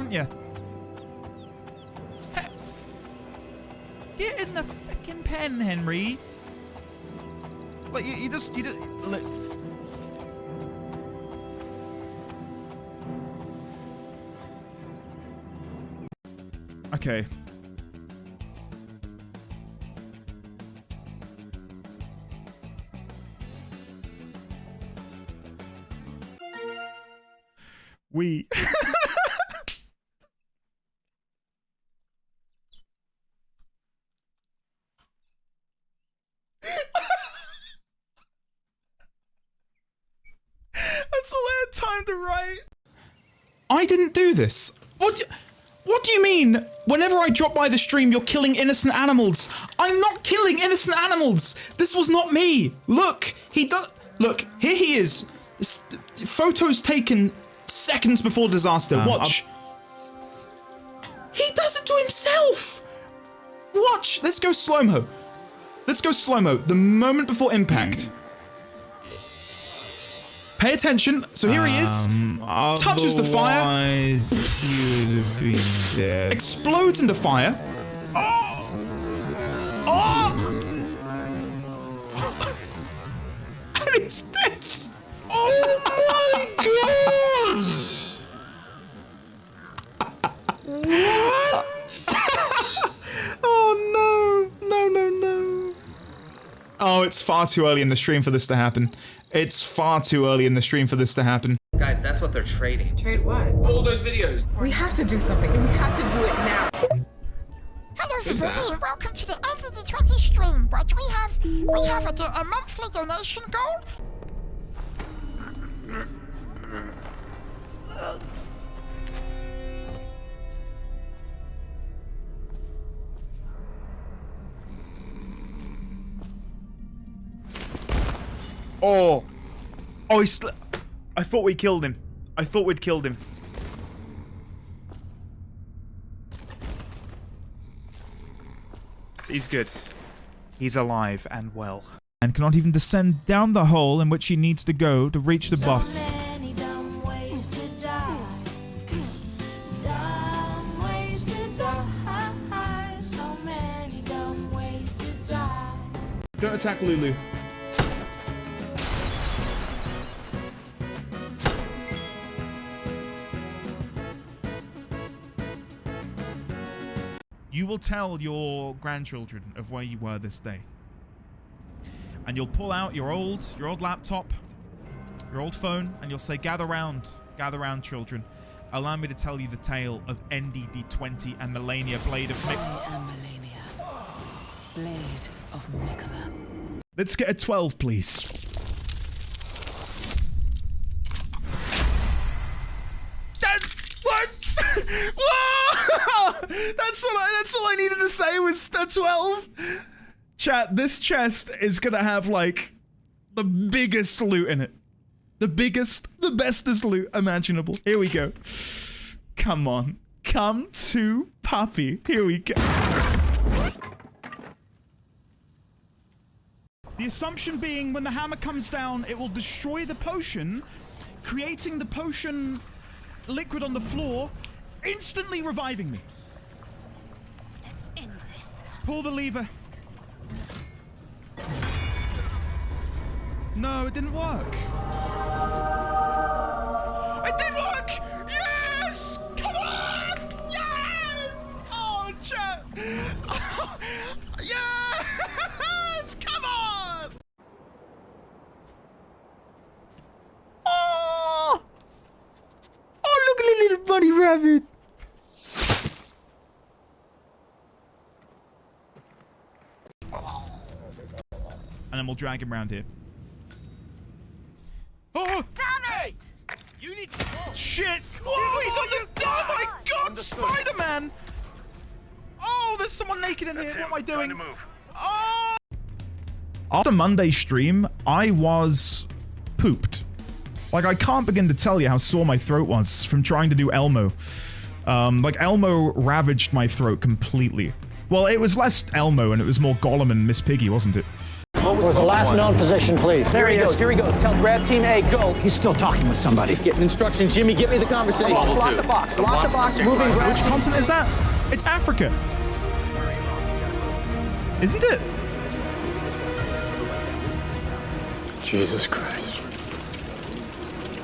haven't you? Get in the fucking pen, Henry. Like, you just... Okay. We... That's all I had time to write. I didn't do this. What do you mean? Whenever I drop by the stream, you're killing innocent animals. I'm not killing innocent animals. This was not me. Look, Look, here he is. Photos taken seconds before disaster. Watch. He does it to himself. Watch. Let's go slow-mo. Let's go slow-mo. The moment before impact. Pay attention. So here he is. Touches the fire. You'd have been dead. Explodes into fire. Oh! Oh! And he's dead. Oh my god! What? Oh no. No, no, no. Oh, it's far too early in the stream for this to happen. It's far too early in the stream for this to happen. Guys, that's what they're trading. Trade what? All those videos. We have to do something, and we have to do it now. Hello everybody and welcome to the LDD20 stream. What we have a monthly donation goal. Oh. Oh, I thought we killed him. I thought we'd killed him. He's good. He's alive and well. And cannot even descend down the hole in which he needs to go to reach the bus. Don't attack Lulu. You will tell your grandchildren of where you were this day. And you'll pull out your old laptop, your old phone, and you'll say, gather round, children. Allow me to tell you the tale of NDD20 and Melania, Blade of Mikola. I am Melania, Blade of Mikola. Let's get a 12, please. What? Whoa! That's all I needed to say was a 12. Chat, this chest is gonna have like the biggest loot in it. The bestest loot imaginable. Here we go. Come on. Come to Puppy. Here we go. The assumption being when the hammer comes down, it will destroy the potion, creating the potion liquid on the floor, instantly reviving me. Let's end this. Pull the lever. No, it didn't work. It did work! Yes! Come on! Yes! Oh, chat! Oh, yes! Come on! Oh! Oh, look at the little bunny rabbit! And then we'll drag him around here. Oh! Damn it! You need to go. Shit! Oh, he's on the... Oh my god! Spider-Man! Oh, there's someone naked in here. What am I doing? Oh! After Monday's stream, I was pooped. Like, I can't begin to tell you how sore my throat was from trying to do Elmo. Like, Elmo ravaged my throat completely. Well, it was less Elmo and it was more Gollum and Miss Piggy, wasn't it? What was the last known position, please? There he goes. Here he goes. Tell grab team A, go. He's still talking with somebody. He's getting instructions. Jimmy, get me the conversation. Lock the box. Lock the box. Moving. Which continent is that? It's Africa. Isn't it? Jesus Christ.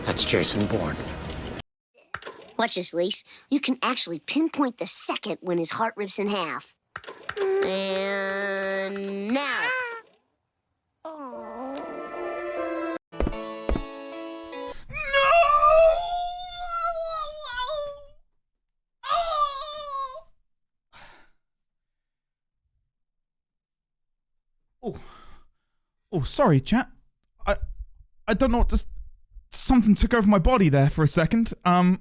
That's Jason Bourne. Watch this, Lise. You can actually pinpoint the second when his heart rips in half. And now. Oh. Oh, sorry, chat. I don't know what just something took over my body there for a second. Oh,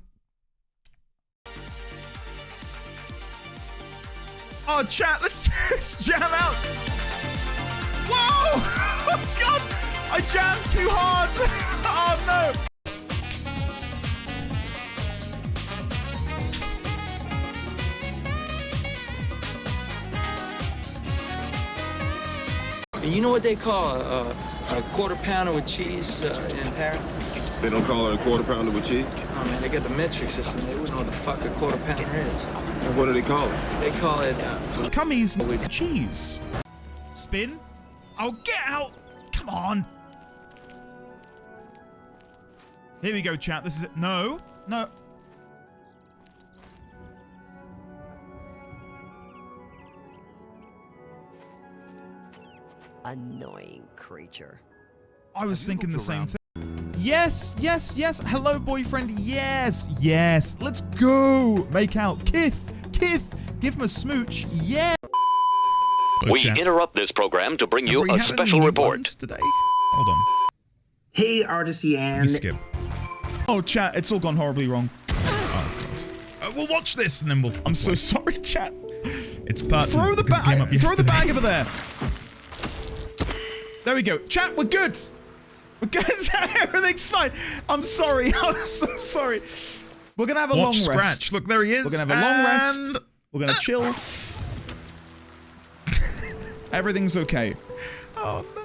chat, let's jam out. Whoa! Oh, God! I jammed too hard! Oh, no! You know what they call a quarter pounder with cheese in Paris? They don't call it a quarter pounder with cheese? Oh, man, they got the metric system. They wouldn't know what the fuck a quarter pounder is. And what do they call it? They call it... Cummies with cheese. Spin? Oh, get out! Come on! Here we go, chat. This is it. No. No. Annoying creature. I was thinking the same thing. Yes, yes, yes. Hello, boyfriend. Yes, yes. Let's go. Make out. Kith, Kith. Give him a smooch. Yeah. We interrupt this program to bring you a special report. Today. Hold on. Hey, Artisy and... Skip. Oh, chat. It's all gone horribly wrong. Oh, God. We'll watch this and then we'll... I'm so sorry, chat. It's pertinent. Throw the bag. Throw the bag over there. There we go. Chat, we're good. We're good. Everything's fine. I'm sorry. I'm so sorry. We're going to have a long rest. Scratch. Look, there he is. We're going to have a long rest. We're going to chill. Everything's okay. Oh, no.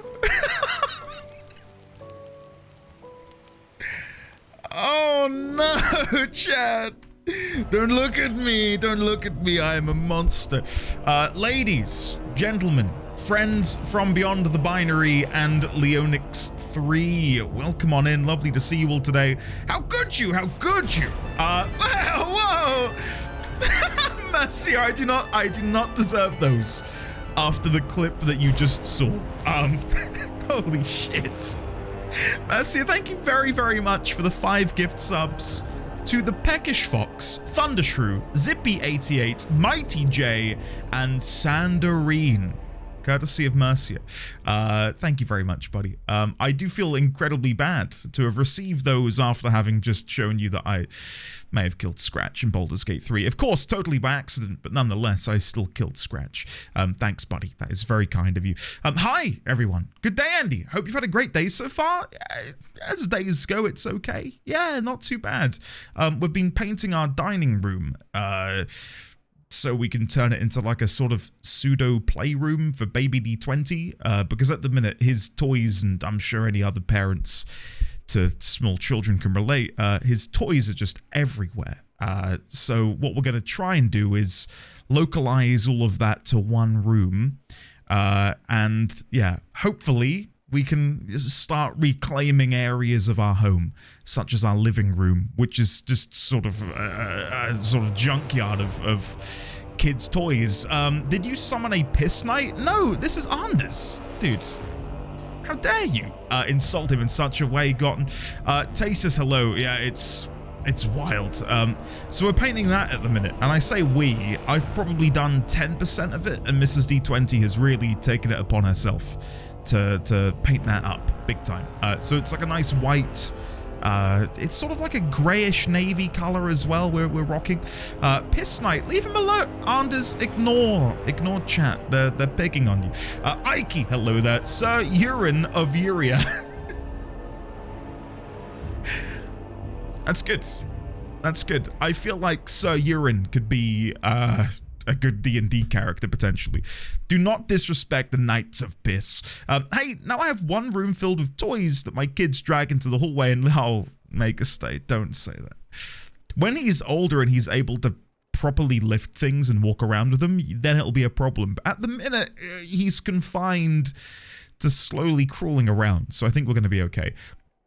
Oh, no, Chad. Don't look at me. Don't look at me. I am a monster. Ladies, gentlemen, friends from beyond the binary and Leonix 3, welcome on in. Lovely to see you all today. How good you? How good you? Whoa. Mercy, I do not deserve those after the clip that you just saw. Holy shit. Mercy, thank you very, very much for the 5 gift subs to the Peckish Fox, Thundershrew, Zippy88, Mighty J, and Sandarine. Courtesy of Mercia. Thank you very much, buddy. I do feel incredibly bad to have received those after having just shown you that I may have killed Scratch in Baldur's Gate 3. Of course, totally by accident, but nonetheless, I still killed Scratch. Thanks, buddy. That is very kind of you. Hi, everyone. Good day, Andy. Hope you've had a great day so far. As days go, it's okay. Yeah, not too bad. We've been painting our dining room, so we can turn it into like a sort of pseudo playroom for baby D20, because at the minute his toys, and I'm sure any other parents to small children can relate, his toys are just everywhere. So what we're going to try and do is localize all of that to one room, and yeah, hopefully we can start reclaiming areas of our home, such as our living room, which is just sort of a sort of junkyard of kids' toys. Did you summon a piss knight? No, this is Anders. Dude, how dare you insult him in such a way, Gotten? Tasis, hello. Yeah, it's wild. So we're painting that at the minute, and I say we, I've probably done 10% of it, and Mrs. D20 has really taken it upon herself to paint that up big time. So it's like a nice white, it's sort of like a grayish navy color as well we're rocking. Piss Knight, leave him alone. Anders, ignore chat. They're picking on you. Ike, hello there. Sir Urine of Uria. That's good. That's good. I feel like Sir Urine could be a good D&D character, potentially. Do not disrespect the Knights of Piss. Hey, now I have one room filled with toys that my kids drag into the hallway and... Oh, make a stay. Don't say that. When he's older and he's able to properly lift things and walk around with them, then it'll be a problem. But at the minute, he's confined to slowly crawling around, so I think we're going to be okay.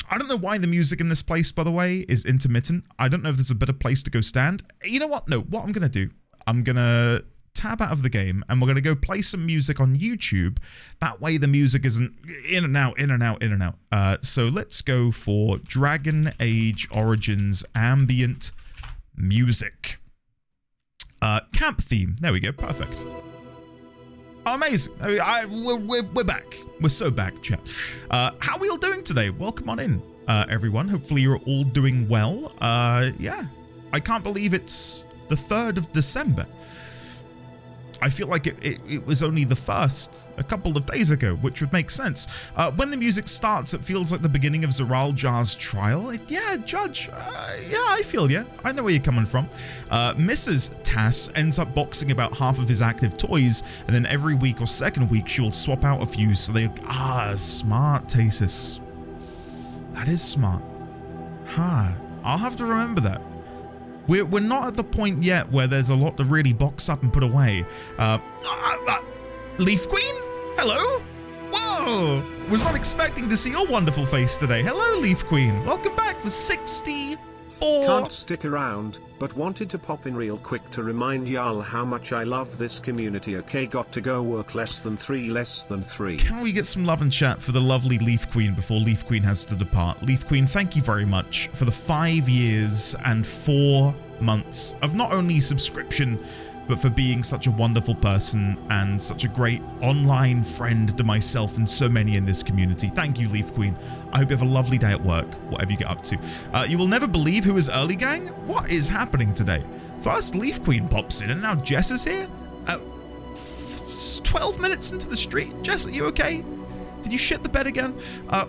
I don't know why the music in this place, by the way, is intermittent. I don't know if there's a better place to go stand. You know what? No, what I'm going to do, I'm going to tab out of the game and we're going to go play some music on YouTube. That way the music isn't in and out, in and out, in and out. So let's go for Dragon Age Origins ambient music. Camp theme. There we go. Perfect. Amazing. We're back. We're so back, chat. How are we all doing today? Welcome on in, everyone. Hopefully you're all doing well. Yeah. I can't believe it's the 3rd of December. I feel like it was only the 1st a couple of days ago, which would make sense. When the music starts, it feels like the beginning of Zeral Jar's trial. Yeah, Judge. Yeah, I feel you. I know where you're coming from. Mrs. Tass ends up boxing about half of his active toys, and then every week or second week, she'll swap out a few. So they... smart, Tasis. That is smart. I'll have to remember that. We're not at the point yet where there's a lot to really box up and put away. Leaf Queen? Hello? Whoa! Was not expecting to see your wonderful face today. Hello, Leaf Queen. Welcome back for 64... Can't stick around, but wanted to pop in real quick to remind y'all how much I love this community. Okay, got to go work less than 3. Can we get some love and chat for the lovely Leaf Queen before Leaf Queen has to depart? Leaf Queen, thank you very much for the 5 years and 4 months of not only subscription, but for being such a wonderful person and such a great online friend to myself and so many in this community. Thank you, Leaf Queen. I hope you have a lovely day at work, whatever you get up to. You will never believe who is early, gang. What is happening today? First, Leaf Queen pops in, and now Jess is here? 12 minutes into the street. Jess, are you okay? Did you shit the bed again?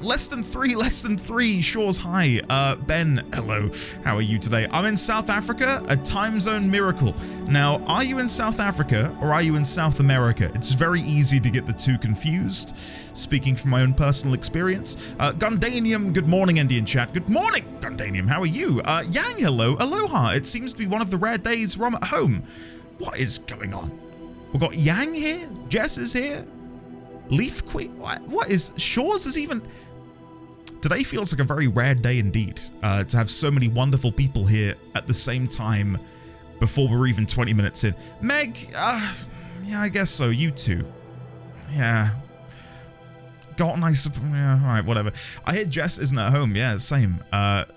Less than three, Shores High. Ben, hello. How are you today? I'm in South Africa, a time zone miracle. Now, are you in South Africa or are you in South America? It's very easy to get the two confused, speaking from my own personal experience. Gundanium, good morning, Indian chat. Good morning, Gundanium. How are you? Yang, hello. Aloha. It seems to be one of the rare days where I'm at home. What is going on? We've got Yang here. Jess is here. Leaf Queen? What is... Shores is even... Today feels like a very rare day indeed, to have so many wonderful people here at the same time before we're even 20 minutes in. Meg, yeah, I guess so. You too. Yeah. Gotten, yeah, alright, whatever. I hear Jess isn't at home. Yeah, same.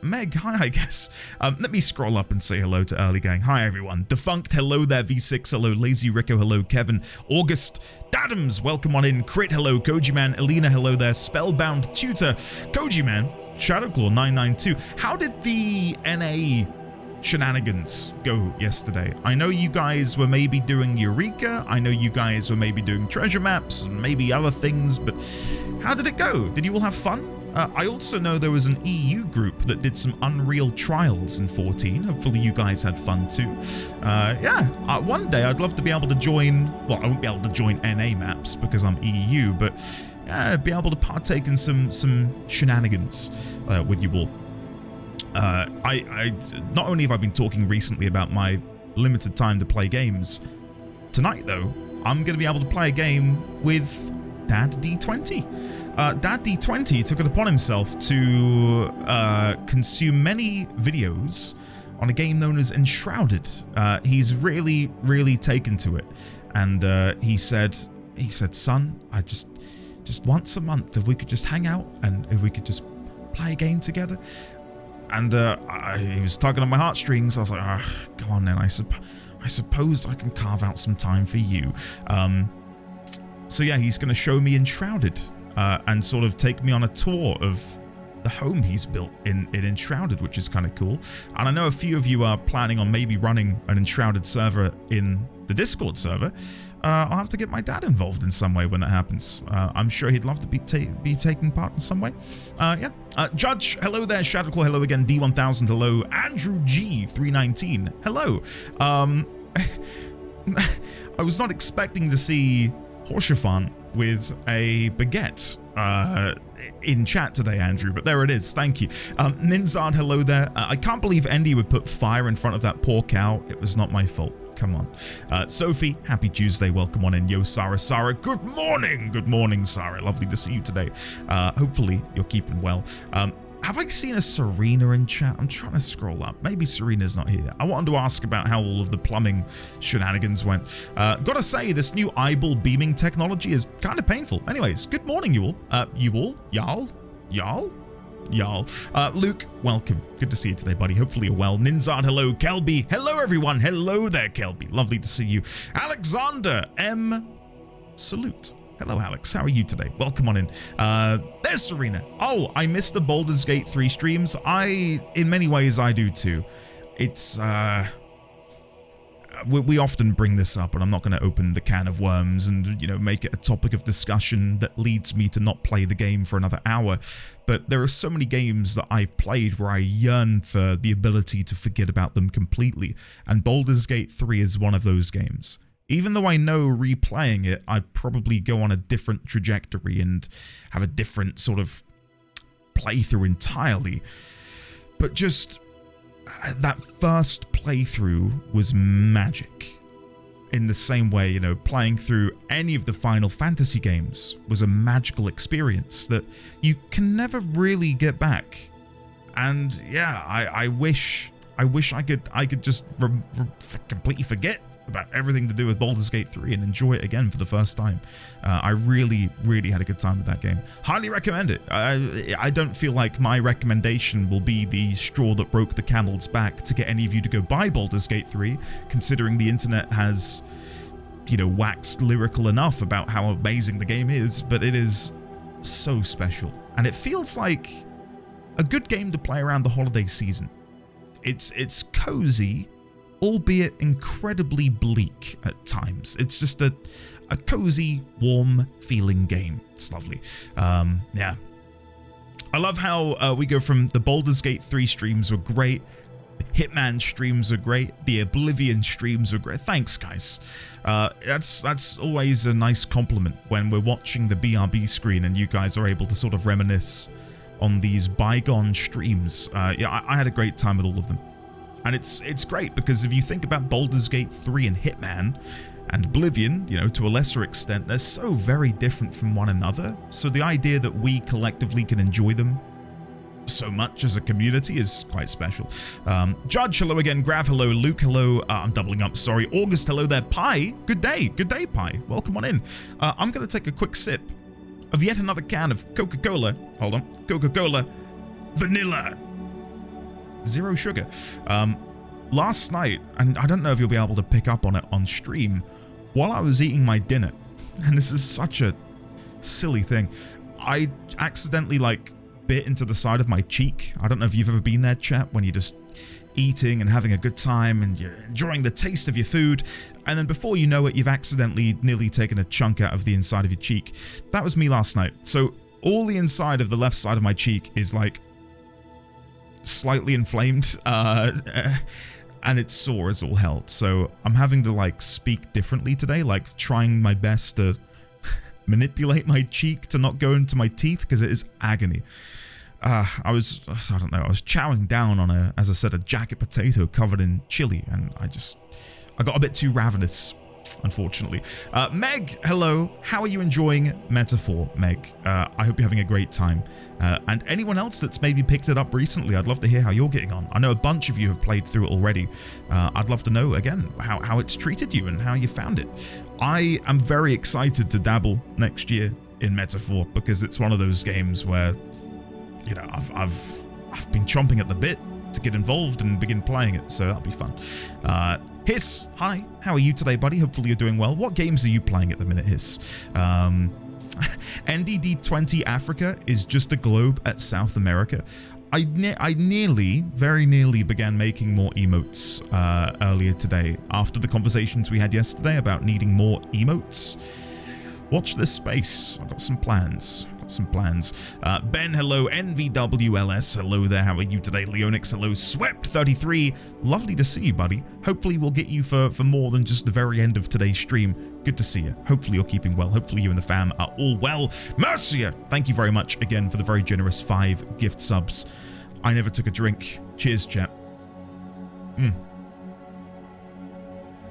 Meg, hi, I guess. Let me scroll up and say hello to Early Gang. Hi, everyone. Defunct, hello there. V6, hello. Lazy Rico, hello. Kevin. August. Dadams, welcome on in. Crit, hello. Koji Man. Elena, hello there. Spellbound Tutor. Koji Man. Shadowclaw 992. How did the NA shenanigans go yesterday? I know you guys were maybe doing Eureka. I know you guys were maybe doing treasure maps and maybe other things, but how did it go? Did you all have fun? I also know there was an EU group that did some Unreal Trials in 14. Hopefully you guys had fun too. Yeah, one day I'd love to be able to join, well, I won't be able to join NA maps because I'm EU, but be able to partake in some shenanigans with you all. I not only have I been talking recently about my limited time to play games, tonight though, I'm going to be able to play a game with Dad D20. Dad D20 took it upon himself to consume many videos on a game known as Enshrouded. He's really taken to it, and he said, son, I just once a month, if we could just hang out and if we could just play a game together. And he was tugging on my heartstrings. I was like, go on then. I suppose I can carve out some time for you. So yeah, he's going to show me Enshrouded and sort of take me on a tour of the home he's built in Enshrouded, which is kind of cool. And I know a few of you are planning on maybe running an Enshrouded server in the Discord server. I'll have to get my dad involved in some way when that happens. I'm sure he'd love to be taking part in some way. Yeah. Judge, hello there. Shadowclaw, hello again. D1000, hello. Andrew G, 319, hello. I was not expecting to see Horsefant with a baguette in chat today, Andrew, but there it is. Thank you. Ninzard, hello there. I can't believe Endy would put fire in front of that poor cow. It was not my fault. Come on. Sophie, happy Tuesday. Welcome on in. Yo, Sarah, good morning. Good morning, Sarah. Lovely to see you today. Hopefully you're keeping well. Have I seen a Serena in chat? I'm trying to scroll up. Maybe Serena's not here. I wanted to ask about how all of the plumbing shenanigans went. Gotta say, this new eyeball beaming technology is kind of painful. Anyways, good morning, you all. Y'all. Luke, welcome. Good to see you today, buddy. Hopefully you're well. Ninzard, hello. Kelby, hello, everyone. Hello there, Kelby. Lovely to see you. Alexander M. Salute. Hello, Alex. How are you today? Welcome on in. There's Serena. Oh, I missed the Baldur's Gate 3 streams. In many ways, I do too. It's, we often bring this up, and I'm not going to open the can of worms and, you know, make it a topic of discussion that leads me to not play the game for another hour. But there are so many games that I've played where I yearn for the ability to forget about them completely. And Baldur's Gate 3 is one of those games. Even though I know replaying it, I'd probably go on a different trajectory and have a different sort of playthrough entirely. But just that first playthrough was magic. In the same way, you know, playing through any of the Final Fantasy games was a magical experience that you can never really get back. And yeah, I wish I could just completely forget about everything to do with Baldur's Gate 3 and enjoy it again for the first time. I really had a good time with that game. Highly recommend it. I don't feel like my recommendation will be the straw that broke the camel's back to get any of you to go buy Baldur's Gate 3, considering the internet has, you know, waxed lyrical enough about how amazing the game is, but it is so special. And it feels like a good game to play around the holiday season. It's cozy, albeit incredibly bleak at times. It's just a cozy, warm feeling game. It's lovely. Yeah. I love how we go from the Baldur's Gate 3 streams were great, the Hitman streams were great, the Oblivion streams were great. Thanks, guys. That's always a nice compliment when we're watching the BRB screen and you guys are able to sort of reminisce on these bygone streams. Yeah, I had a great time with all of them. And it's great because if you think about Baldur's Gate 3 and Hitman and Oblivion, you know, to a lesser extent, they're so very different from one another. So the idea that we collectively can enjoy them so much as a community is quite special. Judge, hello again. Grav, hello. Luke, hello. I'm doubling up, sorry. August, hello there. Pi, good day. Good day, Pi. Welcome on in. I'm going to take a quick sip of yet another can of Coca-Cola. Hold on. Coca-Cola Vanilla. Zero sugar. Last night, and I don't know if you'll be able to pick up on it on stream, while I was eating my dinner, and this is such a silly thing, I accidentally bit into the side of my cheek. I don't know if you've ever been there, chat, when you're just eating and having a good time and you're enjoying the taste of your food, and then before you know it, you've accidentally nearly taken a chunk out of the inside of your cheek. That was me last night. So all the inside of the left side of my cheek is slightly inflamed, and it's sore as all hell. So I'm having to speak differently today, trying my best to manipulate my cheek to not go into my teeth because it is agony. I was chowing down on as I said, a jacket potato covered in chili, and I got a bit too ravenous, unfortunately. Meg, hello. How are you enjoying Metaphor, Meg? I hope you're having a great time. And anyone else that's maybe picked it up recently, I'd love to hear how you're getting on. I know a bunch of you have played through it already. I'd love to know, again, how it's treated you and how you found it. I am very excited to dabble next year in Metaphor because it's one of those games where, you know, I've been chomping at the bit to get involved and begin playing it, so that'll be fun. Hiss, hi, how are you today, buddy? Hopefully you're doing well. What games are you playing at the minute, Hiss? NDD20 Africa is just a globe at South America. I very nearly began making more emotes earlier today after the conversations we had yesterday about needing more emotes. Watch this space. I've got some plans. got some plans. Ben, hello. NVWLS, hello there. How are you today? Leonix, hello. Swept33, lovely to see you, buddy. Hopefully we'll get you for more than just the very end of today's stream. Good to see you. Hopefully you're keeping well. Hopefully you and the fam are all well. Mercia, thank you very much again for the very generous 5 gift subs. I never took a drink. Cheers, chat.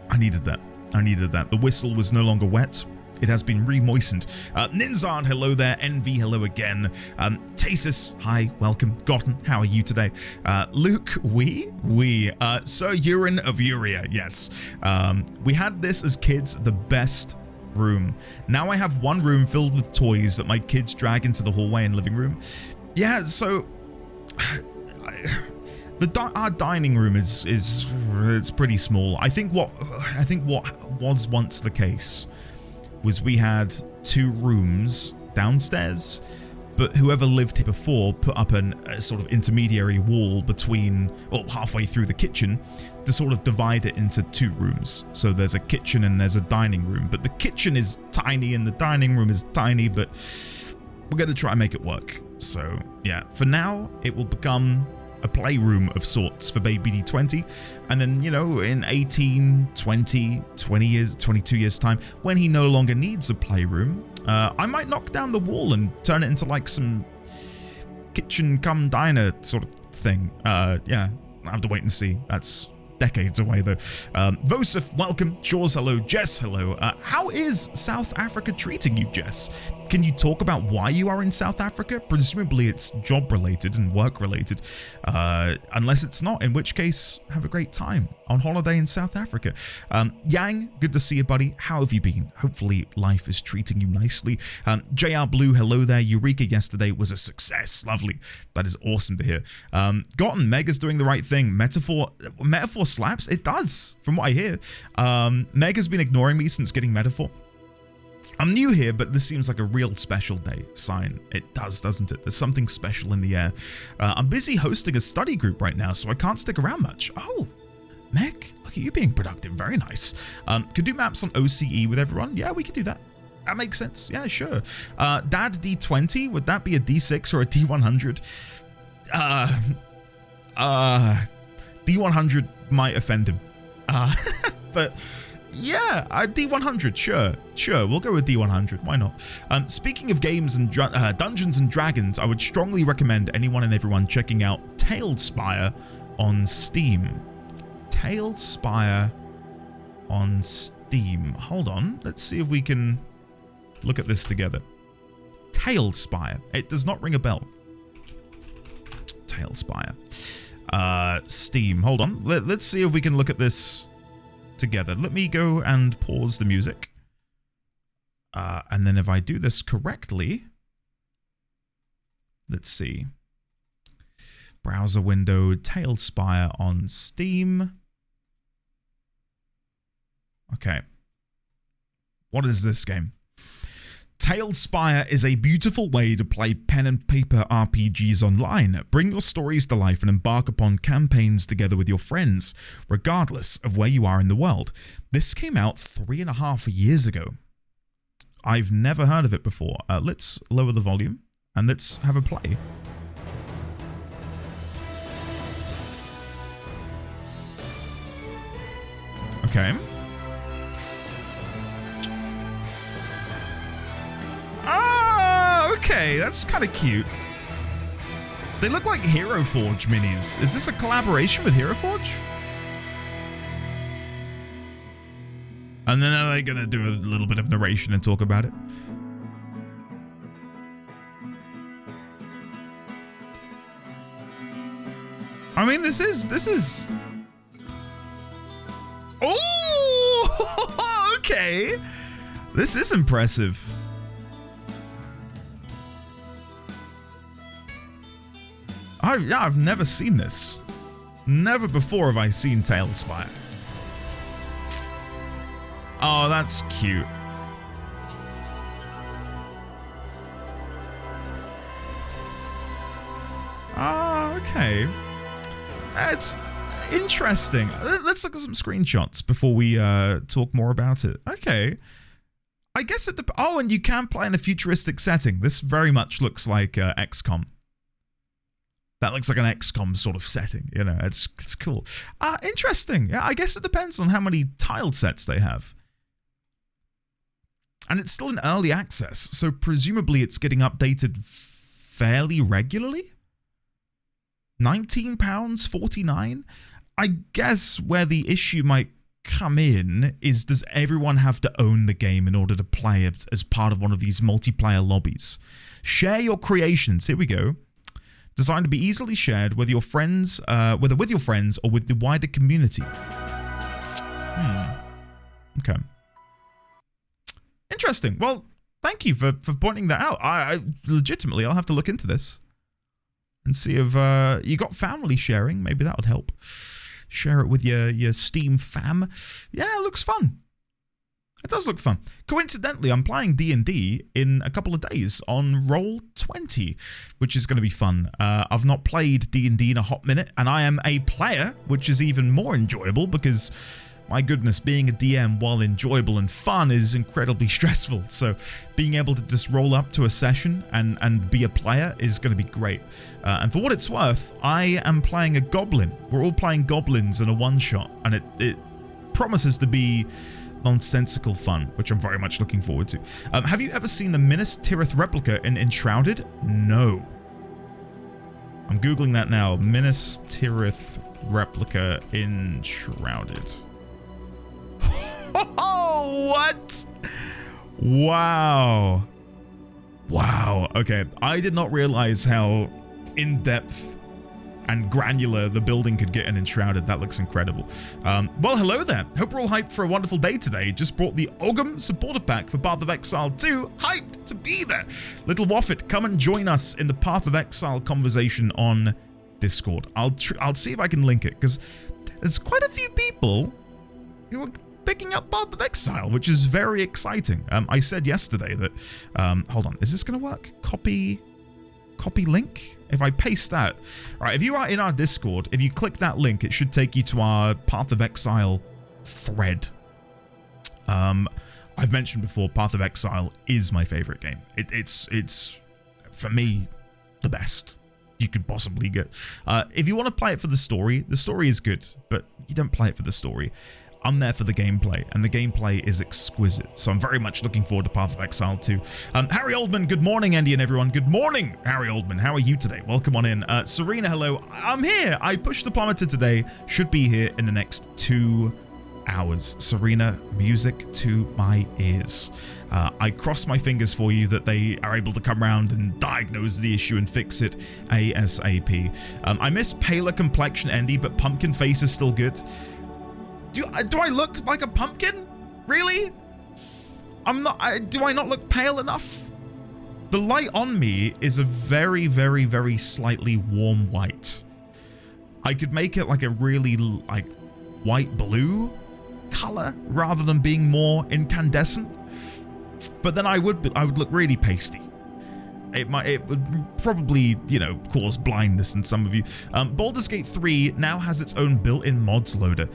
I needed that. I needed that. The whistle was no longer wet. It has been re-moistened. Ninzard, hello there. Envy, hello again. Tasis, hi, welcome. Gotten, how are you today? Luke, Sir Urine of Uria, yes. We had this as kids, the best room. Now I have one room filled with toys that my kids drag into the hallway and living room. Yeah, so our dining room is it's pretty small. I think what was once the case was we had 2 rooms downstairs, but whoever lived here before put up a sort of intermediary wall between, or halfway through the kitchen, to sort of divide it into 2 rooms. So there's a kitchen and there's a dining room, but the kitchen is tiny and the dining room is tiny, but we're going to try and make it work. So yeah, for now it will become a playroom of sorts for baby D20, and then, you know, in 18, 20 years, 22 years time, when he no longer needs a playroom, I might knock down the wall and turn it into like some kitchen come diner sort of thing. Yeah, I'll have to wait and see. That's decades away though. Vosif, welcome. Jaws, hello. Jess, hello. How is South Africa treating you, Jess? Can you talk about why you are in South Africa? Presumably it's job related and work related, unless it's not, in which case have a great time on holiday in South Africa. Yang, good to see you, buddy. How have you been? Hopefully life is treating you nicely. JR Blue, hello there. Eureka yesterday was a success. Lovely. That is awesome to hear. Gotten, Meg is doing the right thing. Metaphor slaps? It does, from what I hear. Meg has been ignoring me since getting Metaphor. I'm new here, but this seems like a real special day sign. It does, doesn't it? There's something special in the air. I'm busy hosting a study group right now, so I can't stick around much. Oh, Meg, look at you being productive. Very nice. Could do maps on OCE with everyone? Yeah, we could do that. That makes sense. Yeah, sure. Dad D20, would that be a D6 or a D100? D100 might offend him. But yeah, D100, sure, we'll go with D100, why not? Speaking of games and Dungeons and Dragons, I would strongly recommend anyone and everyone checking out Tailspire on Steam. Tailspire on Steam. Hold on, let's see if we can look at this together. Tailspire, it does not ring a bell. Tailspire. Steam, hold on, let's see if we can look at this together. Let me go and pause the music. And then if I do this correctly, let's see. Browser window, Tailspire on Steam. Okay. What is this game? Tailspire is a beautiful way to play pen and paper RPGs online. Bring your stories to life and embark upon campaigns together with your friends, regardless of where you are in the world. This came out 3.5 years ago. I've never heard of it before. Let's lower the volume and let's have a play. Okay. Okay, that's kind of cute. They look like Hero Forge minis. Is this a collaboration with Hero Forge? And then are they gonna do a little bit of narration and talk about it? I mean, this is. Oh, okay. This is impressive. I've never seen this. Never before have I seen Tailspire. Oh, that's cute. Oh, okay. That's interesting. Let's look at some screenshots before we talk more about it. Okay. I guess it oh, and you can play in a futuristic setting. This very much looks like XCOM. That looks like an XCOM sort of setting, you know. It's cool. Interesting. Yeah, I guess it depends on how many tiled sets they have. And it's still in early access, so presumably it's getting updated fairly regularly. £19.49. I guess where the issue might come in is, does everyone have to own the game in order to play it as part of one of these multiplayer lobbies? Share your creations. Here we go. Designed to be easily shared with your friends, whether with your friends or with the wider community. Okay. Interesting. Well, thank you for pointing that out. I legitimately, I'll have to look into this and see if you got family sharing. Maybe that would help. Share it with your Steam fam. Yeah, it looks fun. It does look fun. Coincidentally, I'm playing D&D in a couple of days on Roll20, which is going to be fun. I've not played D&D in a hot minute, and I am a player, which is even more enjoyable because, my goodness, being a DM, while enjoyable and fun, is incredibly stressful. So being able to just roll up to a session and be a player is going to be great. And for what it's worth, I am playing a goblin. We're all playing goblins in a one-shot, and it promises to be nonsensical fun, which I'm very much looking forward to. Have you ever seen the Minas Tirith replica in Enshrouded? No. I'm Googling that now. Minas Tirith replica in Enshrouded. Oh, what? Wow. Wow. Okay. I did not realize how in-depth and granular the building could get in Enshrouded. That looks incredible. Well, hello there. Hope we're all hyped for a wonderful day today. Just brought the Ogum supporter pack for Path of Exile 2. Hyped to be there. Little Waffet, come and join us in the Path of Exile conversation on Discord. I'll see if I can link it, because there's quite a few people who are picking up Path of Exile, which is very exciting. I said yesterday that, hold on, is this going to work? Copy link? If I paste that, all right, if you are in our Discord, if you click that link, it should take you to our Path of Exile thread. I've mentioned before, Path of Exile is my favorite game. It's for me, the best you could possibly get. If you want to play it for the story is good, but you don't play it for the story. I'm there for the gameplay, and the gameplay is exquisite. So I'm very much looking forward to Path of Exile 2. Harry Oldman, good morning, Andy and everyone. Good morning, Harry Oldman. How are you today? Welcome on in. Serena, hello. I'm here. I pushed the plummeter today. Should be here in the next 2 hours. Serena, music to my ears. I cross my fingers for you that they are able to come around and diagnose the issue and fix it ASAP. I miss paler complexion, Andy, but pumpkin face is still good. Do I look like a pumpkin? Really? I'm not. Do I not look pale enough? The light on me is a very, very, very slightly warm white. I could make it like a really like white blue color rather than being more incandescent. But then I would look really pasty. It would probably, you know, cause blindness in some of you. Baldur's Gate 3 now has its own built-in mods loader.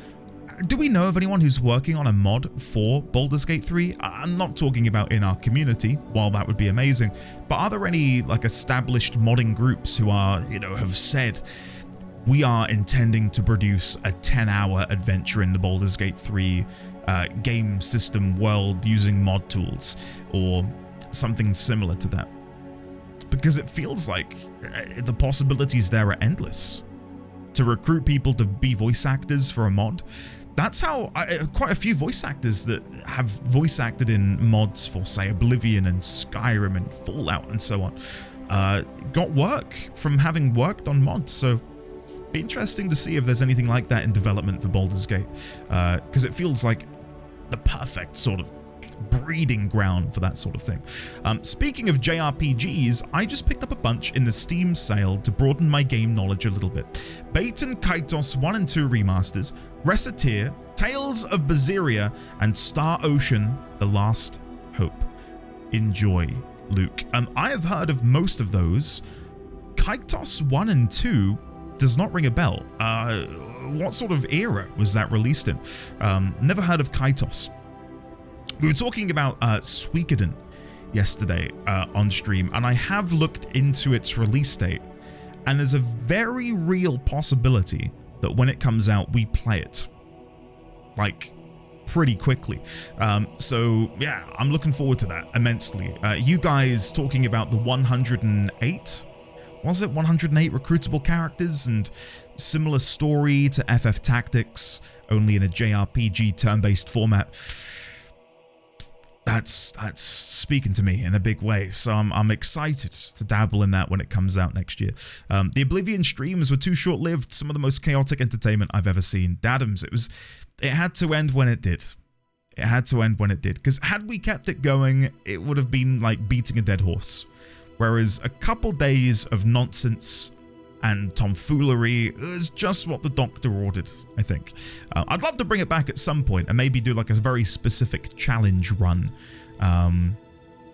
Do we know of anyone who's working on a mod for Baldur's Gate 3? I'm not talking about in our community, while that would be amazing, but are there any like established modding groups who are, you know, have said, we are intending to produce a 10-hour adventure in the Baldur's Gate 3 game system world using mod tools, or something similar to that? Because it feels like the possibilities there are endless. To recruit people to be voice actors for a mod. That's how quite a few voice actors that have voice acted in mods for, say, Oblivion and Skyrim and Fallout and so on, got work from having worked on mods. So interesting to see if there's anything like that in development for Baldur's Gate, because it feels like the perfect sort of breeding ground for that sort of thing. Speaking of JRPGs, I just picked up a bunch in the Steam sale to broaden my game knowledge a little bit. Baten Kaitos 1 and 2 remasters, Reciteer, Tales of Berseria, and Star Ocean: The Last Hope. Enjoy, Luke. I have heard of most of those. Kaitos 1 and 2 does not ring a bell. What sort of era was that released in? Never heard of Kaitos. We were talking about Suikoden yesterday on stream, and I have looked into its release date, and there's a very real possibility that when it comes out, we play it. Like, pretty quickly. So yeah, I'm looking forward to that immensely. You guys talking about the 108? Was it 108 recruitable characters and similar story to FF Tactics, only in a JRPG turn-based format? That's speaking to me in a big way, so I'm excited to dabble in that when it comes out next year. The Oblivion streams were too short-lived, some of the most chaotic entertainment I've ever seen. Dadams, it had to end when it did. It had to end when it did, because had we kept it going, it would have been like beating a dead horse. Whereas a couple days of nonsense and tomfoolery is just what the doctor ordered, I think. I'd love to bring it back at some point and maybe do like a very specific challenge run.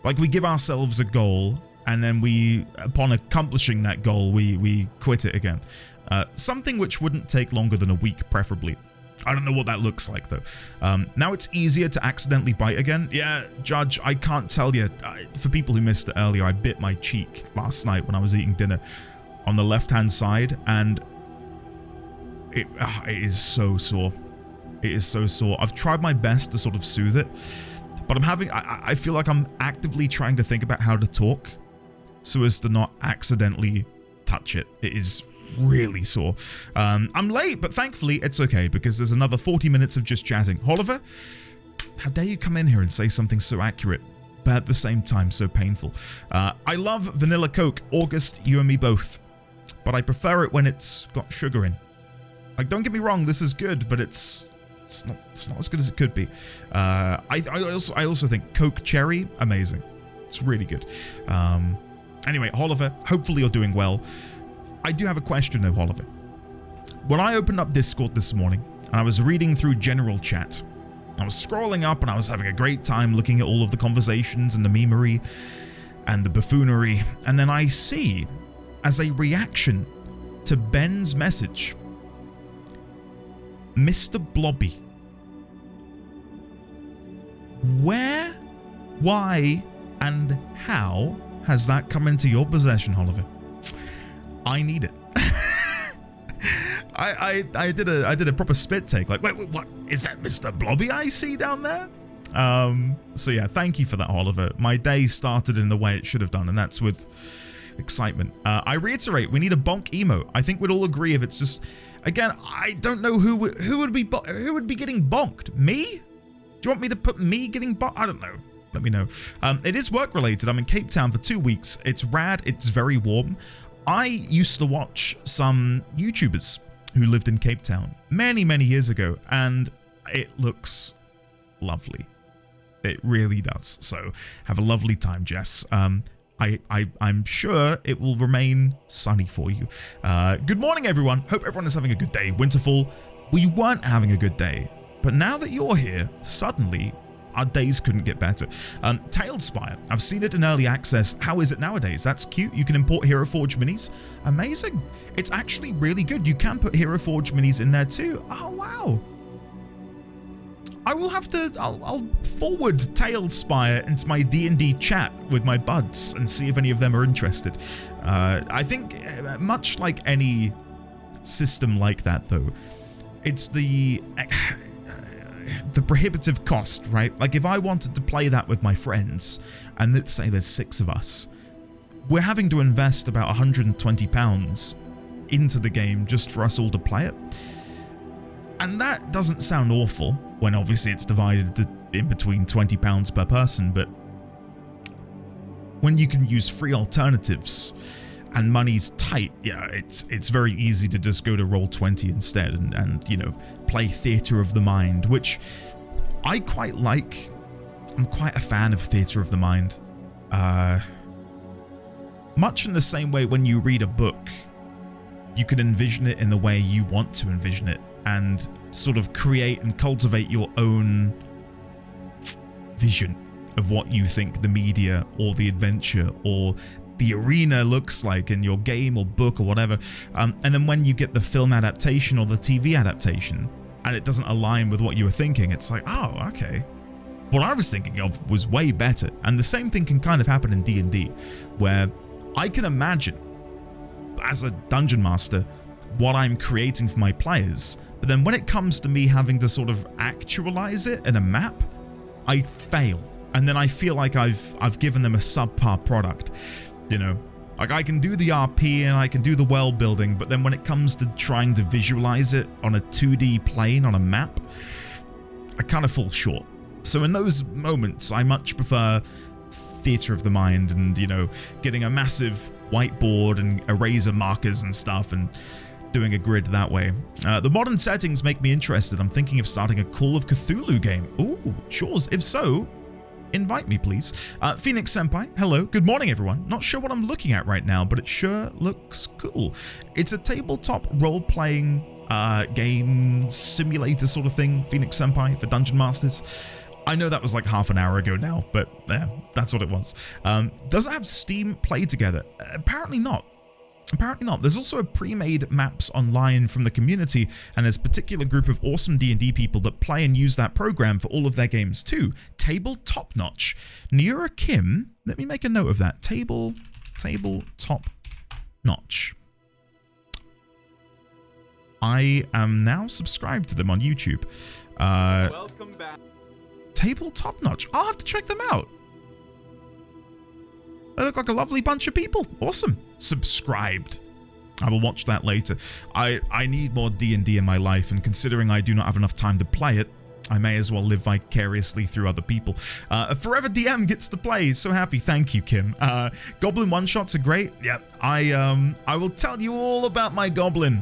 Like we give ourselves a goal and then we, upon accomplishing that goal, we quit it again. Something which wouldn't take longer than a week, preferably. I don't know what that looks like though. Now it's easier to accidentally bite again. Yeah, Judge, I can't tell you. For people who missed it earlier, I bit my cheek last night when I was eating dinner on the left-hand side, and it is so sore. It is so sore. I've tried my best to sort of soothe it, but I feel like I'm actively trying to think about how to talk so as to not accidentally touch it. It is really sore. I'm late, but thankfully it's okay because there's another 40 minutes of just chatting. Oliver, how dare you come in here and say something so accurate, but at the same time so painful. I love vanilla Coke. August, you and me both, but I prefer it when it's got sugar in. Like, don't get me wrong, this is good, but it's not as good as it could be. I also think Coke Cherry, amazing. It's really good. Anyway, Oliver, hopefully you're doing well. I do have a question though, Oliver. When I opened up Discord this morning and I was reading through general chat, I was scrolling up and I was having a great time looking at all of the conversations and the memery and the buffoonery, and then I see, as a reaction to Ben's message, Mr. Blobby. Where, why, and how has that come into your possession, Oliver? I need it. I did a proper spit take. Like, wait, what is that, Mr. Blobby I see down there? So yeah, thank you for that, Oliver. My day started in the way it should have done, and that's with excitement. I reiterate, we need a bonk emo. I think we'd all agree if it's just, again, I don't know who would be getting bonked. Me? Do you want me to put me getting bonked? I don't know. Let me know. It is work related. I'm in Cape Town for 2 weeks. It's rad. It's very warm. I used to watch some YouTubers who lived in Cape Town many, many years ago, and it looks lovely. It really does. So have a lovely time, Jess. I'm sure it will remain sunny for you. Good morning, everyone. Hope everyone is having a good day. Winterfall, we weren't having a good day, but now that you're here, suddenly our days couldn't get better. Tailspire, I've seen it in early access. How is it nowadays? That's cute. You can import Hero Forge minis. Amazing. It's actually really good. You can put Hero Forge minis in there too. Oh, wow. I will have to, I'll forward Tailspire into my D&D chat with my buds and see if any of them are interested. I think much like any system like that though, it's the prohibitive cost, right? Like if I wanted to play that with my friends, and let's say there's 6 of us, we're having to invest about £120 into the game just for us all to play it. And that doesn't sound awful when obviously it's divided in between £20 per person, but when you can use free alternatives and money's tight, yeah, it's very easy to just go to Roll20 instead and you know, play Theatre of the Mind, which I quite like. I'm quite a fan of Theatre of the Mind. Much in the same way when you read a book, you can envision it in the way you want to envision it and sort of create and cultivate your own vision of what you think the media or the adventure or the arena looks like in your game or book or whatever. And then when you get the film adaptation or the TV adaptation and it doesn't align with what you were thinking, it's like, oh, okay. what I was thinking of was way better. And the same thing can kind of happen in D&D, where I can imagine, as a dungeon master, what I'm creating for my players. But then when it comes to me having to sort of actualize it in a map, I fail. And then I feel like I've given them a subpar product, you know? Like, I can do the RP and I can do the world building, but then when it comes to trying to visualize it on a 2D plane on a map, I kind of fall short. So in those moments, I much prefer theater of the mind and, you know, getting a massive whiteboard and eraser markers and stuff and doing a grid that way. The modern settings make me interested. I'm thinking of starting a Call of Cthulhu game. Ooh, sure. If so, invite me, please. Phoenix Senpai, hello. Good morning, everyone. Not sure what I'm looking at right now, but it sure looks cool. It's a tabletop role-playing game simulator sort of thing, Phoenix Senpai, for Dungeon Masters. I know that was like half an hour ago now, but yeah, that's what it was. Does it have Steam Play Together? Apparently not. Apparently not. There's also a pre-made maps online from the community, and there's a particular group of awesome D&D people that play and use that program for all of their games too. Table Top Notch. Neera Kim, let me make a note of that. Table Top Notch. I am now subscribed to them on YouTube. Welcome back. Table Top Notch. I'll have to check them out. They look like a lovely bunch of people. Awesome. Subscribed. I will watch that later. I need more D&D in my life, and considering I do not have enough time to play it, I may as well live vicariously through other people. Forever DM gets to play. So happy. Thank you, Kim. Goblin one-shots are great. Yeah, I will tell you all about my goblin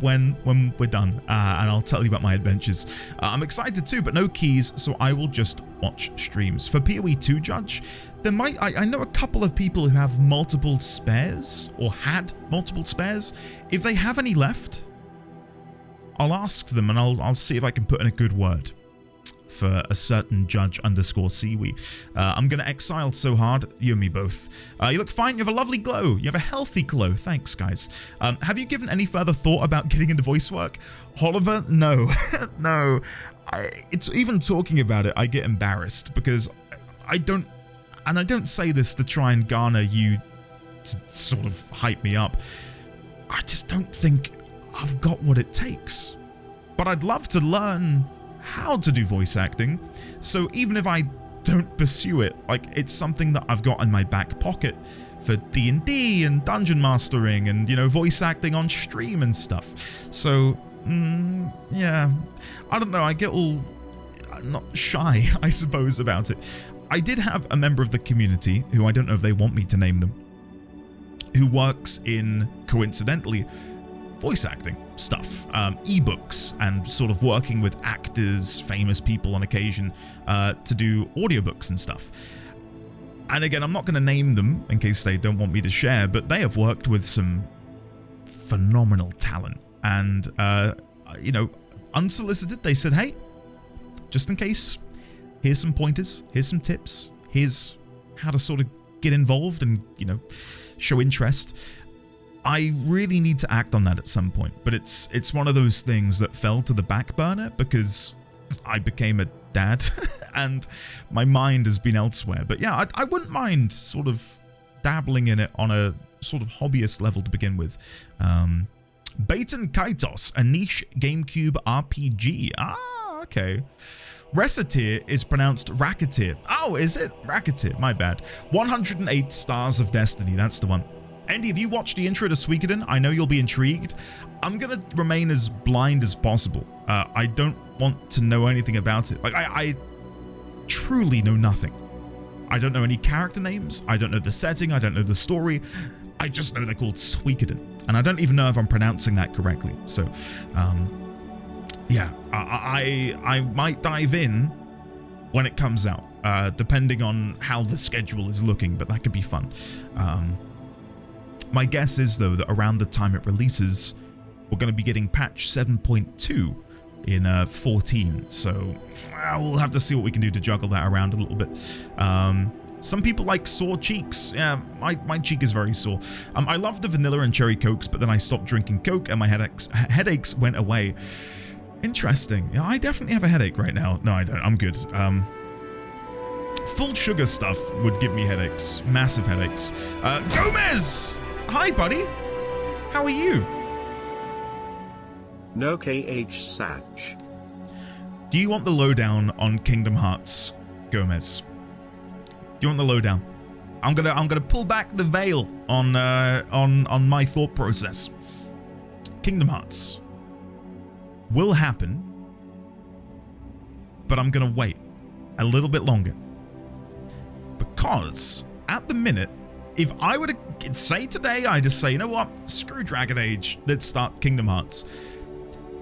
when we're done, and I'll tell you about my adventures. I'm excited too, but no keys, so I will just watch streams. For PoE 2 Judge, there might I know a couple of people who have multiple spares, or had multiple spares. If they have any left, I'll ask them, and I'll see if I can put in a good word for a certain Judge_Siwi. I'm going to exile so hard, you and me both. You look fine. You have a lovely glow. You have a healthy glow. Thanks, guys. Have you given any further thought about getting into voice work? Oliver, no. No. It's even talking about it, I get embarrassed, because I don't say this to try and garner you to sort of hype me up. I just don't think I've got what it takes. But I'd love to learn how to do voice acting, so even if I don't pursue it, like, it's something that I've got in my back pocket for D&D and dungeon mastering and, you know, voice acting on stream and stuff. So, yeah, I don't know, I get all not shy, I suppose, about it. I did have a member of the community, who I don't know if they want me to name them, who works in, coincidentally, voice acting stuff, ebooks, and sort of working with actors, famous people on occasion, to do audiobooks and stuff. And again, I'm not going to name them in case they don't want me to share, but they have worked with some phenomenal talent. And, you know, unsolicited, they said, hey, just in case, here's some pointers, here's some tips, here's how to sort of get involved and, you know, show interest. I really need to act on that at some point, but it's one of those things that fell to the back burner because I became a dad and my mind has been elsewhere. But yeah, I wouldn't mind sort of dabbling in it on a sort of hobbyist level to begin with. Baton Kaitos, a niche GameCube RPG. Ah, okay. Reciteer is pronounced Racketeer. Oh, is it? Racketeer, my bad. 108 Stars of Destiny, that's the one. Andy, if you watched the intro to Suikoden, I know you'll be intrigued. I'm going to remain as blind as possible. I don't want to know anything about it. Like, I truly know nothing. I don't know any character names. I don't know the setting. I don't know the story. I just know they're called Suikoden. And I don't even know if I'm pronouncing that correctly. So, yeah, I might dive in when it comes out, depending on how the schedule is looking, but that could be fun. My guess is, though, that around the time it releases, we're going to be getting patch 7.2 in 14, so we'll have to see what we can do to juggle that around a little bit. Some people like sore cheeks. Yeah, my cheek is very sore. I love the vanilla and cherry Cokes, but then I stopped drinking Coke and my headaches went away. Interesting. Yeah, I definitely have a headache right now. No, I don't. I'm good. Full sugar stuff would give me headaches, massive headaches. Gomez! Hi, buddy. How are you? No KH Satch. Do you want the lowdown on Kingdom Hearts, Gomez? Do you want the lowdown? I'm gonna pull back the veil on my thought process. Kingdom Hearts will happen, but I'm gonna wait a little bit longer. Because at the minute, if I were to say today, I just say, you know what, screw Dragon Age, let's start Kingdom Hearts.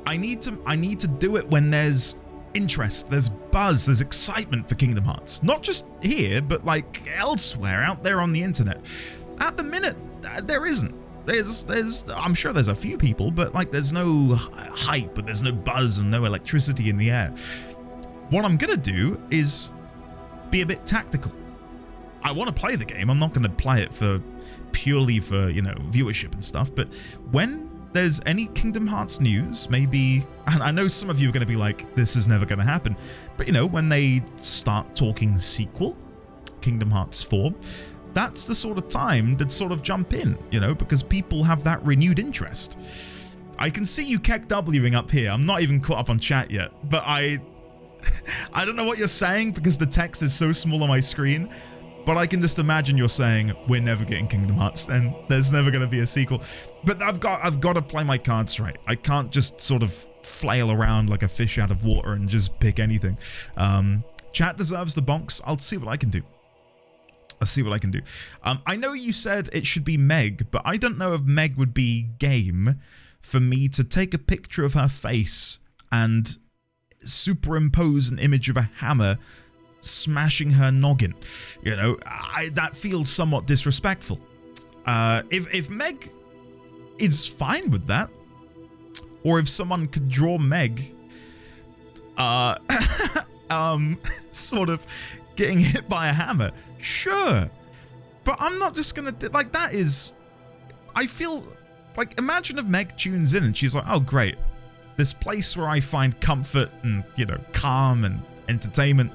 I need to do it when there's interest, there's buzz, there's excitement for Kingdom Hearts. Not just here, but like elsewhere, out there on the internet. At the minute, there isn't. There's I'm sure there's a few people, but like there's no hype, but there's no buzz and no electricity in the air. What I'm gonna do is be a bit tactical. I want to play the game. I'm not going to play it purely for, you know, viewership and stuff. But when there's any Kingdom Hearts news, maybe, and I know some of you are going to be like, this is never going to happen. But, you know, when they start talking sequel, Kingdom Hearts 4, that's the sort of time to sort of jump in, you know, because people have that renewed interest. I can see you KEKWing up here. I'm not even caught up on chat yet, but I don't know what you're saying because the text is so small on my screen. But I can just imagine you're saying, we're never getting Kingdom Hearts then. There's never going to be a sequel. But I've got to play my cards right. I can't just sort of flail around like a fish out of water and just pick anything. Chat deserves the bonks. I'll see what I can do. I know you said it should be Meg, but I don't know if Meg would be game for me to take a picture of her face and superimpose an image of a hammer smashing her noggin. You know, that feels somewhat disrespectful. If Meg is fine with that, or if someone could draw Meg sort of getting hit by a hammer, sure. But I'm not just gonna like that is, I feel like, imagine if Meg tunes in and she's like, oh great, this place where I find comfort and, you know, calm and entertainment,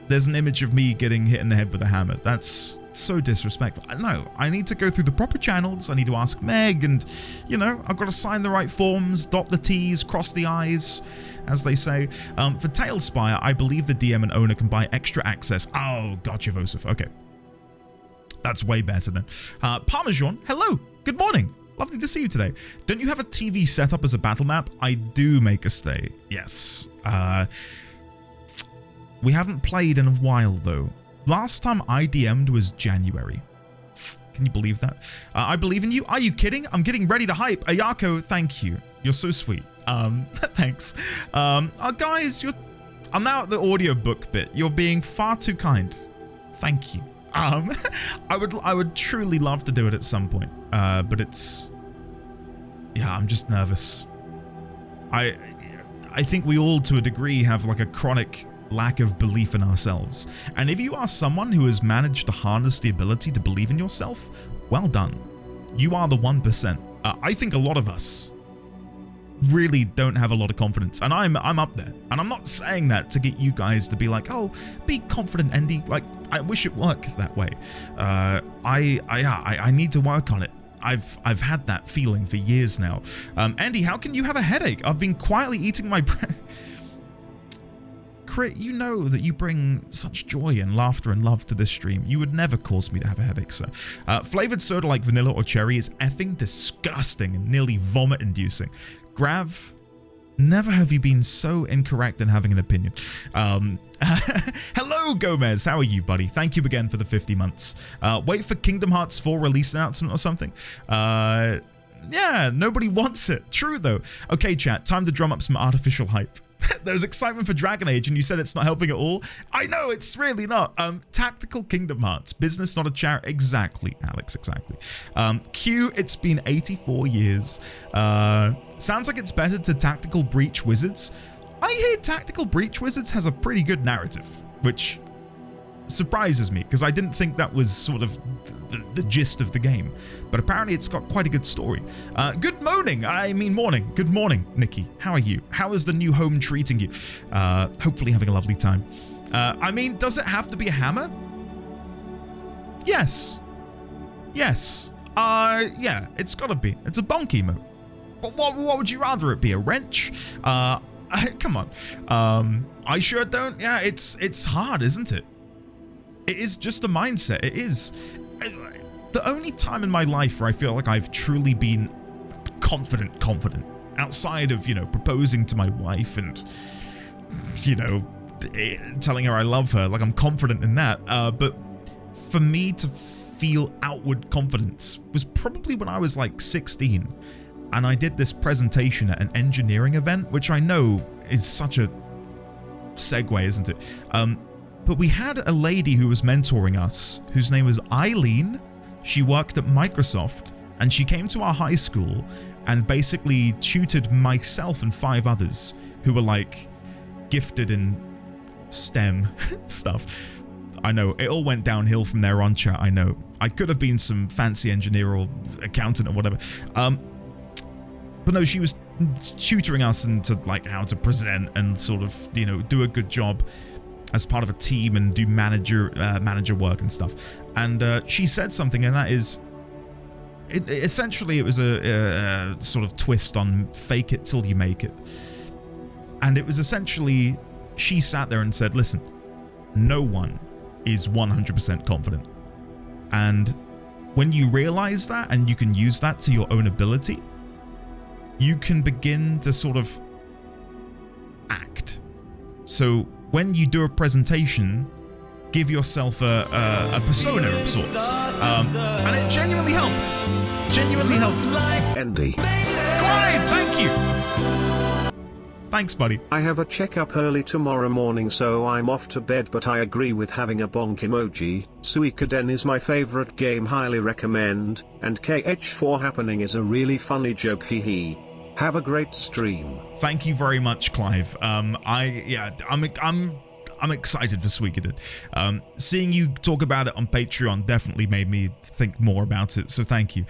there's an image of me getting hit in the head with a hammer. That's so disrespectful. No, I need to go through the proper channels. I need to ask Meg and, you know, I've got to sign the right forms, dot the T's, cross the I's, as they say. For Tailspire, I believe the DM and owner can buy extra access. Oh, gotcha, Vosif. Okay. That's way better then. Parmesan, hello. Good morning. Lovely to see you today. Don't you have a TV set up as a battle map? I do make a stay. Yes. We haven't played in a while, though. Last time I DM'd was January. Can you believe that? I believe in you. Are you kidding? I'm getting ready to hype. Ayako, thank you. You're so sweet. Thanks. Guys, I'm now at the audiobook bit. You're being far too kind. Thank you. I would truly love to do it at some point. But it's... Yeah, I'm just nervous. I think we all, to a degree, have like a chronic lack of belief in ourselves. And if you are someone who has managed to harness the ability to believe in yourself, well done. You are the 1%. I think a lot of us really don't have a lot of confidence, and I'm up there. And I'm not saying that to get you guys to be like, oh, be confident, Andy. Like, I wish it worked that way. I need to work on it. I've had that feeling for years now. Andy, how can you have a headache? I've been quietly eating my bread. Crit, you know that you bring such joy and laughter and love to this stream. You would never cause me to have a headache, sir. Flavored soda like vanilla or cherry is effing disgusting and nearly vomit-inducing. Grav, never have you been so incorrect in having an opinion. Hello, Gomez. How are you, buddy? Thank you again for the 50 months. Wait for Kingdom Hearts 4 release announcement or something. Yeah, nobody wants it. True, though. Okay, chat, time to drum up some artificial hype. There's excitement for Dragon Age and you said it's not helping at all. I know, it's really not. Tactical Kingdom Hearts. Business, not a charity. Exactly, Alex, exactly. Q, it's been 84 years. Sounds like it's better to Tactical Breach Wizards. I hear Tactical Breach Wizards has a pretty good narrative, which surprises me because I didn't think that was sort of the gist of the game. But apparently it's got quite a good story. Good morning. Good morning, Nikki. How are you? How is the new home treating you? Hopefully having a lovely time. I mean, does it have to be a hammer? Yes. Yes. Yeah, it's gotta be. It's a bonk emote. But what would you rather it be? A wrench? Come on. I sure don't. Yeah, it's hard, isn't it? It is just a mindset. It is. The only time in my life where I feel like I've truly been confident, outside of, proposing to my wife and, telling her I love her, like I'm confident in that. But for me to feel outward confidence was probably when I was like 16 and I did this presentation at an engineering event, which I know is such a segue, isn't it? But we had a lady who was mentoring us whose name was Eileen. She worked at Microsoft and she came to our high school and basically tutored myself and 5 others who were like gifted in STEM stuff. I know, it all went downhill from there on, chat, I know. I could have been some fancy engineer or accountant or whatever. But no, she was tutoring us into like how to present and sort of, do a good job as part of a team and do manager work and stuff. And she said something, and that is, essentially it was a sort of twist on fake it till you make it. And it was essentially, she sat there and said, listen, no one is 100% confident. And when you realize that and you can use that to your own ability, you can begin to sort of act. So when you do a presentation, give yourself a persona of sorts. And it genuinely helped. Genuinely helped. Andy. Clive, thank you. Thanks, buddy. I have a checkup early tomorrow morning, so I'm off to bed, but I agree with having a bonk emoji. Suikoden is my favorite game, highly recommend, and KH4 happening is a really funny joke, hehe. Have a great stream. Thank you very much, Clive. I'm excited for Suikoden. Seeing you talk about it on Patreon definitely made me think more about it, so thank you.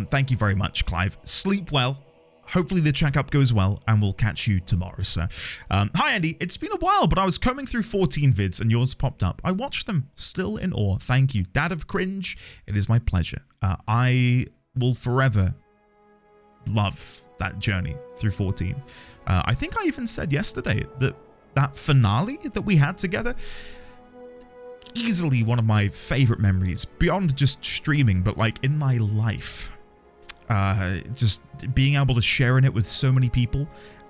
Thank you very much, Clive. Sleep well. Hopefully the checkup goes well, and we'll catch you tomorrow, sir. Hi, Andy. It's been a while, but I was combing through 14 vids, and yours popped up. I watched them. Still in awe. Thank you. Dad of Cringe, it is my pleasure. I will forever love that journey through 14. I think I even said yesterday that finale that we had together, easily one of my favorite memories, beyond just streaming, but like in my life. Just being able to share in it with so many people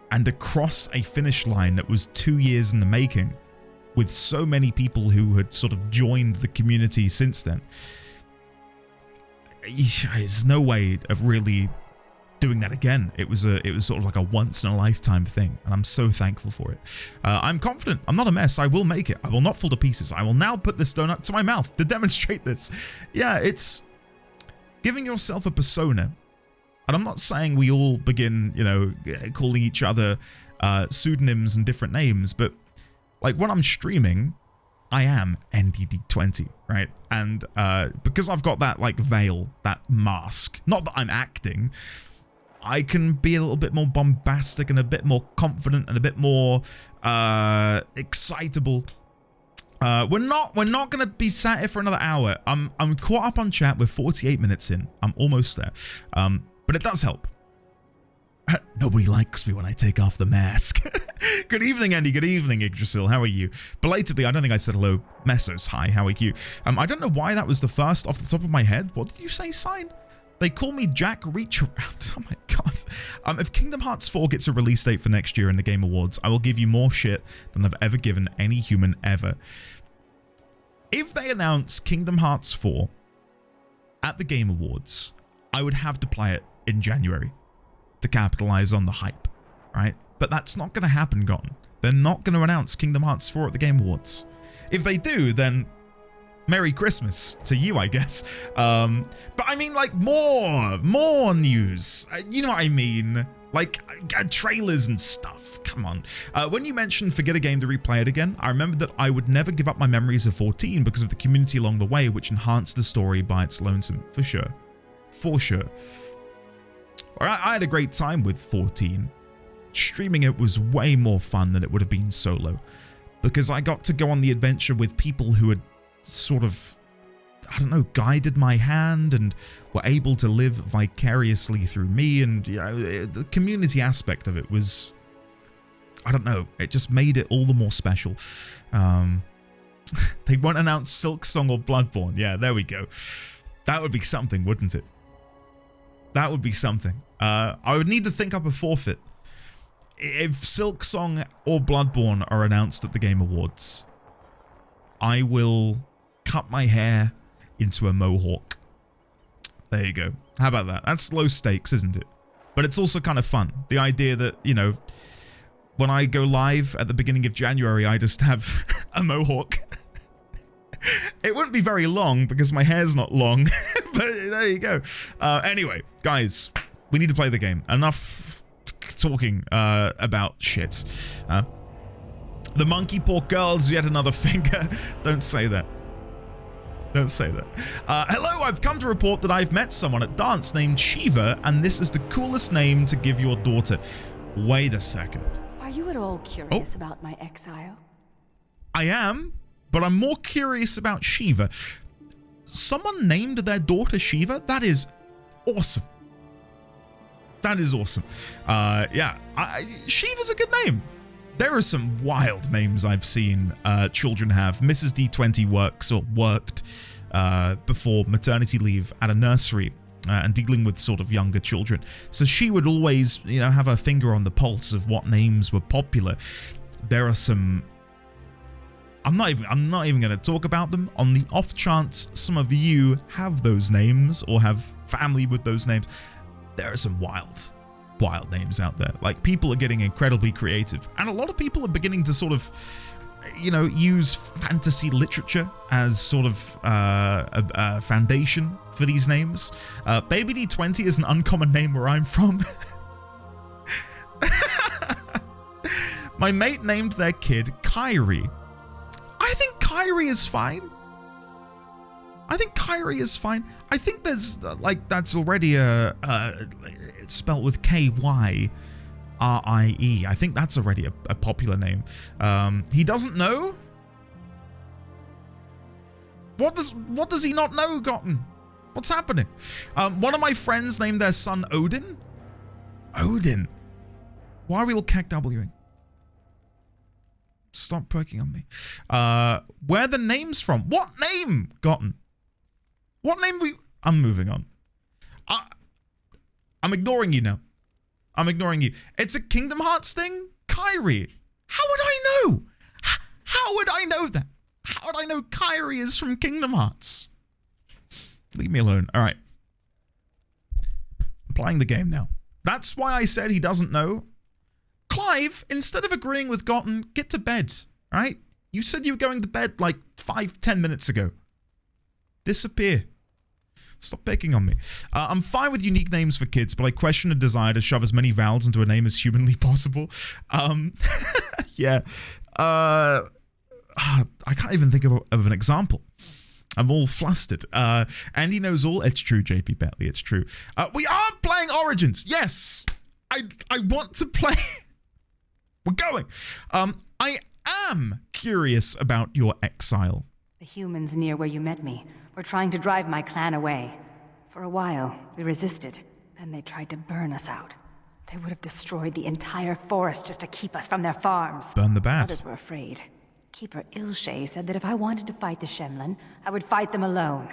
and across a finish line that was 2 years in the making with so many people who had sort of joined the community since then. There's no way of really doing that again. It was sort of like a once in a lifetime thing, and I'm so thankful for it. I'm confident. I'm not a mess. I will make it. I will not fall to pieces. I will now put this donut to my mouth to demonstrate this. Yeah, it's giving yourself a persona. And I'm not saying we all begin, calling each other pseudonyms and different names, but like when I'm streaming, I am NDD20, right? And because I've got that like veil, that mask, not that I'm acting, I can be a little bit more bombastic and a bit more confident and a bit more excitable. We're not gonna be sat here for another hour. I'm caught up on chat. We're 48 minutes in. I'm almost there. But it does help. Nobody likes me when I take off the mask. Good evening, Andy. Good evening, Yggdrasil. How are you? Belatedly, I don't think I said hello. Messos, hi. How are you? I don't know why that was the first off the top of my head. What did you say, Sign? They call me Jack Reach Around. Oh my god. If Kingdom Hearts 4 gets a release date for next year in the Game Awards, I will give you more shit than I've ever given any human ever. If they announce Kingdom Hearts 4 at the Game Awards, I would have to play it in January to capitalize on the hype, right? But that's not going to happen, Gotten. They're not going to announce Kingdom Hearts 4 at the Game Awards. If they do, then Merry Christmas to you, I guess. But I mean, like, more news. You know what I mean? Like, trailers and stuff. Come on. When you mentioned forget a game to replay it again, I remembered that I would never give up my memories of 14 because of the community along the way, which enhanced the story by its lonesome. For sure. For sure. I had a great time with 14. Streaming it was way more fun than it would have been solo. because I got to go on the adventure with people who had sort of, I don't know, guided my hand and were able to live vicariously through me. And you know, the community aspect of it was, I don't know, it just made it all the more special. They won't announce Silksong or Bloodborne. Yeah, there we go. That would be something, wouldn't it? That would be something. I would need to think up a forfeit. If Silksong or Bloodborne are announced at the Game Awards, I will cut my hair into a mohawk. There you go. How about that? That's low stakes, isn't it? But it's also kind of fun. The idea that, you know, when I go live at the beginning of January, I just have a mohawk. It wouldn't be very long because my hair's not long, but there you go. Anyway, guys, we need to play the game. Enough talking about shit. The monkey paw girl's yet another finger. Don't say that. Don't say that. Hello, I've come to report that I've met someone at dance named Shiva, and this is the coolest name to give your daughter. Wait a second. Are you at all curious about my exile? I am, but I'm more curious about Shiva. Someone named their daughter Shiva? That is awesome. That is awesome. Yeah, Shiva's a good name. There are some wild names I've seen children have. Mrs. D20 worked before maternity leave at a nursery and dealing with sort of younger children. So she would always, you know, have her finger on the pulse of what names were popular. There are some. I'm not even going to talk about them. On the off chance some of you have those names or have family with those names, there are some wild names out there. Like, people are getting incredibly creative, and a lot of people are beginning to sort of, you know, use fantasy literature as sort of a foundation for these names. Baby D20 is an uncommon name where I'm from. My mate named their kid Kyrie. I think Kyrie is fine. I think Kyrie is fine. I think there's like, that's already it's spelt with Kyrie. I think that's already a popular name. He doesn't know. What does he not know, Gotten? What's happening? One of my friends named their son Odin. Odin. Why are we all KEKWing? Stop poking on me. Where are the names from? What name, Gotten? What name I'm moving on. I'm ignoring you now. I'm ignoring you. It's a Kingdom Hearts thing? Kyrie. How would I know? How would I know that? How would I know Kyrie is from Kingdom Hearts? Leave me alone. All right. I'm playing the game now. That's why I said he doesn't know. Clive, instead of agreeing with Gotten, get to bed, all right? You said you were going to bed like 5-10 minutes ago. Disappear. Stop picking on me. I'm fine with unique names for kids, but I question a desire to shove as many vowels into a name as humanly possible. Yeah. I can't even think of an example. I'm all flustered. Andy knows all. It's true, JP Bentley. It's true. We are playing Origins. Yes. I want to play. We're going. I am curious about your exile. The humans near where you met me were trying to drive my clan away. For a while, we resisted. Then they tried to burn us out. They would have destroyed the entire forest just to keep us from their farms. Burn the bat. Others were afraid. Keeper Ilshay said that if I wanted to fight the Shemlin, I would fight them alone.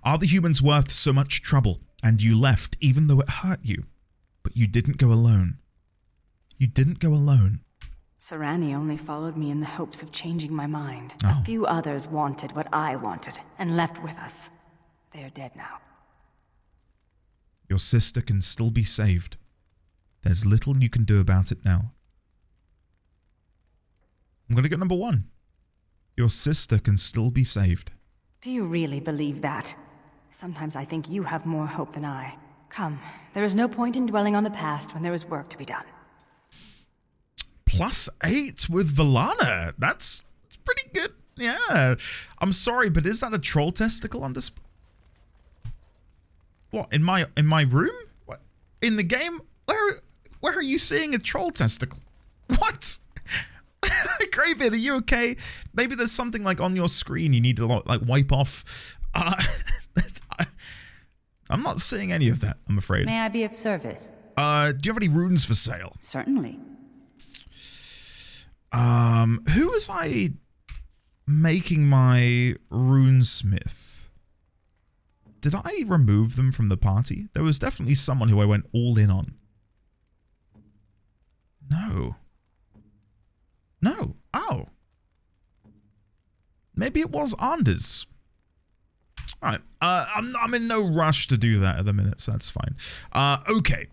Are the humans worth so much trouble? And you left even though it hurt you. But you didn't go alone. You didn't go alone. Sarani only followed me in the hopes of changing my mind. Oh. A few others wanted what I wanted and left with us. They are dead now. Your sister can still be saved. There's little you can do about it now. I'm going to get number 1. Your sister can still be saved. Do you really believe that? Sometimes I think you have more hope than I. Come, there is no point in dwelling on the past when there is work to be done. +8 with Vallana. That's pretty good. Yeah. I'm sorry, but is that a troll testicle on display? What, in my room? What? In the game? Where are you seeing a troll testicle? What? Greybeard, are you okay? Maybe there's something like on your screen you need to like wipe off. I'm not seeing any of that, I'm afraid. May I be of service? Do you have any runes for sale? Certainly. Who was I making my runesmith? Did I remove them from the party? There was definitely someone who I went all in on. No. No. Oh. Maybe it was Anders. All right. I'm in no rush to do that at the minute, so that's fine. Okay.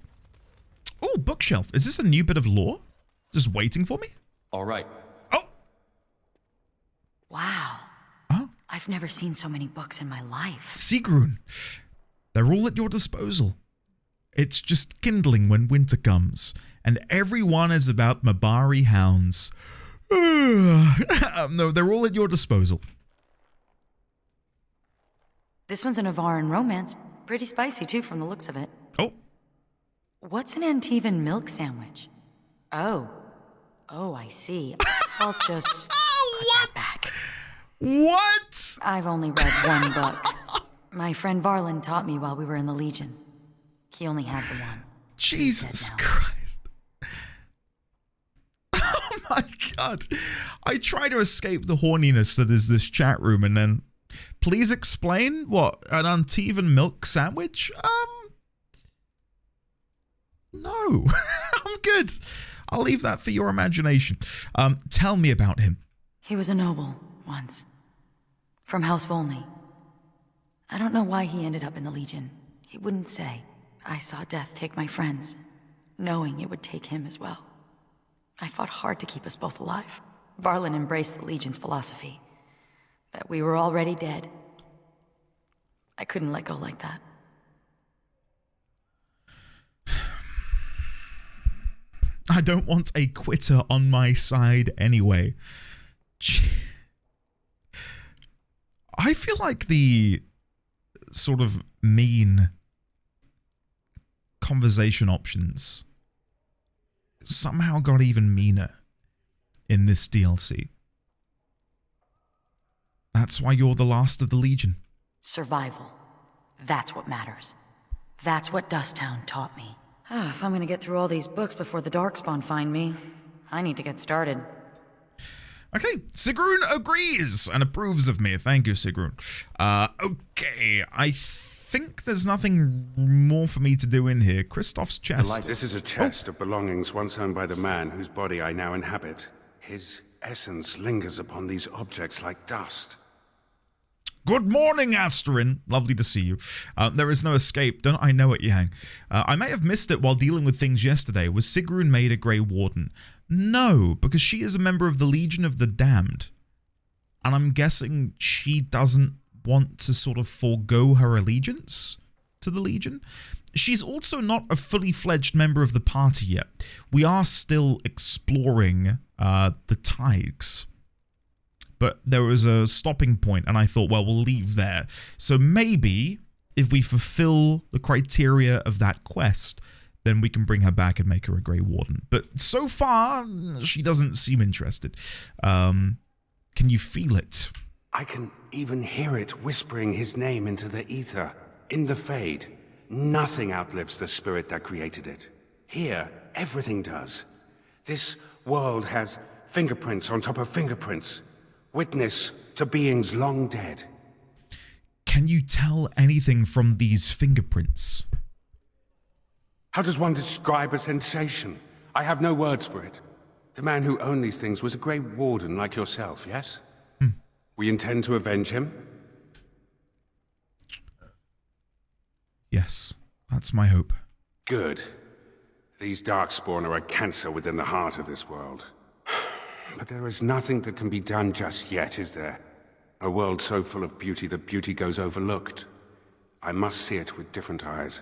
Oh, bookshelf. Is this a new bit of lore? Just waiting for me? All right. Oh. Wow. Huh? I've never seen so many books in my life. Sigrun. They're all at your disposal. It's just kindling when winter comes, and everyone is about Mabari hounds. No, they're all at your disposal. This one's a Navaran romance. Pretty spicy, too, from the looks of it. Oh. What's an Antivan milk sandwich? Oh, I see. I'll just put that back. What? I've only read one book. My friend Varlin taught me while we were in the Legion. He only had the one. Jesus Christ. Oh my God. I try to escape the horniness that is this chat room and then please explain what an Antivan milk sandwich? No. I'm good. I'll leave that for your imagination. Tell me about him. He was a noble once. From House Volney. I don't know why he ended up in the Legion. He wouldn't say. I saw death take my friends, knowing it would take him as well. I fought hard to keep us both alive. Varlin embraced the Legion's philosophy, that we were already dead. I couldn't let go like that. I don't want a quitter on my side anyway. I feel like the sort of mean conversation options somehow got even meaner in this DLC. That's why you're the last of the Legion. Survival. That's what matters. That's what Dusttown taught me. If I'm gonna get through all these books before the Darkspawn find me, I need to get started. Okay, Sigrun agrees and approves of me. Thank you, Sigrun. Okay, I think there's nothing more for me to do in here. Kristoff's chest. This is a chest of belongings once owned by the man whose body I now inhabit. His essence lingers upon these objects like dust. Good morning, Asterin. Lovely to see you. There is no escape. Don't I know it, Yang? I may have missed it while dealing with things yesterday. Was Sigrun made a Grey Warden? No, because she is a member of the Legion of the Damned. And I'm guessing she doesn't want to sort of forego her allegiance to the Legion. She's also not a fully fledged member of the party yet. We are still exploring the Tigers. But there was a stopping point, and I thought, well, we'll leave there. So maybe if we fulfill the criteria of that quest, then we can bring her back and make her a Grey Warden. But so far, she doesn't seem interested. Can you feel it? I can even hear it whispering his name into the ether. In the Fade, nothing outlives the spirit that created it. Here, everything does. This world has fingerprints on top of fingerprints. Witness to beings long dead. Can you tell anything from these fingerprints? How does one describe a sensation? I have no words for it. The man who owned these things was a Grey Warden like yourself, yes? We intend to avenge him? Yes, that's my hope. Good. These Darkspawn are a cancer within the heart of this world. But there is nothing that can be done just yet, is there? A world so full of beauty that beauty goes overlooked. I must see it with different eyes.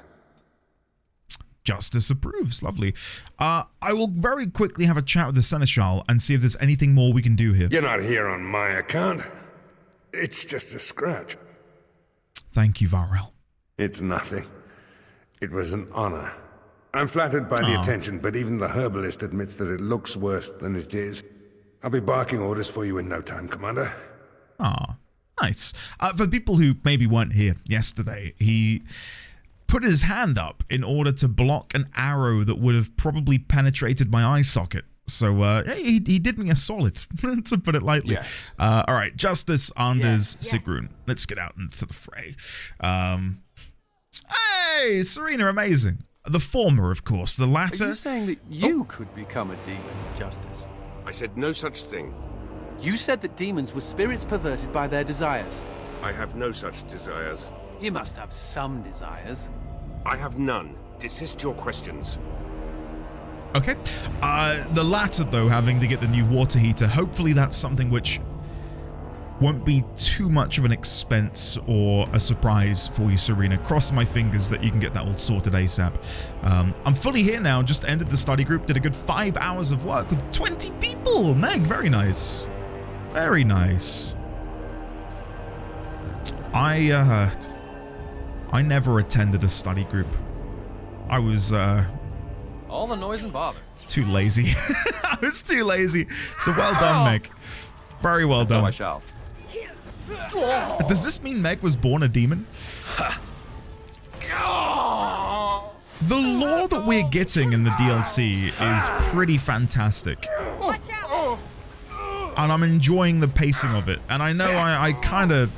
Justice approves. Lovely. I will very quickly have a chat with the Seneschal and see if there's anything more we can do here. You're not here on my account. It's just a scratch. Thank you, Varel. It's nothing. It was an honor. I'm flattered by the attention, but even the herbalist admits that it looks worse than it is. I'll be barking orders for you in no time, Commander. Ah, nice. For people who maybe weren't here yesterday, he put his hand up in order to block an arrow that would have probably penetrated my eye socket. So he did me a solid, to put it lightly. Yes. All right, Justice, Anders, Sigrun. Let's get out into the fray. Hey, Serena, amazing. The former, of course. The latter... Are you saying that you could become a demon, Justice? I said no such thing. You said that demons were spirits perverted by their desires. I have no such desires. You must have some desires. I have none. Desist your questions. Okay. The latter, though, having to get the new water heater, hopefully that's something which won't be too much of an expense or a surprise for you, Serena. Cross my fingers that you can get that all sorted ASAP. I'm fully here now, just ended the study group, did a good 5 hours of work with 20 people. Meg, very nice. Very nice. I never attended a study group. I was, All the noise and bother. too lazy. I was too lazy. So well done, Meg. Very well done. So I shall. Does this mean Meg was born a demon? The lore that we're getting in the DLC is pretty fantastic. And I'm enjoying the pacing of it. And I know I kind of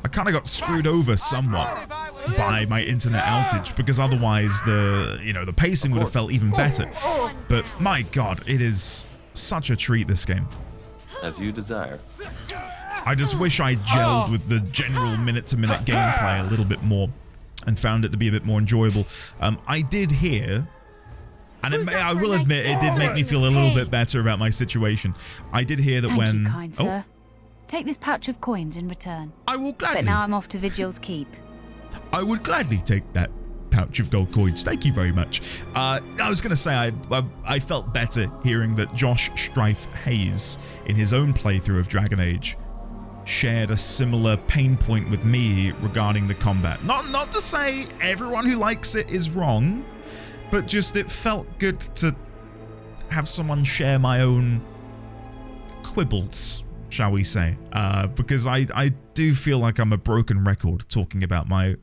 got screwed over somewhat by my internet outage, because otherwise the pacing would have felt even better. But my god, it is such a treat, this game. As you desire. I just wish I gelled with the general minute-to-minute gameplay a little bit more and found it to be a bit more enjoyable. I did hear, and I will admit, it did make me feel a little bit better about my situation. I did hear that Thank you, kind sir. Take this pouch of coins in return. I will gladly. But now I'm off to Vigil's Keep. I would gladly take that pouch of gold coins. Thank you very much. I was going to say I felt better hearing that Josh Strife Hayes, in his own playthrough of Dragon Age, shared a similar pain point with me regarding the combat. Not to say everyone who likes it is wrong, but just it felt good to have someone share my own quibbles, shall we say, because I do feel like I'm a broken record talking about my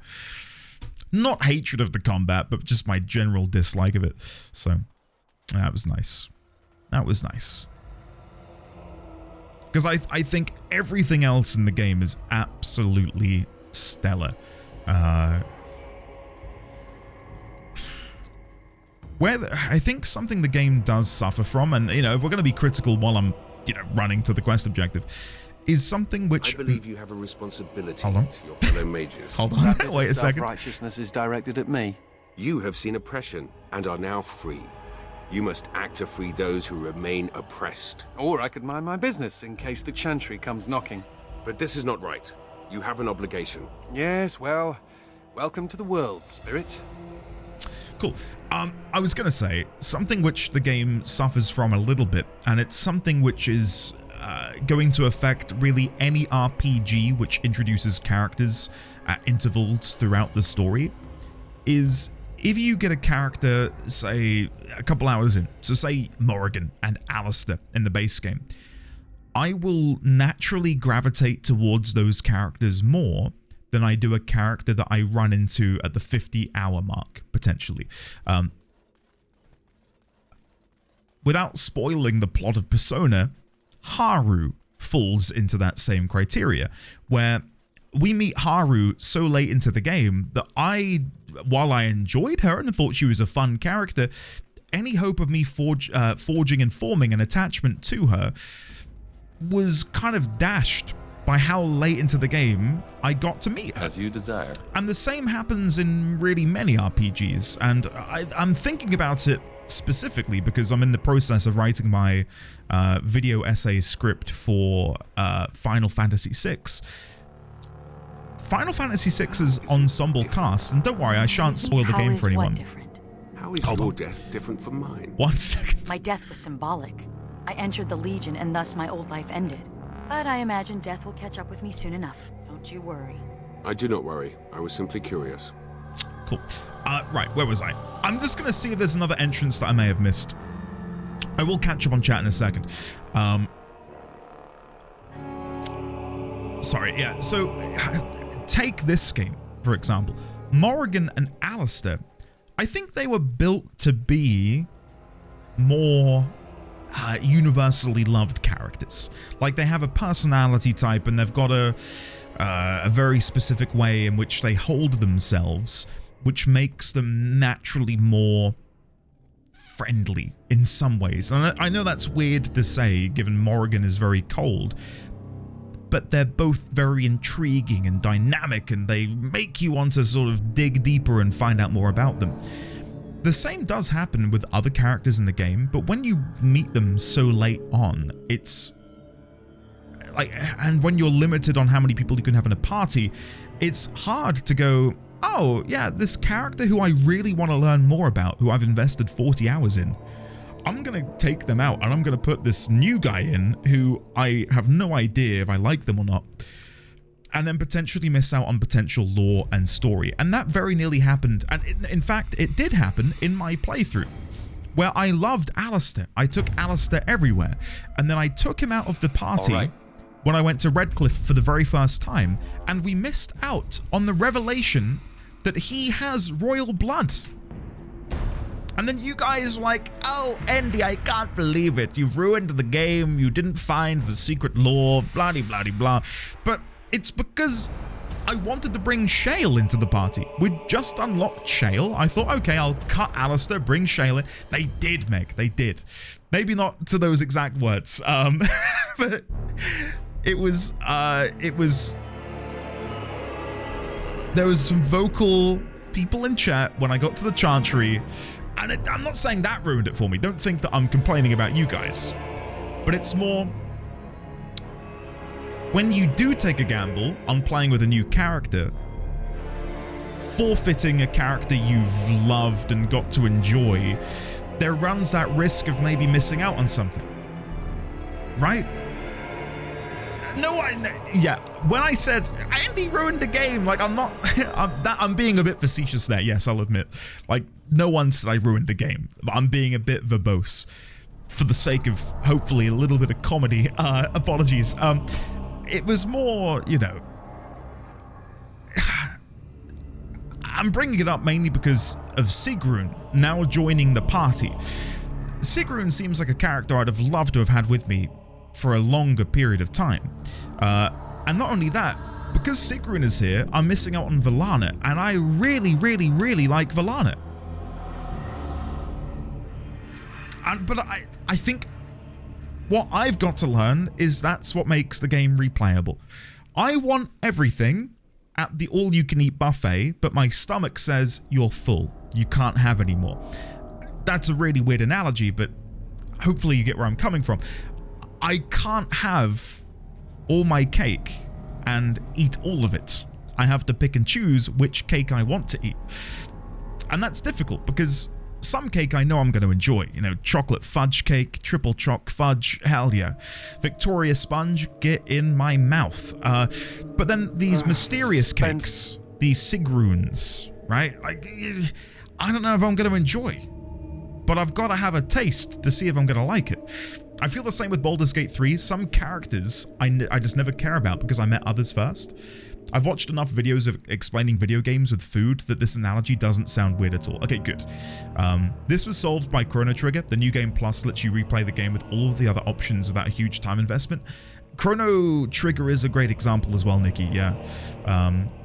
not hatred of the combat, but just my general dislike of it. So that was nice. That was nice. Because I think everything else in the game is absolutely stellar. I think something the game does suffer from, and if we're going to be critical while I'm running to the quest objective, is something which... I believe you have a responsibility Hold on. to your fellow mages. Hold on, wait a second. Self-righteousness is directed at me. You have seen oppression and are now free. You must act to free those who remain oppressed. Or I could mind my business in case the Chantry comes knocking. But this is not right. You have an obligation. Yes, well, welcome to the world, Spirit. Cool. I was going to say, something which the game suffers from a little bit, and it's something which is going to affect really any RPG which introduces characters at intervals throughout the story, is if you get a character, say, a couple hours in, so say Morrigan and Alistair in the base game, I will naturally gravitate towards those characters more than I do a character that I run into at the 50-hour mark, potentially. Without spoiling the plot of Persona, Haru falls into that same criteria, where we meet Haru so late into the game that while I enjoyed her and thought she was a fun character, any hope of me forging and forming an attachment to her was kind of dashed by how late into the game I got to meet her. As you desire. And the same happens in really many RPGs, and I'm thinking about it specifically because I'm in the process of writing my video essay script for Final Fantasy VI. Final Fantasy VI's ensemble cast, and don't worry, I shan't spoil the game for anyone. How is your death different from mine? 1 second. My death was symbolic. I entered the Legion and thus my old life ended. But I imagine death will catch up with me soon enough. Don't you worry. I do not worry. I was simply curious. Cool. Right, where was I? I'm just going to see if there's another entrance that I may have missed. I will catch up on chat in a second. Sorry, yeah. So take this game, for example. Morrigan and Alistair, I think they were built to be more universally loved characters. Like, they have a personality type and they've got a very specific way in which they hold themselves, which makes them naturally more friendly in some ways. And I know that's weird to say, given Morrigan is very cold, but they're both very intriguing and dynamic, and they make you want to sort of dig deeper and find out more about them. The same does happen with other characters in the game, but when you meet them so late on, it's like, and when you're limited on how many people you can have in a party, it's hard to go, oh yeah, this character who I really want to learn more about, who I've invested 40 hours in, I'm going to take them out and I'm going to put this new guy in who I have no idea if I like them or not, and then potentially miss out on potential lore and story. And that very nearly happened, and in fact it did happen in my playthrough, where I loved Alistair. I took Alistair everywhere, and then I took him out of the party when I went to Redcliffe for the very first time, and we missed out on the revelation that he has royal blood. And then you guys were like, oh, Andy, I can't believe it. You've ruined the game. You didn't find the secret lore, blah, blah, blah. But it's because I wanted to bring Shale into the party. We'd just unlocked Shale. I thought, okay, I'll cut Alistair, bring Shale in. They did, Meg. They did. Maybe not to those exact words. But it was, there was some vocal people in chat when I got to the Chantry, and I'm not saying that ruined it for me. Don't think that I'm complaining about you guys, but it's more when you do take a gamble on playing with a new character, forfeiting a character you've loved and got to enjoy, there runs that risk of maybe missing out on something, right? No, yeah. When I said Andy ruined the game, like I'm being a bit facetious there. Yes, I'll admit. Like, no one said I ruined the game. I'm being a bit verbose for the sake of hopefully a little bit of comedy. Apologies. It was more, you know, I'm bringing it up mainly because of Sigrun now joining the party. Sigrun seems like a character I'd have loved to have had with me for a longer period of time. And not only that, because Sigrun is here, I'm missing out on Velanet, and I really, really, really like Velanet. But I think what I've got to learn is that's what makes the game replayable. I want everything at the all-you-can-eat buffet, but my stomach says you're full. You can't have any more. That's a really weird analogy, but hopefully you get where I'm coming from. I can't have all my cake and eat all of it. I have to pick and choose which cake I want to eat. And that's difficult because some cake I know I'm going to enjoy. You know, chocolate fudge cake, triple choc fudge, hell yeah. Victoria sponge, get in my mouth. But then these mysterious cakes, these Sigruns, right? Like, I don't know if I'm going to enjoy, but I've got to have a taste to see if I'm going to like it. I feel the same with Baldur's Gate 3. Some characters I just never care about because I met others first. I've watched enough videos of explaining video games with food that this analogy doesn't sound weird at all. Okay, good. This was solved by Chrono Trigger. The New Game Plus lets you replay the game with all of the other options without a huge time investment. Chrono Trigger is a great example as well, Nikki, yeah.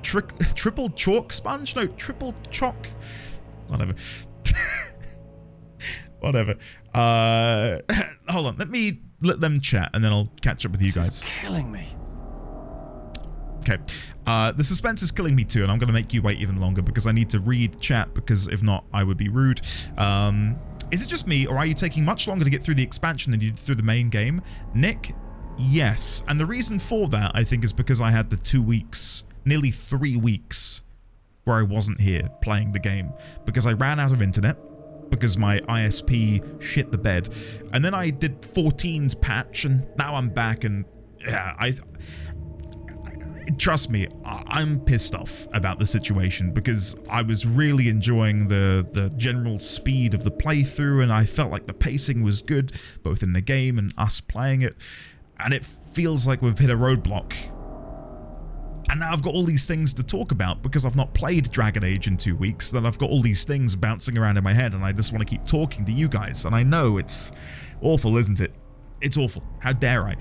Triple chalk sponge? No, triple chalk. Whatever. Whatever. Hold on. Let them chat and then I'll catch up with you guys. It's killing me. Okay. The suspense is killing me too, and I'm going to make you wait even longer because I need to read chat, because if not, I would be rude. Is it just me, or are you taking much longer to get through the expansion than you did through the main game? Nick, yes. And the reason for that, I think, is because I had the 2 weeks, nearly 3 weeks, where I wasn't here playing the game because I ran out of internet, because my ISP shit the bed, and then I did 14's patch, and now I'm back, and yeah, trust me, I'm pissed off about the situation because I was really enjoying the general speed of the playthrough, and I felt like the pacing was good, both in the game and us playing it, and it feels like we've hit a roadblock. And now I've got all these things to talk about because I've not played Dragon Age in 2 weeks, that I've got all these things bouncing around in my head, and I just want to keep talking to you guys, and I know it's awful, isn't it? It's awful. How dare I?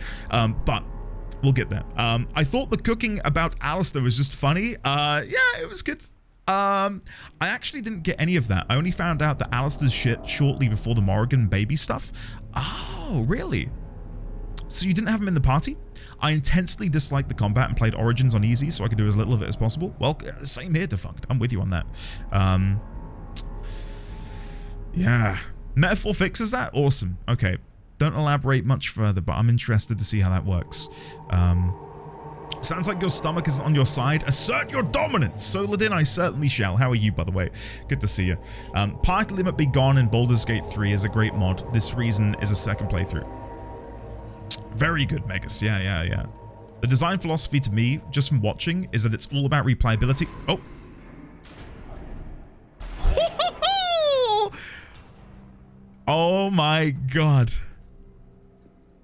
But we'll get there. I thought the cooking about Alistair was just funny. Yeah, it was good. I actually didn't get any of that. I only found out that Alistair's shit shortly before the Morrigan baby stuff. Oh, really? So you didn't have him in the party? I intensely disliked the combat and played Origins on easy so I could do as little of it as possible. Well, same here, Defunct. I'm with you on that. Yeah. Metaphor fixes that? Awesome. Okay. Don't elaborate much further, but I'm interested to see how that works. Sounds like your stomach is on your side. Assert your dominance! Soladin, I certainly shall. How are you, by the way? Good to see you. Park Limit Be Gone in Baldur's Gate 3 is a great mod. This reason is a second playthrough. Very good, Megas. Yeah. The design philosophy to me, just from watching, is that it's all about replayability. Oh. Oh my god.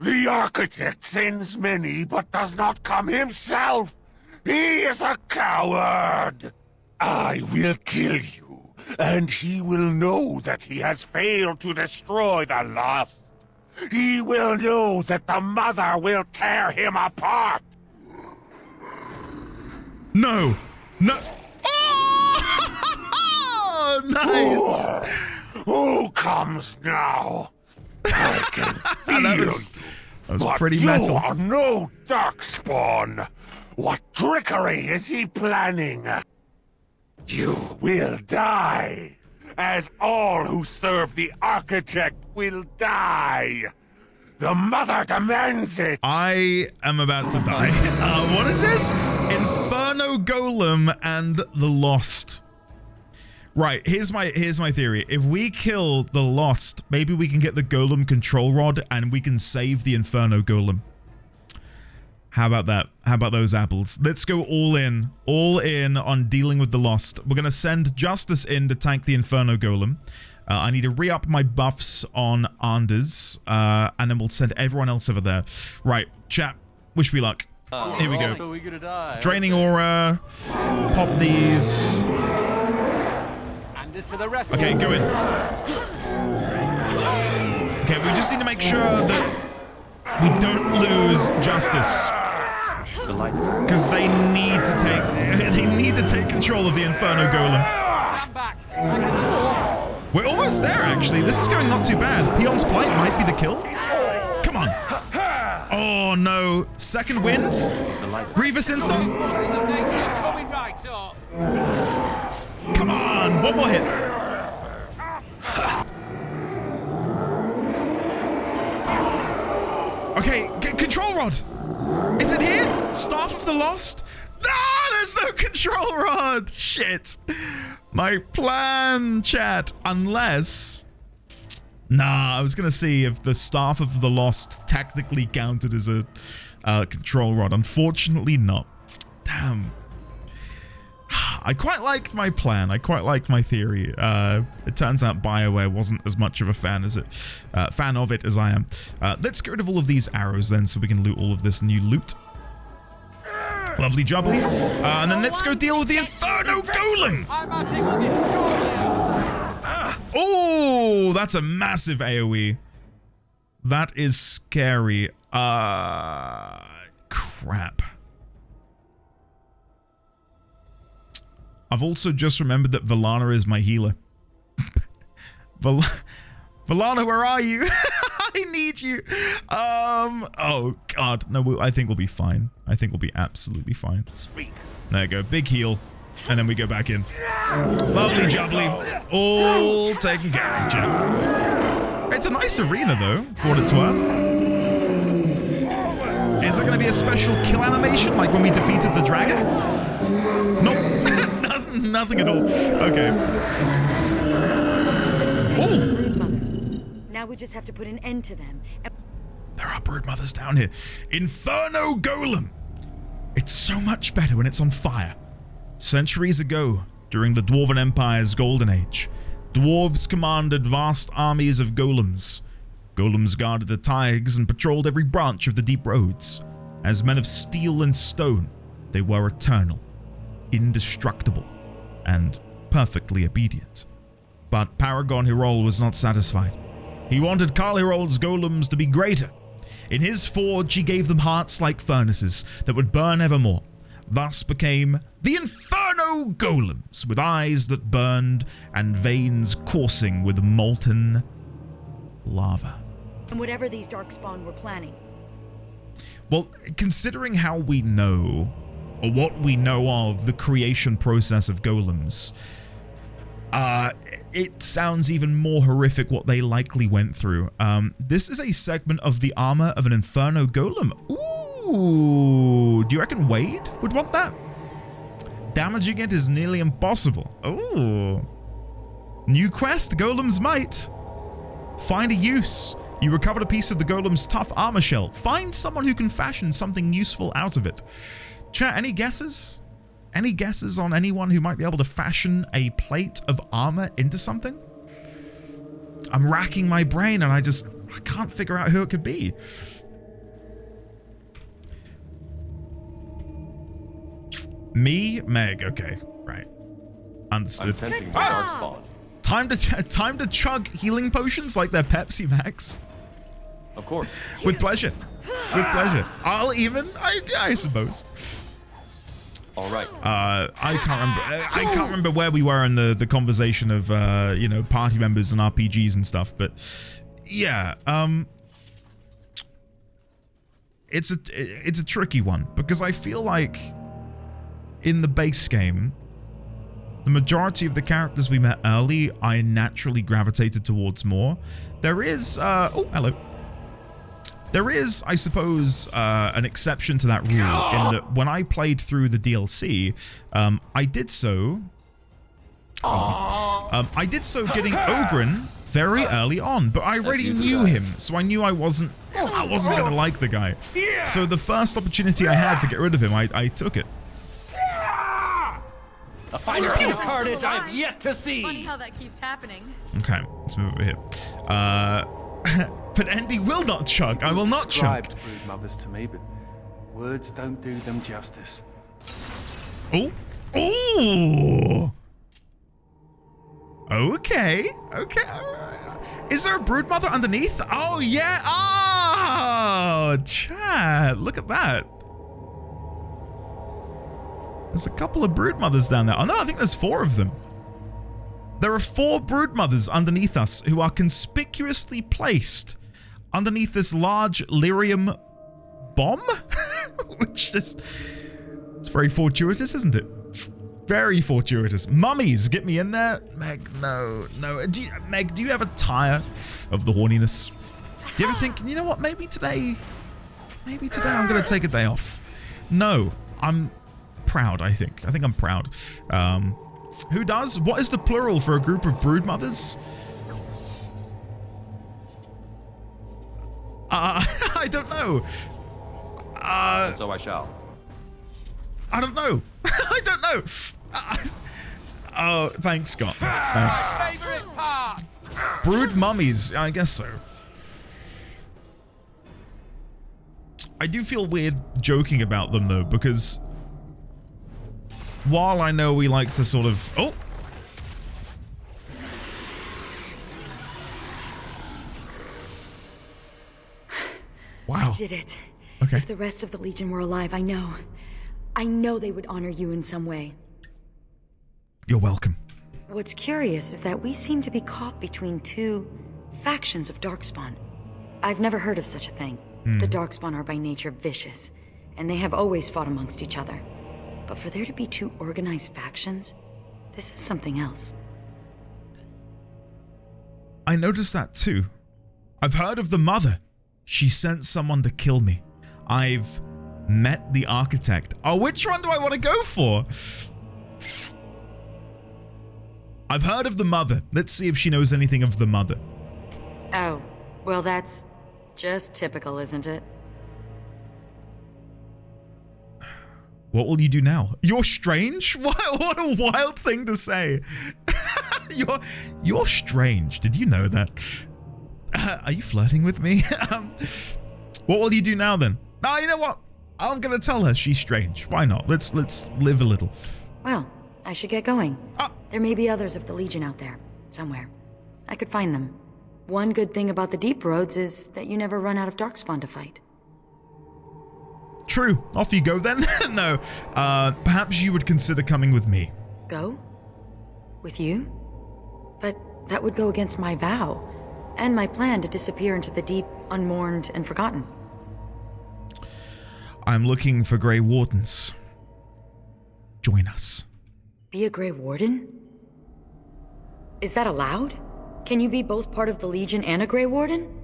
The architect sends many, but does not come himself. He is a coward. I will kill you, and he will know that he has failed to destroy the Lost. He will know that the Mother will tear him apart. No. Oh, nice. Who comes now? I can feel that was pretty you metal. You are no Darkspawn. What trickery is he planning? You will die, as all who serve the Architect will die. The Mother demands it. I am about to die. What is this? Inferno Golem and the Lost. Right, here's my theory. If we kill the Lost, maybe we can get the Golem control rod and we can save the Inferno Golem. How about that? How about those apples? Let's go all in on dealing with the Lost. We're gonna send Justice in to tank the Inferno Golem. I need to re-up my buffs on Anders, and then we'll send everyone else over there. Right, chat, wish me luck. Here we go. So we're gonna die. Draining Aura, pop these. To the rest. Okay, go in. Okay, we just need to make sure that we don't lose Justice, because they need to take control of the Inferno Golem. We're almost there, actually. This is going not too bad. Peon's Plight might be the kill. Come on. Oh no! Second wind. Grievous Insult. Come on, one more hit. Okay, control rod. Is it here? Staff of the Lost? No, there's no control rod. Shit. My plan, chat. Unless... Nah, I was going to see if the Staff of the Lost technically counted as a control rod. Unfortunately, not. Damn. I quite liked my plan. I quite liked my theory. It turns out BioWare wasn't as much of a fan of it as I am. Let's get rid of all of these arrows then, so we can loot all of this new loot. Lovely jubbly. And then let's go deal with the Inferno Golem. Oh, that's a massive AoE. That is scary. Crap. I've also just remembered that Valana is my healer. Valana, where are you? I need you. Oh god, no, I think we'll be fine. I think we'll be absolutely fine. Speak. There you go, big heal, and then we go back in. Lovely jubbly, all taken care of, chat. It's a nice arena though, for what it's worth. Is there going to be a special kill animation like when we defeated the dragon? Nope. Nothing at all. Okay. Oh! Now we just have to put an end to them. There are brood mothers down here. Inferno Golem! It's so much better when it's on fire. Centuries ago, during the Dwarven Empire's Golden Age, dwarves commanded vast armies of golems. Golems guarded the taigs and patrolled every branch of the deep roads. As men of steel and stone, they were eternal, indestructible, and perfectly obedient. But Paragon Hyrule was not satisfied. He wanted Karl Hyrule's golems to be greater. In his forge, he gave them hearts like furnaces that would burn evermore. Thus became the Inferno Golems, with eyes that burned and veins coursing with molten lava. And whatever these Darkspawn were planning. Well, considering how we know, or what we know of the creation process of golems, it sounds even more horrific what they likely went through. This is a segment of the armor of an Inferno Golem. Ooh, do you reckon Wade would want that? Damaging it is nearly impossible. Ooh. New quest, Golem's Might. Find a use. You recovered a piece of the Golem's tough armor shell. Find someone who can fashion something useful out of it. Chat, any guesses? Any guesses on anyone who might be able to fashion a plate of armor into something? I'm racking my brain and I can't figure out who it could be. Me? Meg, okay. Right. Understood. I'm sensing the Darkspawn. Time to chug healing potions like they're Pepsi Max. Of course. With pleasure. With pleasure. I suppose. All right. I can't remember where we were in the conversation of party members and RPGs and stuff, but yeah, it's a tricky one because I feel like in the base game, the majority of the characters we met early, I naturally gravitated towards more. There is oh, hello. There is, I suppose, an exception to that rule in that when I played through the DLC, I did so getting Oghren very early on, but I already knew him, so I knew I wasn't gonna like the guy. So the first opportunity I had to get rid of him, I took it. A finer scene of carnage I've yet to see. Funny how that keeps happening. Okay, let's move over here. But Envy will not chug. I will not chug. Described brood mothers to me, but words don't do them justice. Oh, oh. Okay, okay. Is there a brood mother underneath? Oh yeah. Oh, chat. Look at that. There's a couple of brood mothers down there. Oh no, I think there's 4 of them. There are 4 brood mothers underneath us who are conspicuously placed underneath this large lyrium bomb, which is, it's very fortuitous, isn't it? Very fortuitous. Mummies, get me in there. Meg, no. Meg, do you ever tire of the horniness? Do you ever think, you know what, maybe today I'm going to take a day off? No, I'm proud, I think. I think I'm proud. Who does? What is the plural for a group of brood mothers? I don't know. So I shall. I don't know. I don't know. Oh, thanks, Scott. Thanks. Brood mummies. I guess so. I do feel weird joking about them, though, because while I know we like to sort of... Oh! Wow. I did it. Okay. If the rest of the Legion were alive, I know they would honor you in some way. You're welcome. What's curious is that we seem to be caught between 2 factions of Darkspawn. I've never heard of such a thing. The Darkspawn are by nature vicious, and they have always fought amongst each other. But for there to be 2 organized factions, this is something else. I noticed that too. I've heard of the Mother. She sent someone to kill me. I've met the Architect. Oh, which one do I want to go for? I've heard of the Mother. Let's see if she knows anything of the Mother. Oh, well that's just typical, isn't it? What will you do now? You're strange? What a wild thing to say. You're strange. Did you know that? Are you flirting with me? What will you do now then? No, you know what? I'm gonna tell her she's strange. Why not? Let's live a little. Well, I should get going. There may be others of the Legion out there, somewhere. I could find them. One good thing about the Deep Roads is that you never run out of Darkspawn to fight. True. Off you go then. No. Perhaps you would consider coming with me. Go? With you? But that would go against my vow, and my plan to disappear into the deep, unmourned, and forgotten. I'm looking for Grey Wardens. Join us. Be a Grey Warden? Is that allowed? Can you be both part of the Legion and a Grey Warden?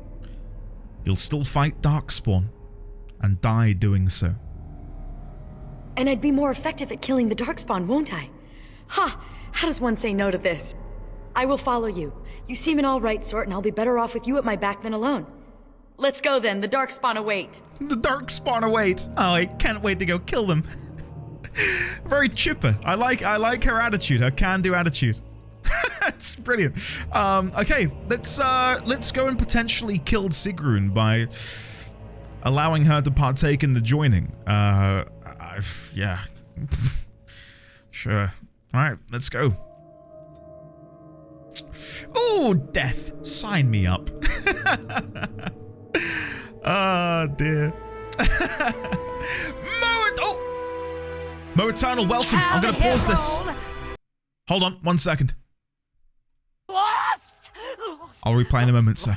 You'll still fight Darkspawn, and die doing so. And I'd be more effective at killing the Darkspawn, won't I? Ha! How does one say no to this? I will follow you. You seem an all-right sort, and I'll be better off with you at my back than alone. Let's go then, the Darkspawn await. The Darkspawn await. Oh, I can't wait to go kill them. Very chipper. I like her attitude, her can-do attitude. It's brilliant. Okay, let's go and potentially kill Sigrun by allowing her to partake in the joining. Yeah. Sure. All right, let's go. Oh, death. Sign me up. Oh, dear. Mo Eternal, welcome. I'm going to pause this. Hold on, 1 second. Lost! I'll replay in a moment, sir.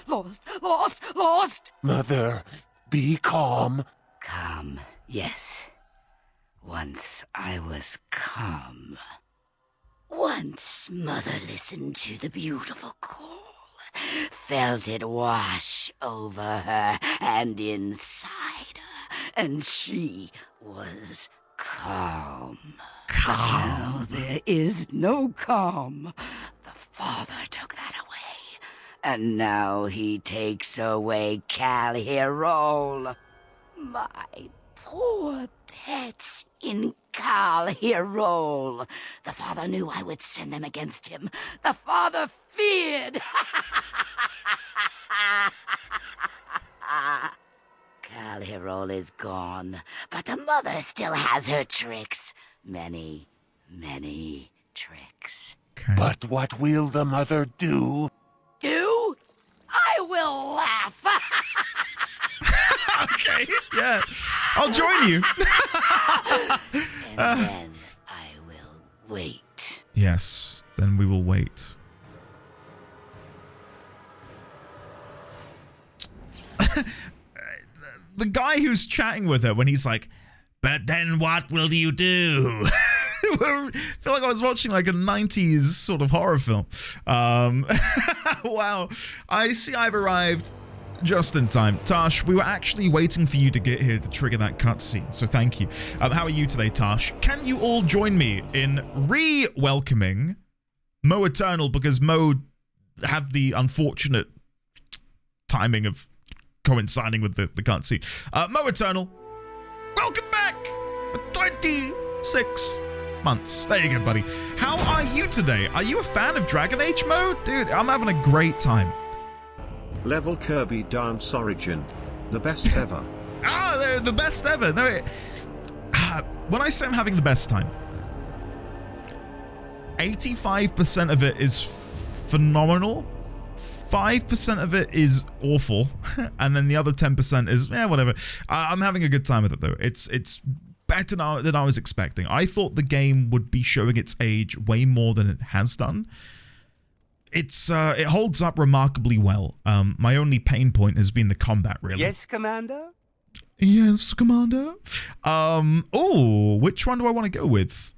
Lost! Mother, be calm. Calm, yes. Once I was calm. Once Mother listened to the beautiful call, felt it wash over her and inside her, and she was calm. Calm? Now there is no calm. The Father took that away, and now he takes away Kal Hirol. My poor pets in Kal Hirol. The Father knew I would send them against him. The Father feared. Kal Hirol is gone, but the Mother still has her tricks. Many, many tricks. Okay. But what will the Mother do? Do? I will laugh. Okay, yeah. I'll join you. And then I will wait. Yes, then we will wait. The guy who's chatting with her when he's like, but then what will you do? I feel like I was watching like a 90s sort of horror film. Wow. I see I've arrived just in time. Tash, we were actually waiting for you to get here to trigger that cutscene, so thank you. How are you today, Tash? Can you all join me in re-welcoming Mo Eternal, because Mo had the unfortunate timing of coinciding with the cutscene. Mo Eternal, welcome back for 26 months. There you go, buddy. How are you today? Are you a fan of Dragon Age, Mo? Dude, I'm having a great time. Level Kirby Dance Origin. The best ever. The best ever. No, when I say I'm having the best time, 85% of it is phenomenal. 5% of it is awful, and then the other 10% is whatever. I'm having a good time with it though. It's better than I was expecting. I thought the game would be showing its age way more than it has done. It holds up remarkably well. My only pain point has been the combat, really. Yes, Commander? Yes, Commander. Which one do I want to go with?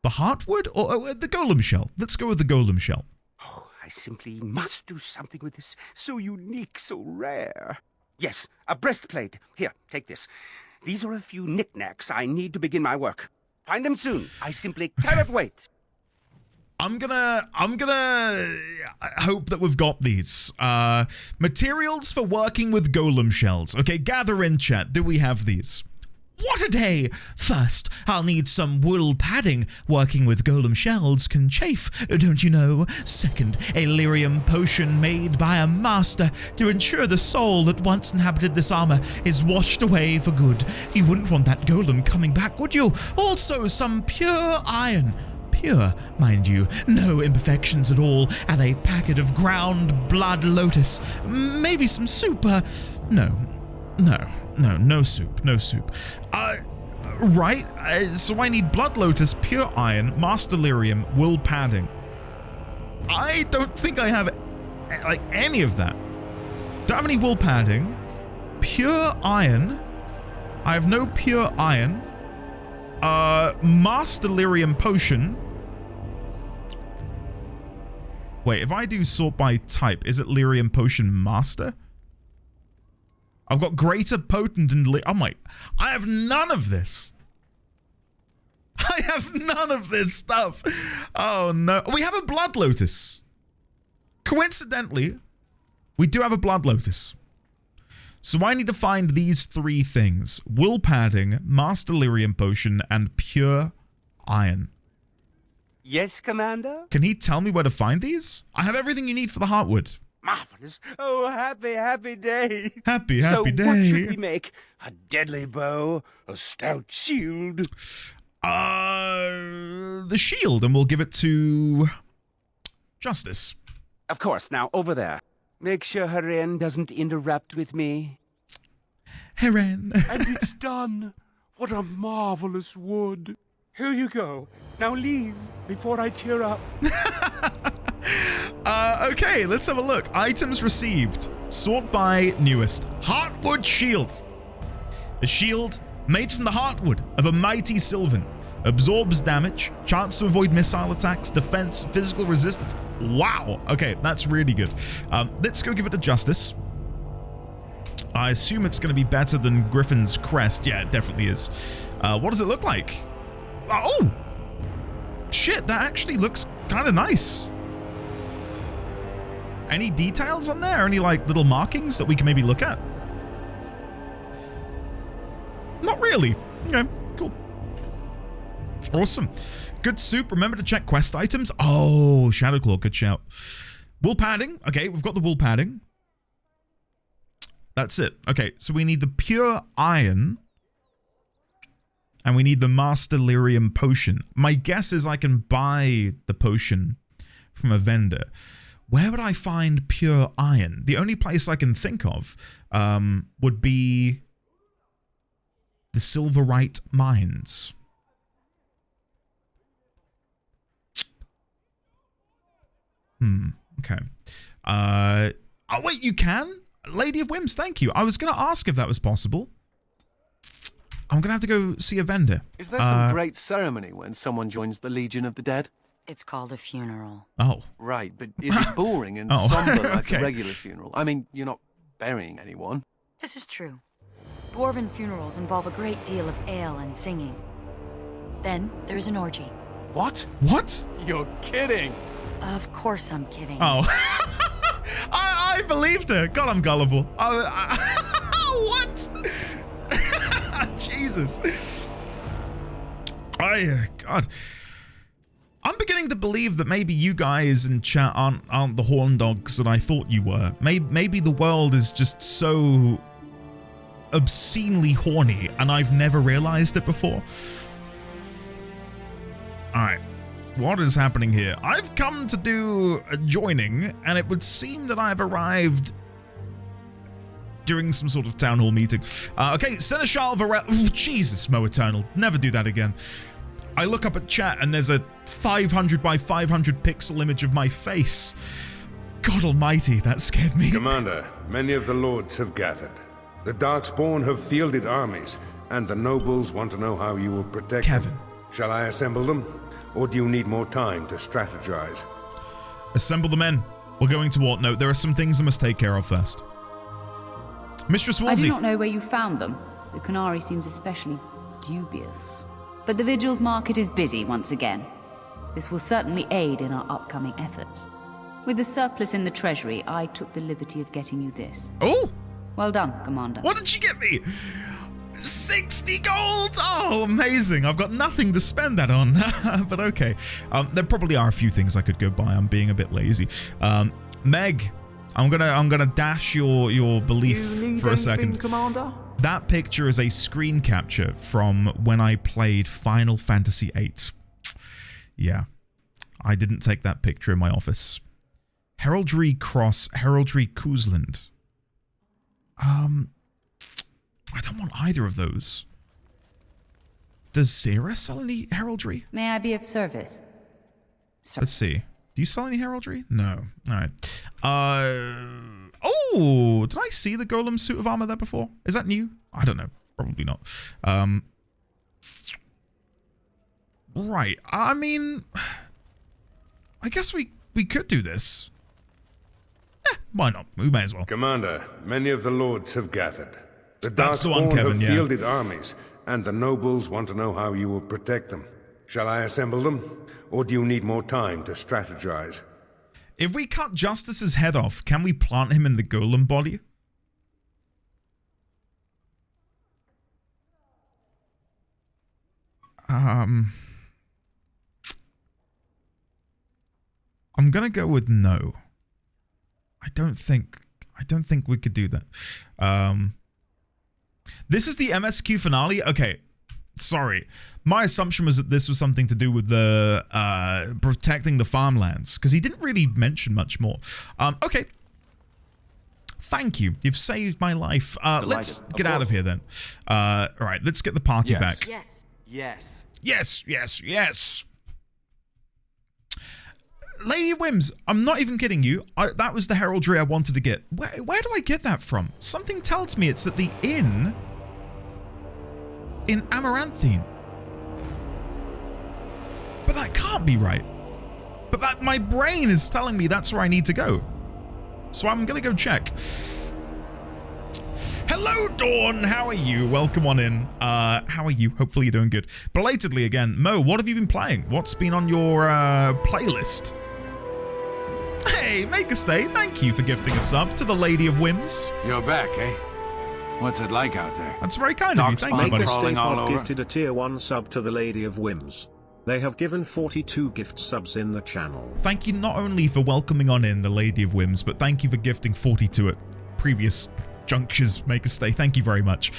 The Heartwood or the Golem Shell? Let's go with the Golem Shell. I simply must do something with this so unique, so rare. Yes, a breastplate. Here, take this. These are a few knickknacks I need to begin my work. Find them soon. I simply cannot wait. I'm gonna hope that we've got these. Materials for working with golem shells. Okay, gather in chat. Do we have these? What a day! First, I'll need some wool padding. Working with golem shells can chafe, don't you know? Second, a lyrium potion made by a master to ensure the soul that once inhabited this armor is washed away for good. You wouldn't want that golem coming back, would you? Also, some pure iron. Pure, mind you, no imperfections at all, and a packet of ground blood lotus. Maybe some soup, No soup. Right, so I need blood lotus, pure iron, master lyrium, wool padding. I don't think I have, like, any of that. Don't have any wool padding. Pure iron. I have no pure iron. Master lyrium potion. Wait, if I do sort by type, is it lyrium potion master? I've got greater potent and I have none of this. I have none of this stuff. Oh no. We have a blood lotus. Coincidentally, we do have a blood lotus. So I need to find these three things: wool padding, master lyrium potion, and pure iron. Yes, Commander? Can he tell me where to find these? I have everything you need for the Heartwood. Marvelous. Oh, happy day. Happy day. So what should we make? A deadly bow? A stout shield? The shield, and we'll give it to Justice. Of course. Now, over there. Make sure Haren doesn't interrupt with me. Haren. And it's done. What a marvelous wood. Here you go. Now leave before I tear up. Okay, let's have a look. Items received. Sort by newest. Heartwood shield. A shield made from the heartwood of a mighty Sylvan. Absorbs damage, chance to avoid missile attacks, defense, physical resistance. Wow. Okay, that's really good. Let's go give it to Justice. I assume it's going to be better than Griffin's crest. Yeah, it definitely is. What does it look like? Oh! Shit, that actually looks kind of nice. Any details on there? Any, like, little markings that we can maybe look at? Not really. Okay, cool. Awesome. Good soup. Remember to check quest items. Oh, Shadowclaw, good shout. Wool padding. Okay, we've got the wool padding. That's it. Okay, so we need the pure iron. And we need the Master Lyrium potion. My guess is I can buy the potion from a vendor. Where would I find pure iron? The only place I can think of would be the Silverite Mines. Okay. Oh, wait, you can? Lady of Whims, thank you. I was going to ask if that was possible. I'm going to have to go see a vendor. Is there some great ceremony when someone joins the Legion of the Dead? It's called a funeral. Oh. Right, but is it boring and somber like a regular funeral? I mean, you're not burying anyone. This is true. Dwarven funerals involve a great deal of ale and singing. Then there's an orgy. What? What? You're kidding. Of course I'm kidding. Oh. I believed her. God, I'm gullible. What? Jesus. God. I'm beginning to believe that maybe you guys in chat aren't the horn dogs that I thought you were. Maybe the world is just so obscenely horny and I've never realized it before. Alright. What is happening here? I've come to do a joining, and it would seem that I've arrived during some sort of town hall meeting. Okay, Seneschal Varel. Oh, Jesus, Mo Eternal. Never do that again. I look up at chat, and there's a 500 by 500 pixel image of my face. God almighty, that scared me. Commander, many of the lords have gathered. The Darkspawn have fielded armies, and the nobles want to know how you will protect them. Shall I assemble them? Or do you need more time to strategize? Assemble the men. We're going to Wartnote. There are some things I must take care of first. Mistress Wolsey. I do not know where you found them. The Qunari seems especially dubious. But the Vigil's market is busy once again. This will certainly aid in our upcoming efforts. With the surplus in the treasury, I took the liberty of getting you this. Oh! Well done, Commander. What did she get me? 60 gold! Oh, amazing. I've got nothing to spend that on. But okay. There probably are a few things I could go buy. I'm being a bit lazy. Meg, I'm gonna dash your belief for a second. Commander? That picture is a screen capture from when I played Final Fantasy VIII. Yeah. I didn't take that picture in my office. Heraldry Cross, Heraldry Kuzland. I don't want either of those. Does Zera sell any heraldry? May I be of service? Let's see. Do you sell any heraldry? No. All right. Oh, did I see the golem suit of armor there before? Is that new? I don't know. Probably not. Right. I mean, I guess we could do this. Why not? We may as well. Commander, many of the lords have gathered. The That's the one, Darkspawn Kevin, have yeah. fielded armies, and the nobles want to know how you will protect them. Shall I assemble them, or do you need more time to strategize? If we cut Justice's head off, can we plant him in the golem body? I'm gonna go with no. I don't think we could do that. This is the MSQ finale? Okay. Sorry. My assumption was that this was something to do with the protecting the farmlands, because he didn't really mention much more. Okay. Thank you. You've saved my life. Let's get out of here then. All right, let's get the party back. Yes. Yes. Yes, yes, yes. Lady of Whims, I'm not even kidding you. That was the heraldry I wanted to get. Where do I get that from? Something tells me it's at the inn in Amaranthine. But that can't be right. But my brain is telling me that's where I need to go. So I'm gonna go check. Hello, Dawn. How are you? Welcome on in. How are you? Hopefully you're doing good. Belatedly again. Mo, what have you been playing? What's been on your playlist? Hey, make a stay. Thank you for gifting a sub to the Lady of Whims. You're back, eh? What's it like out there? That's very kind of you. Thank you, buddy. Crawling all over? Gifted a tier 1 sub to the Lady of Whims. They have given 42 gift subs in the channel. Thank you not only for welcoming on in the Lady of Whims, but thank you for gifting 42 at previous junctures. Make a stay. Thank you very much.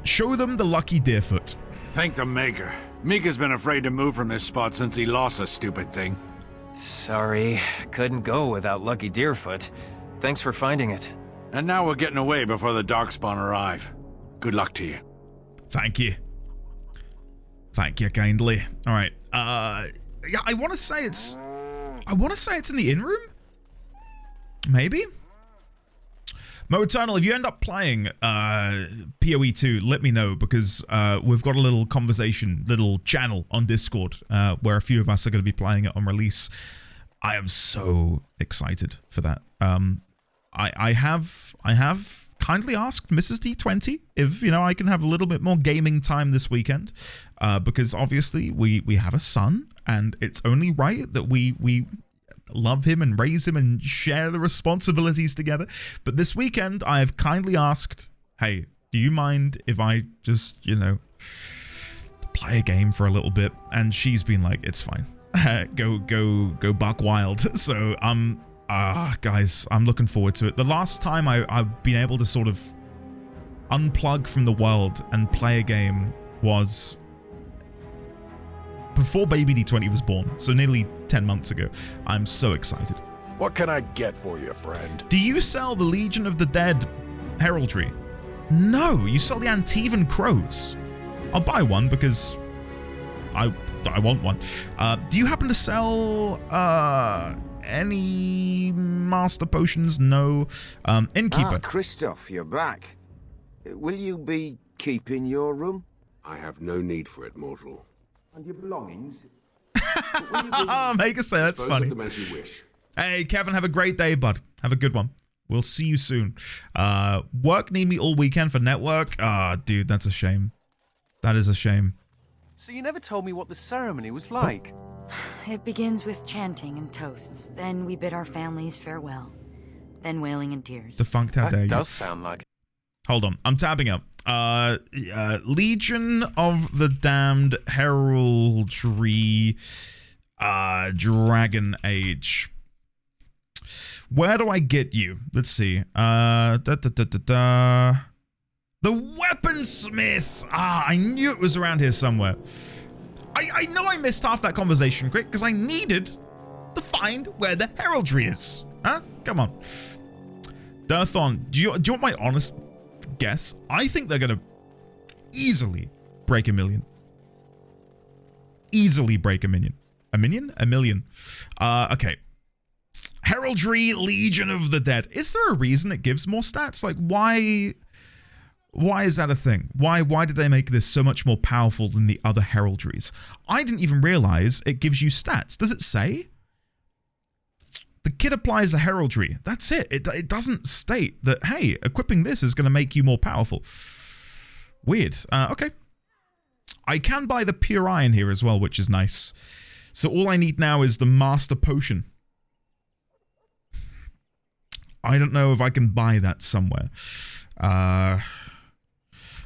Show them the lucky Deerfoot. Thank the maker. Mika's been afraid to move from this spot since he lost a stupid thing. Sorry, couldn't go without Lucky Deerfoot. Thanks for finding it. And now we're getting away before the Darkspawn arrive. Good luck to you. Thank you. Thank you kindly. All right. Yeah, I want to say it's in the inn room. Maybe. Mo Eternal, if you end up playing PoE 2, let me know, because we've got a little conversation, little channel on Discord where a few of us are going to be playing it on release. I am so excited for that. I have kindly asked Mrs. D20 if, you know, I can have a little bit more gaming time this weekend, because obviously we have a son, and it's only right that we love him and raise him and share the responsibilities together. But this weekend, I have kindly asked, hey, do you mind if I just, you know, play a game for a little bit? And she's been like, it's fine. go buck wild. So guys, I'm looking forward to it. The last time I've been able to sort of unplug from the world and play a game was before Baby D20 was born, so nearly 10 months ago. I'm so excited. What can I get for you, friend? Do you sell the Legion of the Dead heraldry? No, you sell the Antivan Crows. I'll buy one because I want one. Do you happen to sell any master potions? No. Innkeeper. Christoph, you're back. Will you be keeping your room? I have no need for it, mortal. And your belongings? Make us say that's funny. Of them as you wish. Hey, Kevin, have a great day, bud. Have a good one. We'll see you soon. Work need me all weekend for network? Dude, that's a shame. That is a shame. So you never told me what the ceremony was like. It begins with chanting and toasts. Then we bid our families farewell. Then wailing and tears. Defunct, how dare you. That does sound like... Hold on, I'm tabbing up. Legion of the Damned Heraldry, Dragon Age. Where do I get you? Let's see. The Weaponsmith. I knew it was around here somewhere. I know I missed half that conversation quick because I needed to find where the heraldry is. Huh? Come on. Durthon, do you want my honest guess? I think they're gonna easily break a million. Easily break a million. A million? A million. Okay. Heraldry, Legion of the Dead. Is there a reason it gives more stats? Like, why is that a thing? Why did they make this so much more powerful than the other heraldries? I didn't even realize it gives you stats. Does it say? The kit applies the heraldry. That's it. It doesn't state that, hey, equipping this is going to make you more powerful. Weird. Okay. I can buy the pure iron here as well, which is nice. So all I need now is the master potion. I don't know if I can buy that somewhere.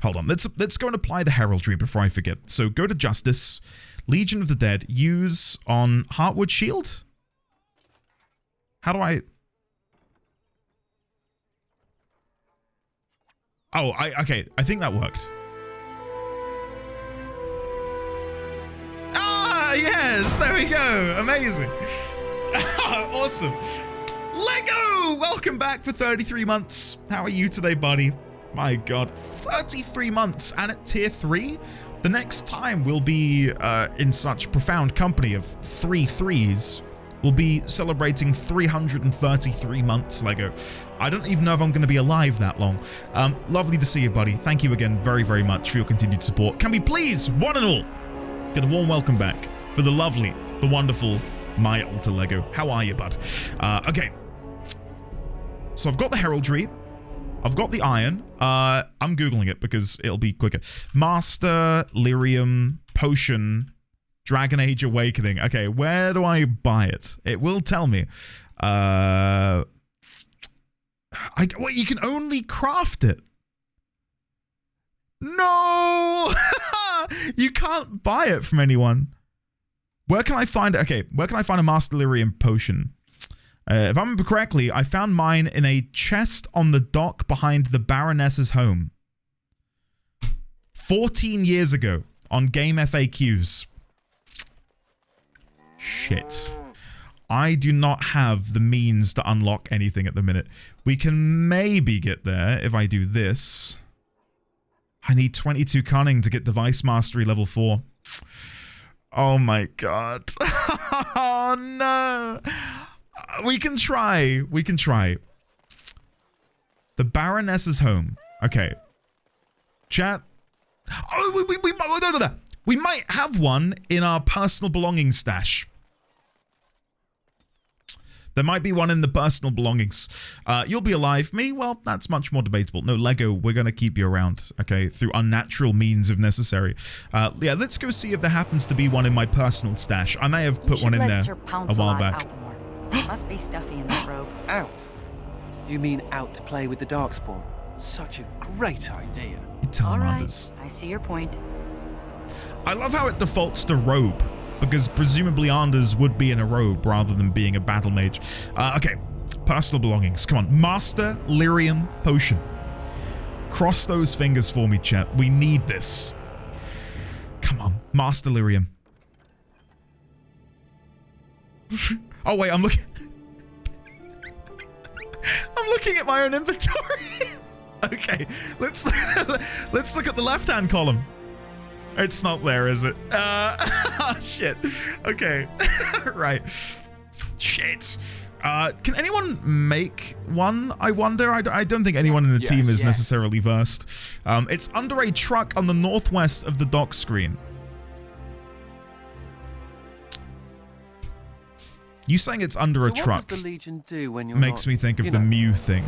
Hold on. Let's go and apply the heraldry before I forget. So go to Justice, Legion of the Dead, use on Heartwood Shield. How do I... Oh, okay. I think that worked. Ah, yes. There we go. Amazing. Awesome. Lego! Welcome back for 33 months. How are you today, buddy? My God, 33 months and at tier 3? The next time we'll be in such profound company of 3 3s. We'll be celebrating 333 months, Lego. I don't even know if I'm going to be alive that long. Lovely to see you, buddy. Thank you again very, very much for your continued support. Can we please, one and all, get a warm welcome back for the lovely, the wonderful My Alter Lego. How are you, bud? Okay. So I've got the heraldry. I've got the iron. I'm Googling it because it'll be quicker. Master, Lyrium, Potion, Dragon Age Awakening. Okay, where do I buy it? It will tell me. Well, you can only craft it. No! You can't buy it from anyone. Where can I find it? Okay, where can I find a Master Lyrium Potion? If I remember correctly, I found mine in a chest on the dock behind the Baroness's home. 14 years ago on Game FAQs. Shit. I do not have the means to unlock anything at the minute. We can maybe get there if I do this. I need 22 cunning to get device mastery level 4. Oh my God. Oh no. We can try. We can try. The Baroness's home. Okay. Chat. Oh, we might have one in our personal belongings stash. There might be one in the personal belongings. You'll be alive. Me? Well, that's much more debatable. No, Lego, we're going to keep you around, okay, through unnatural means if necessary. Yeah, let's go see if there happens to be one in my personal stash. I may have put one in there a while back. Must be stuffy in that robe. Out? You mean out to play with the Darkspawn? Such a great idea. You tell them, Anders. I see your point. I love how it defaults to robe, because presumably Anders would be in a robe rather than being a battle mage. Okay, personal belongings. Come on, Master Lyrium Potion. Cross those fingers for me, chat. We need this. Come on, Master Lyrium. Oh wait, I'm looking at my own inventory. Okay, let's look at the left-hand column. It's not there, is it? Shit. Okay. Right. Shit. Can anyone make one, I wonder? I don't think anyone in the team is necessarily versed. It's under a truck on the northwest of the dock screen. You saying it's under a truck what does the Legion do when you're makes me think of the Mew thing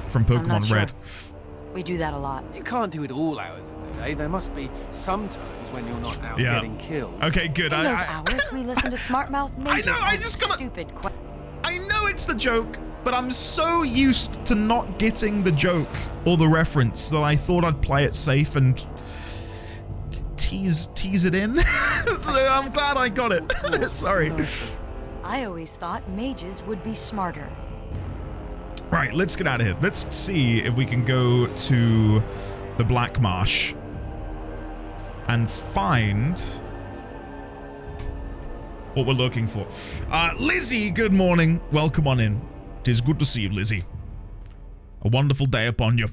from Pokemon Red. We do that a lot. You can't do it all hours of the day. There must be some times when you're not out getting killed. Okay, good. In those hours we listen to Smartmouth Mages. I know. I just gotta. Stupid. I know it's the joke. but I'm so used to not getting the joke or the reference that I thought I'd play it safe and tease it in. I'm glad I got it. Sorry. I always thought mages would be smarter. Right, let's get out of here. Let's see if we can go to the Black Marsh and find what we're looking for. Lizzie, good morning. Welcome on in. It is good to see you, Lizzie. A wonderful day upon you.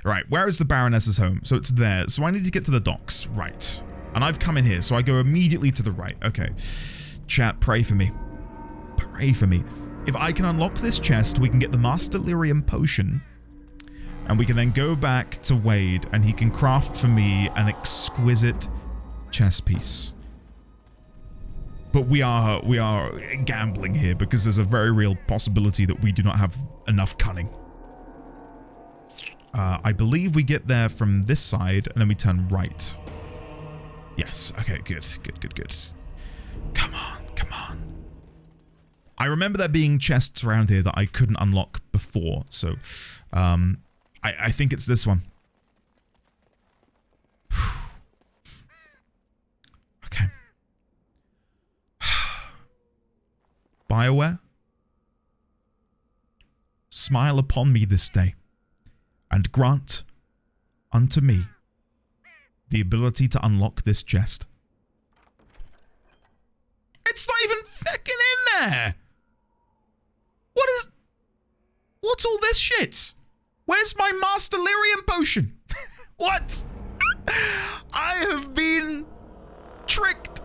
Right, where is the Baroness's home? So it's there. So I need to get to the docks. Right. And I've come in here, so I go immediately to the right. Okay. Chat, pray for me. Pray for me. If I can unlock this chest, we can get the Master Lyrium potion. And we can then go back to Wade, and he can craft for me an exquisite chess piece. But we are gambling here, because there's a very real possibility that we do not have enough cunning. I believe we get there from this side, and then we turn right. Yes, okay, good. Come on. I remember there being chests around here that I couldn't unlock before, so I think it's this one. Okay. BioWare, smile upon me this day, and grant unto me the ability to unlock this chest. It's not even fucking in there! What's all this shit? Where's my Master Lyrium potion? What? I have been tricked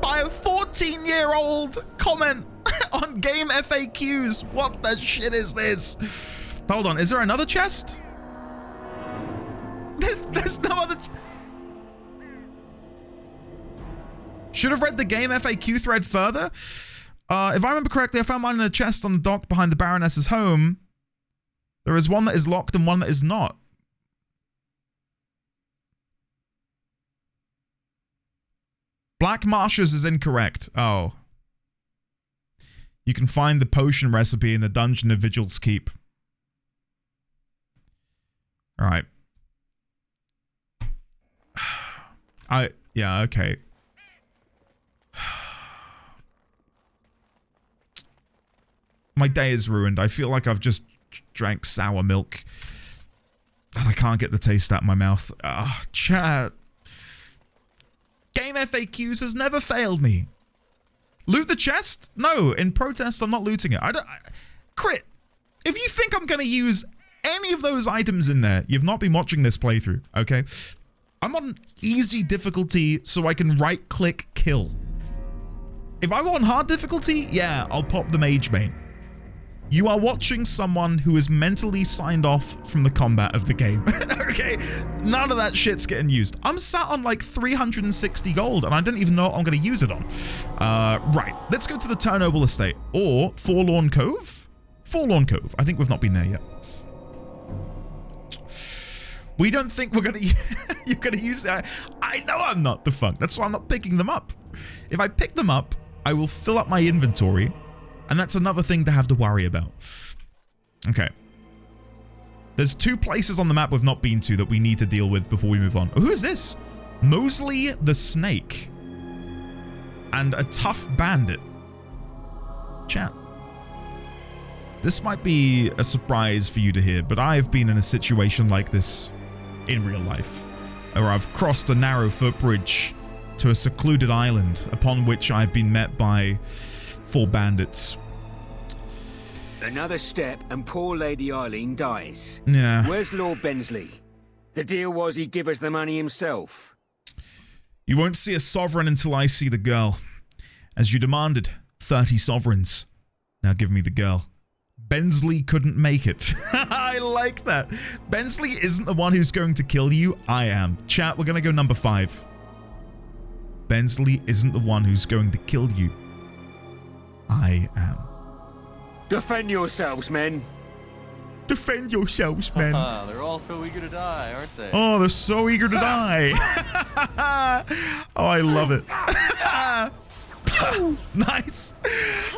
by a 14-year-old comment on game FAQs. What the shit is this? Hold on, is there another chest? There's no other... Should have read the game FAQ thread further. If I remember correctly, I found mine in a chest on the dock behind the Baroness's home. There is one that is locked and one that is not. Black Marshes is incorrect. Oh. You can find the potion recipe in the Dungeon of Vigil's Keep. Alright. Yeah, okay. My day is ruined. I feel like I've just drank sour milk. And I can't get the taste out of my mouth. Chat. Game FAQs has never failed me. Loot the chest? No, in protest, I'm not looting it. Crit, if you think I'm going to use any of those items in there, you've not been watching this playthrough, okay? I'm on easy difficulty so I can right-click kill. If I want hard difficulty, yeah, I'll pop the mage main. You are watching someone who is mentally signed off from the combat of the game. Okay, none of that shit's getting used. I'm sat on like 360 gold and I don't even know what I'm going to use it on. Right, let's go to the Turnoble Estate or Forlorn Cove. Forlorn Cove. I think we've not been there yet. We don't think we're going to... You're going to use that. I know I'm not defunct. That's why I'm not picking them up. If I pick them up, I will fill up my inventory. And that's another thing to have to worry about. Okay. There's two places on the map we've not been to that we need to deal with before we move on. Oh, who is this? Mosley the Snake. And a tough bandit. Chat. This might be a surprise for you to hear, but I have been in a situation like this in real life. Where I've crossed a narrow footbridge to a secluded island upon which I've been met by 4 bandits. Another step and poor Lady Eileen dies. Yeah. Where's Lord Bensley? The deal was he'd give us the money himself. You won't see a sovereign until I see the girl. As you demanded, 30 sovereigns. Now give me the girl. Bensley couldn't make it. I like that. Bensley isn't the one who's going to kill you. I am. Chat, we're going to go number 5. Bensley isn't the one who's going to kill you. I am. Defend yourselves, men. Defend yourselves, men. They're all so eager to die, aren't they? Oh, they're so eager to die. Oh, I love it. Pew! Nice.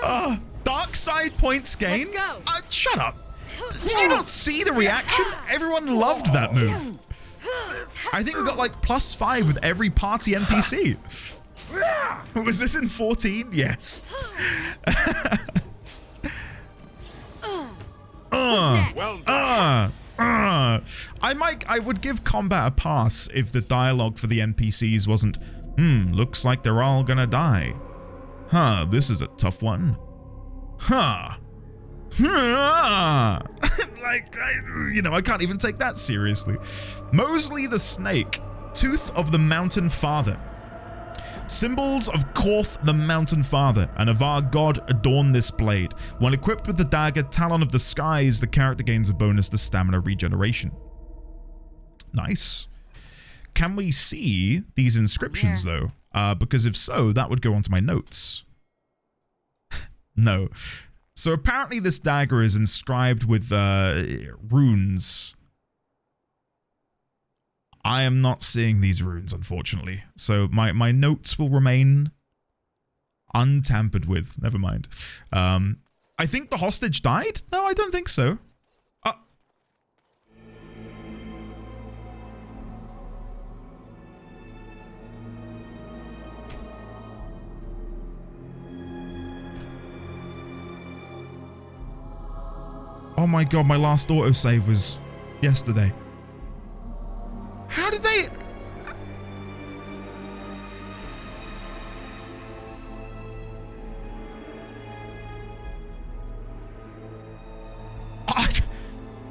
Oh, Dark side points gain. Let's go. Shut up. Did you not see the reaction? Everyone loved that move. I think we got like +5 with every party NPC. Was this in 14? Yes. I would give combat a pass if the dialogue for the NPCs wasn't, looks like they're all gonna die. Huh, this is a tough one. Huh. Like, I can't even take that seriously. Mosley the Snake, Tooth of the Mountain Father. Symbols of Korth the Mountain Father and of our god adorn this blade. When equipped with the dagger Talon of the Skies, the character gains a bonus to stamina regeneration. Nice. Can we see these inscriptions though? Because if so, that would go onto my notes. No. So apparently this dagger is inscribed with runes. I am not seeing these runes, unfortunately. So my notes will remain untampered with. Never mind. I think the hostage died? No, I don't think so. Oh my god, my last autosave was yesterday. How did they...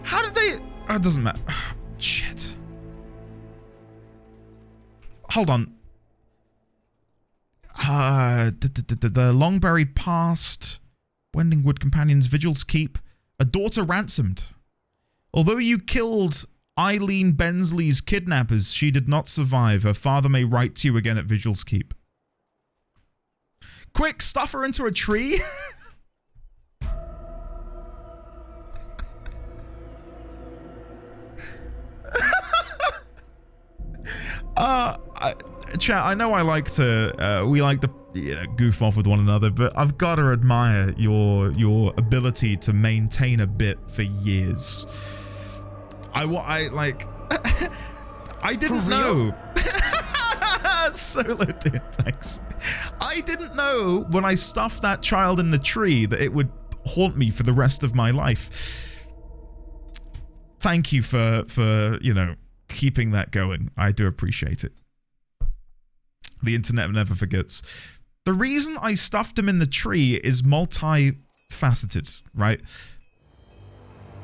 How did they... Oh, it doesn't matter. Shit. Hold on. The long-buried past. Wending Wood Companions, Vigil's Keep. A daughter ransomed. Although you killed Eileen Bensley's kidnappers, she did not survive. Her father may write to you again at Vigil's Keep. Quick, stuff her into a tree. Chat, I know I like to, we like to goof off with one another, but I've got to admire your ability to maintain a bit for years. I didn't know. Solo did, thanks. I didn't know when I stuffed that child in the tree that it would haunt me for the rest of my life. Thank you for keeping that going. I do appreciate it. The internet never forgets. The reason I stuffed him in the tree is multifaceted, right?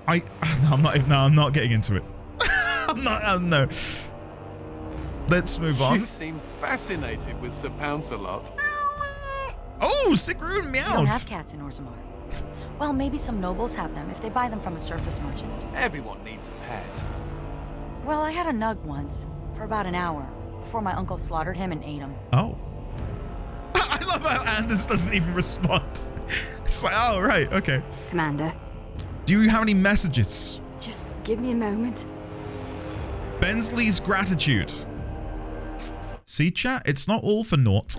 I'm not getting into it. No. Let's move on. You seem fascinated with Sir Pounce-a-Lot. Oh, Sigrun meowed. We don't have cats in Orzammar. Well, maybe some nobles have them if they buy them from a surface merchant. Everyone needs a pet. Well, I had a nug once, for about an hour, before my uncle slaughtered him and ate him. Oh. I love how Anders doesn't even respond. It's like, oh, right, okay. Commander. Do you have any messages? Just give me a moment. Bensley's gratitude. See, chat? It's not all for naught.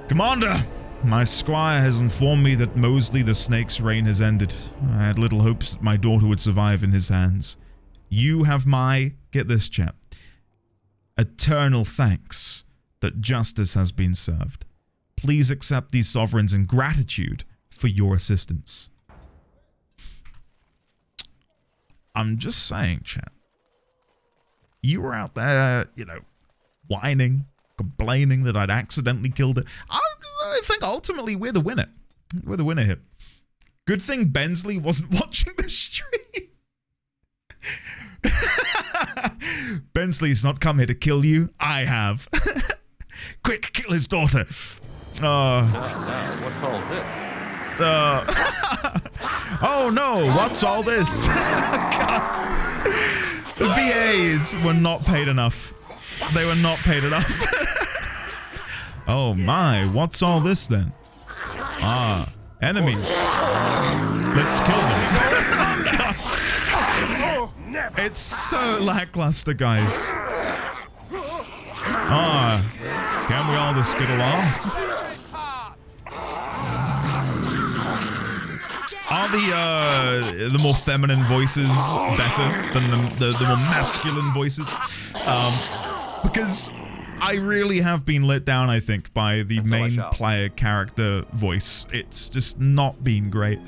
Commander, my squire has informed me that Mosley the Snake's reign has ended. I had little hopes that my daughter would survive in his hands. You have my, get this, chat, eternal thanks that justice has been served. Please accept these sovereigns in gratitude for your assistance. I'm just saying, chat. You were out there, whining, complaining that I'd accidentally killed it. I think ultimately we're the winner. We're the winner here. Good thing Bensley wasn't watching the stream. Bensley's not come here to kill you. I have. Quick, kill his daughter. What's all this? Oh no, what's all this? God. The VAs were not paid enough. They were not paid enough. Oh my, what's all this then? Enemies. Let's kill them. It's so lackluster, guys. Can we all just get along? the more feminine voices better than the more masculine voices, because I really have been let down, I think, by the main player character voice. It's just not been great.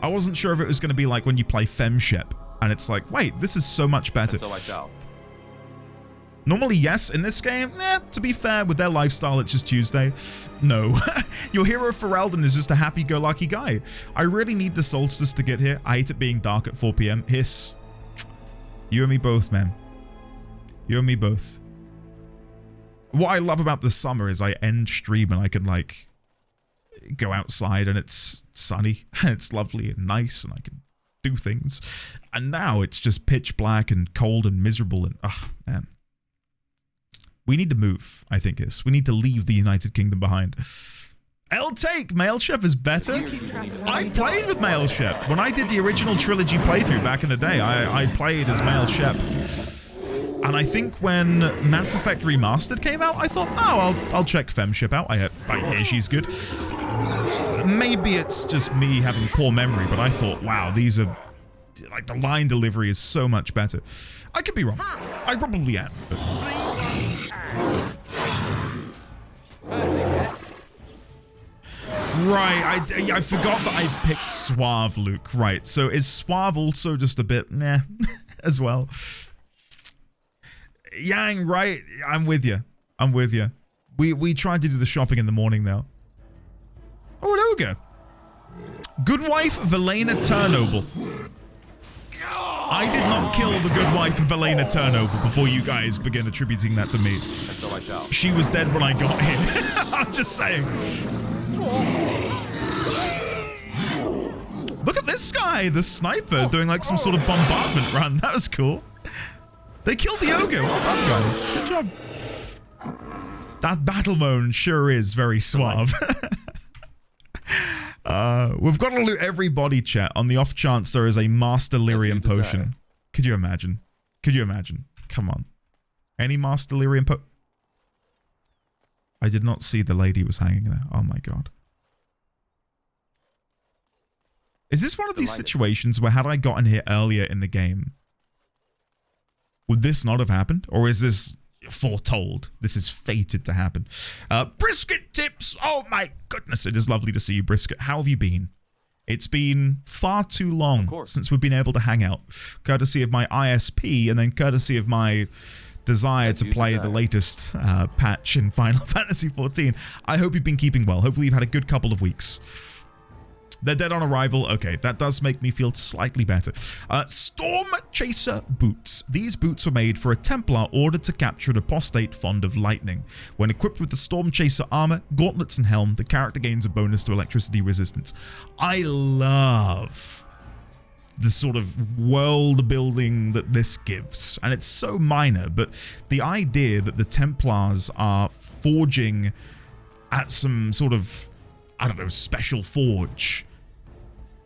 I wasn't sure if it was going to be like when you play FemShep, and it's like, wait, this is so much better. Normally, yes. In this game, to be fair, with their lifestyle, it's just Tuesday. No. Your hero Ferelden is just a happy-go-lucky guy. I really need the solstice to get here. I hate it being dark at 4 p.m. Hiss. You and me both, man. You and me both. What I love about the summer is I end stream and I can, like, go outside and it's sunny and it's lovely and nice and I can do things. And now it's just pitch black and cold and miserable and, man. We need to move, I think is. We need to leave the United Kingdom behind. L-Take, Mailchef is better. I played with Mailchef. When I did the original trilogy playthrough back in the day, I played as Mailchef. And I think when Mass Effect Remastered came out, I thought, I'll check FemShep out. I hear she's good. Maybe it's just me having poor memory, but I thought, wow, these are... like, the line delivery is so much better. I could be wrong. I probably am. But... right, I forgot that I picked Suave, Luke. Right, so is Suave also just a bit meh as well? Yang, right? I'm with you. I'm with you. We tried to do the shopping in the morning now. Oh, an ogre. Good wife Velena Turnoble. I did not kill the good wife of Velena Turnoble before you guys begin attributing that to me. She was dead when I got here. I'm just saying. Look at this guy, the sniper, doing like some sort of bombardment run. That was cool. They killed the ogre. Well done, guys. Good job. That battle mode sure is very suave. We've got to loot every body, chat, on the off chance there is a Master Lyrium potion. Could you imagine? Could you imagine? Come on. Any Master Lyrium potion? I did not see the lady was hanging there. Oh my god. Is this one of these situations where had I gotten here earlier in the game, would this not have happened? Or is this foretold? This is fated to happen. Brisket tips! Oh my goodness, it is lovely to see you, Brisket. How have you been? It's been far too long since we've been able to hang out. Courtesy of my ISP and then courtesy of my desire to play the latest patch in Final Fantasy XIV. I hope you've been keeping well. Hopefully you've had a good couple of weeks. They're dead on arrival. Okay, that does make me feel slightly better. Storm Chaser boots. These boots were made for a Templar ordered to capture an apostate fond of lightning. When equipped with the Storm Chaser armor, gauntlets, and helm, the character gains a bonus to electricity resistance. I love the sort of world building that this gives. And it's so minor, but the idea that the Templars are forging at some sort of, I don't know, special forge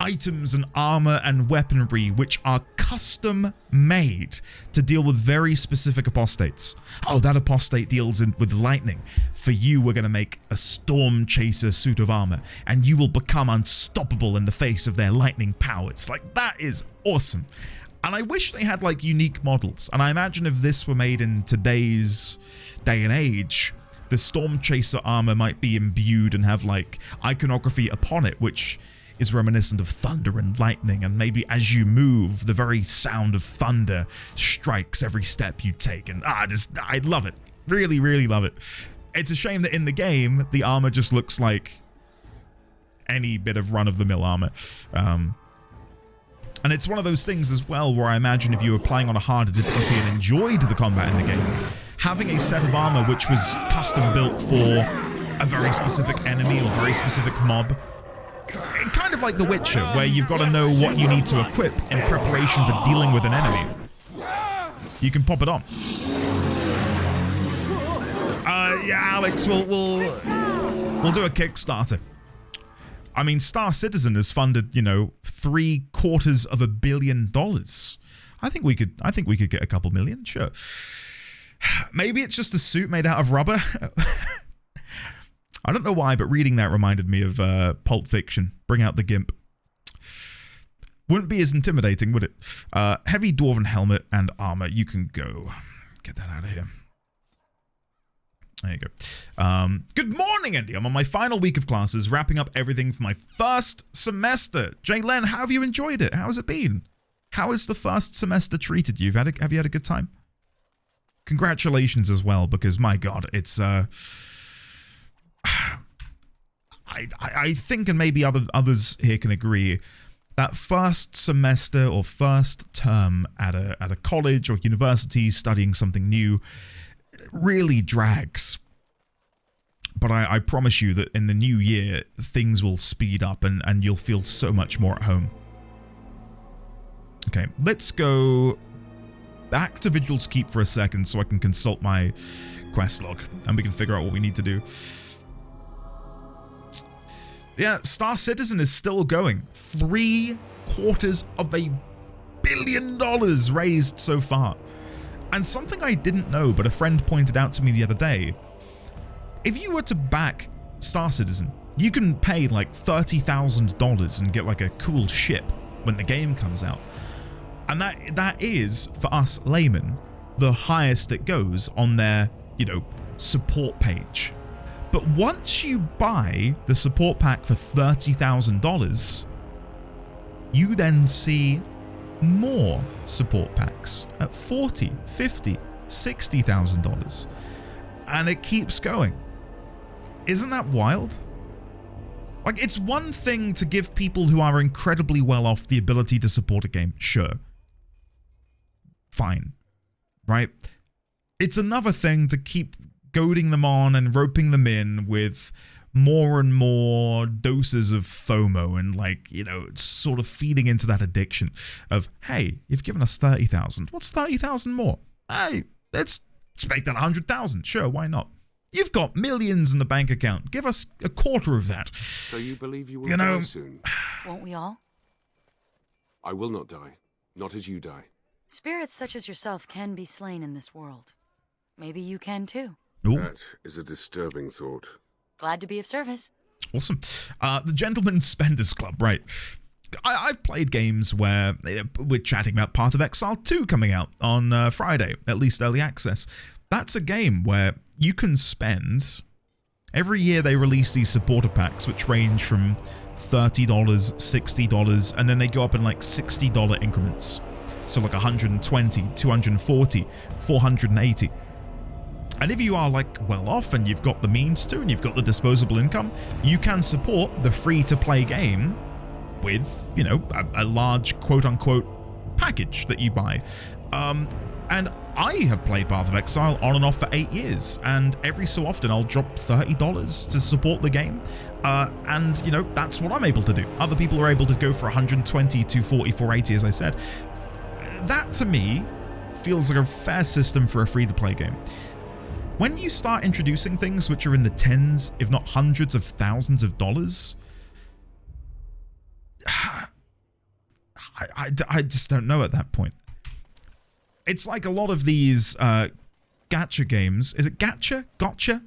items and armor and weaponry which are custom made to deal with very specific apostates. Oh, that apostate deals with lightning. For you, we're going to make a Storm Chaser suit of armor, and you will become unstoppable in the face of their lightning powers. Like, that is awesome. And I wish they had, like, unique models. And I imagine if this were made in today's day and age, the Storm Chaser armor might be imbued and have, like, iconography upon it, which is reminiscent of thunder and lightning, and maybe as you move, the very sound of thunder strikes every step you take, and I love it. Really, really love it. It's a shame that in the game, the armor just looks like any bit of run-of-the-mill armor. And it's one of those things as well where I imagine if you were playing on a harder difficulty and enjoyed the combat in the game, having a set of armor which was custom built for a very specific enemy or very specific mob, kind of like The Witcher, where you've got to know what you need to equip in preparation for dealing with an enemy. You can pop it on. Yeah, Alex, we'll do a Kickstarter. I mean, Star Citizen has funded, you know, $750 million. I think we could get a couple million, sure. Maybe it's just a suit made out of rubber. I don't know why, but reading that reminded me of Pulp Fiction. Bring out the Gimp. Wouldn't be as intimidating, would it? Heavy dwarven helmet and armor. You can go. Get that out of here. There you go. Good morning, Andy. I'm on my final week of classes, wrapping up everything for my first semester. Jaylen, how have you enjoyed it? How has it been? How has the first semester treated you? Have you had a good time? Congratulations as well, because my God, it's I think, and maybe others here can agree, that first semester or first term at a college or university studying something new really drags. But I promise you that in the new year, things will speed up and you'll feel so much more at home. Okay, let's go back to Vigil's Keep for a second so I can consult my quest log and we can figure out what we need to do. Yeah, Star Citizen is still going. $750 million raised so far. And something I didn't know, but a friend pointed out to me the other day, if you were to back Star Citizen, you can pay like $30,000 and get like a cool ship when the game comes out. And that is, for us laymen, the highest it goes on their, support page. But once you buy the support pack for $30,000, you then see more support packs at $40,000, $50,000, $60,000. And it keeps going. Isn't that wild? Like, it's one thing to give people who are incredibly well off the ability to support a game, sure. Fine. Right? It's another thing to keep goading them on and roping them in with more and more doses of FOMO and it's sort of feeding into that addiction of, hey, you've given us 30,000. What's 30,000 more? Hey, let's make that 100,000. Sure, why not? You've got millions in the bank account. Give us a quarter of that. So you believe you will die soon? Won't we all? I will not die. Not as you die. Spirits such as yourself can be slain in this world. Maybe you can too. Ooh. That is a disturbing thought. Glad to be of service. Awesome. The Gentleman's Spenders Club, right. I've played games where we're chatting about Path of Exile 2 coming out on Friday, at least early access. That's a game where you can spend... Every year they release these supporter packs, which range from $30, $60, and then they go up in like $60 increments. So like 120, 240, 480. And if you are well off and you've got the means to and you've got the disposable income, you can support the free-to-play game with, a large quote-unquote package that you buy. And I have played Path of Exile on and off for 8 years, and every so often I'll drop $30 to support the game. And, that's what I'm able to do. Other people are able to go for 120, 240, 480, as I said. That, to me, feels like a fair system for a free-to-play game. When you start introducing things which are in the tens, if not hundreds of thousands of dollars, I just don't know at that point. It's like a lot of these gacha games. Is it gacha? Gotcha?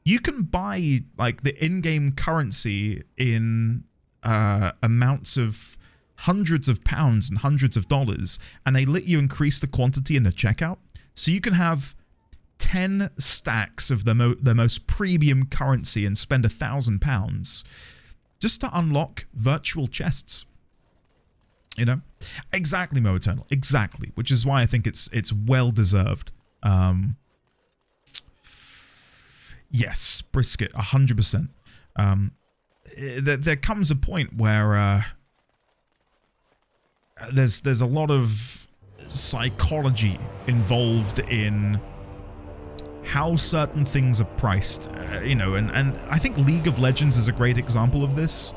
You can buy the in-game currency in amounts of hundreds of pounds and hundreds of dollars, and they let you increase the quantity in the checkout. So you can have 10 stacks of the most premium currency and spend £1,000 just to unlock virtual chests. Exactly, Mo Eternal. Exactly, which is why I think it's well deserved. Yes, brisket, 100%. There comes a point where there's a lot of psychology involved in how certain things are priced, and I think League of Legends is a great example of this,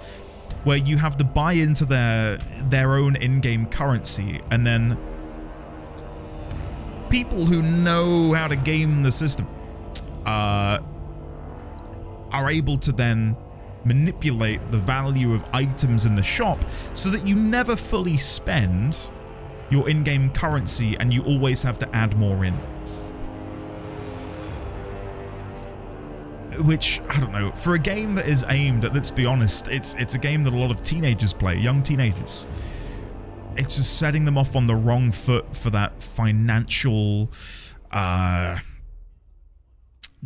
where you have to buy into their own in-game currency, and then people who know how to game the system are able to then manipulate the value of items in the shop so that you never fully spend your in-game currency and you always have to add more in. which, I don't know, for a game that is aimed at, let's be honest, it's a game that a lot of teenagers play, young teenagers. It's just setting them off on the wrong foot for that financial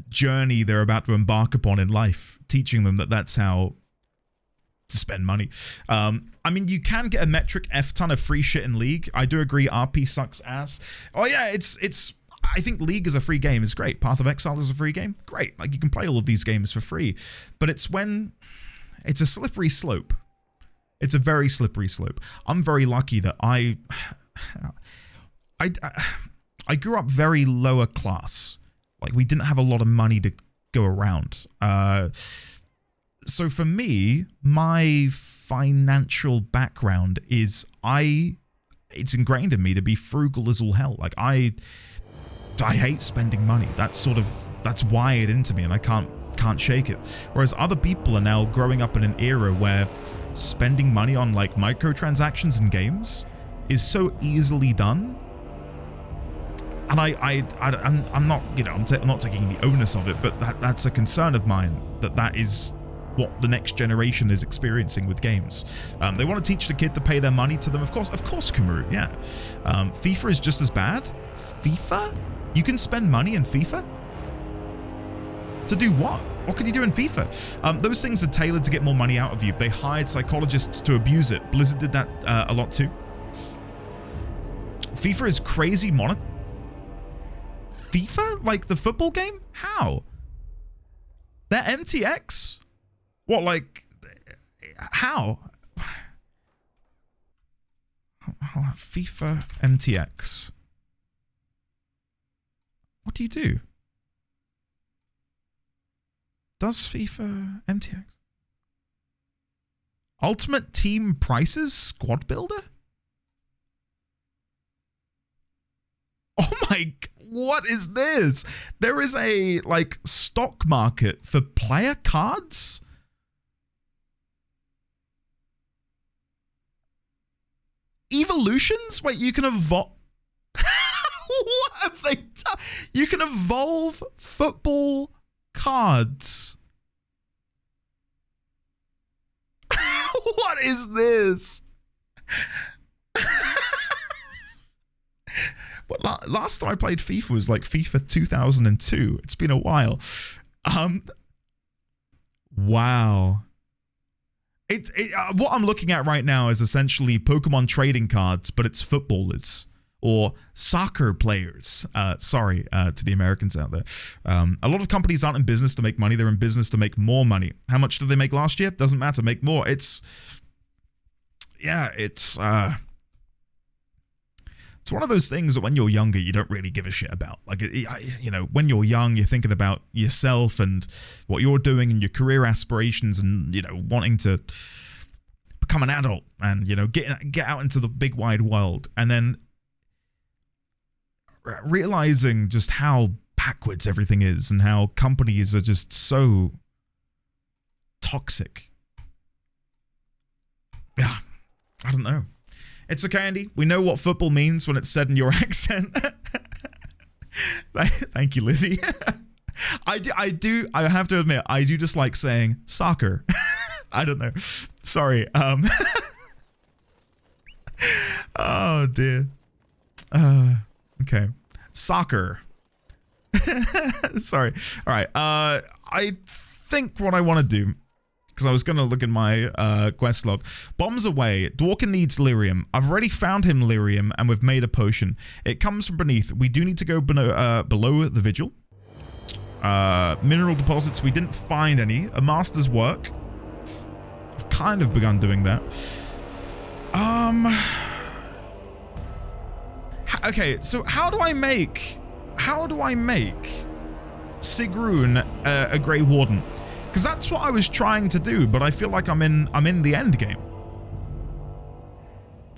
journey they're about to embark upon in life, teaching them that that's how to spend money. I mean, you can get a metric F ton of free shit in League. I do agree RP sucks ass. Oh yeah, it's I think League is a free game is great. Path of Exile is a free game. Great. Like, you can play all of these games for free. But it's when it's a slippery slope. It's a very slippery slope. I'm very lucky that I grew up very lower class. Like, we didn't have a lot of money to go around. So for me, my financial background is it's ingrained in me to be frugal as all hell. Like, I hate spending money. That's wired into me, and I can't shake it. Whereas other people are now growing up in an era where spending money on like microtransactions in games is so easily done. And I'm not, you know, I'm not taking the onus of it, but that's a concern of mine, that is what the next generation is experiencing with games. They want to teach the kid to pay their money to them. Of course, Kumuru, yeah. FIFA is just as bad. FIFA? You can spend money in FIFA? To do what? What can you do in FIFA? Those things are tailored to get more money out of you. They hired psychologists to abuse it. Blizzard did that a lot too. FIFA is crazy FIFA? Like the football game? How? They're MTX? What, like, how? FIFA MTX. What do you do? Does FIFA MTX? Ultimate Team Prices Squad Builder? Oh my, what is this? There is a, like, stock market for player cards? Evolutions? Wait, you can evolve... What have they done? You can evolve football cards. What is this? But last time I played FIFA was like FIFA 2002. It's been a while. Wow. What I'm looking at right now is essentially Pokemon trading cards, but it's footballers or soccer players. Sorry to the Americans out there. A lot of companies aren't in business to make money. They're in business to make more money. How much did they make last year? Doesn't matter. Make more. It's one of those things that when you're younger, you don't really give a shit about. Like, you know, when you're young, you're thinking about yourself and what you're doing and your career aspirations and, you know, wanting to become an adult and, you know, get out into the big wide world. And then realizing just how backwards everything is and how companies are just so toxic. Yeah, I don't know. It's okay, Andy. We know what football means when it's said in your accent. Thank you, Lizzie. I have to admit, I do just like saying soccer. I don't know. Sorry. Oh, dear. Okay. Soccer. Sorry. All right. I think what I want to do, because I was going to look in my quest log. Bombs away. Dworkin needs lyrium. I've already found him lyrium, and we've made a potion. It comes from beneath. We do need to go below the vigil. Mineral deposits. We didn't find any. A master's work. I've kind of begun doing that. Okay, so how do I make Sigrun a Grey Warden? Because that's what I was trying to do, but I feel like I'm in the end game.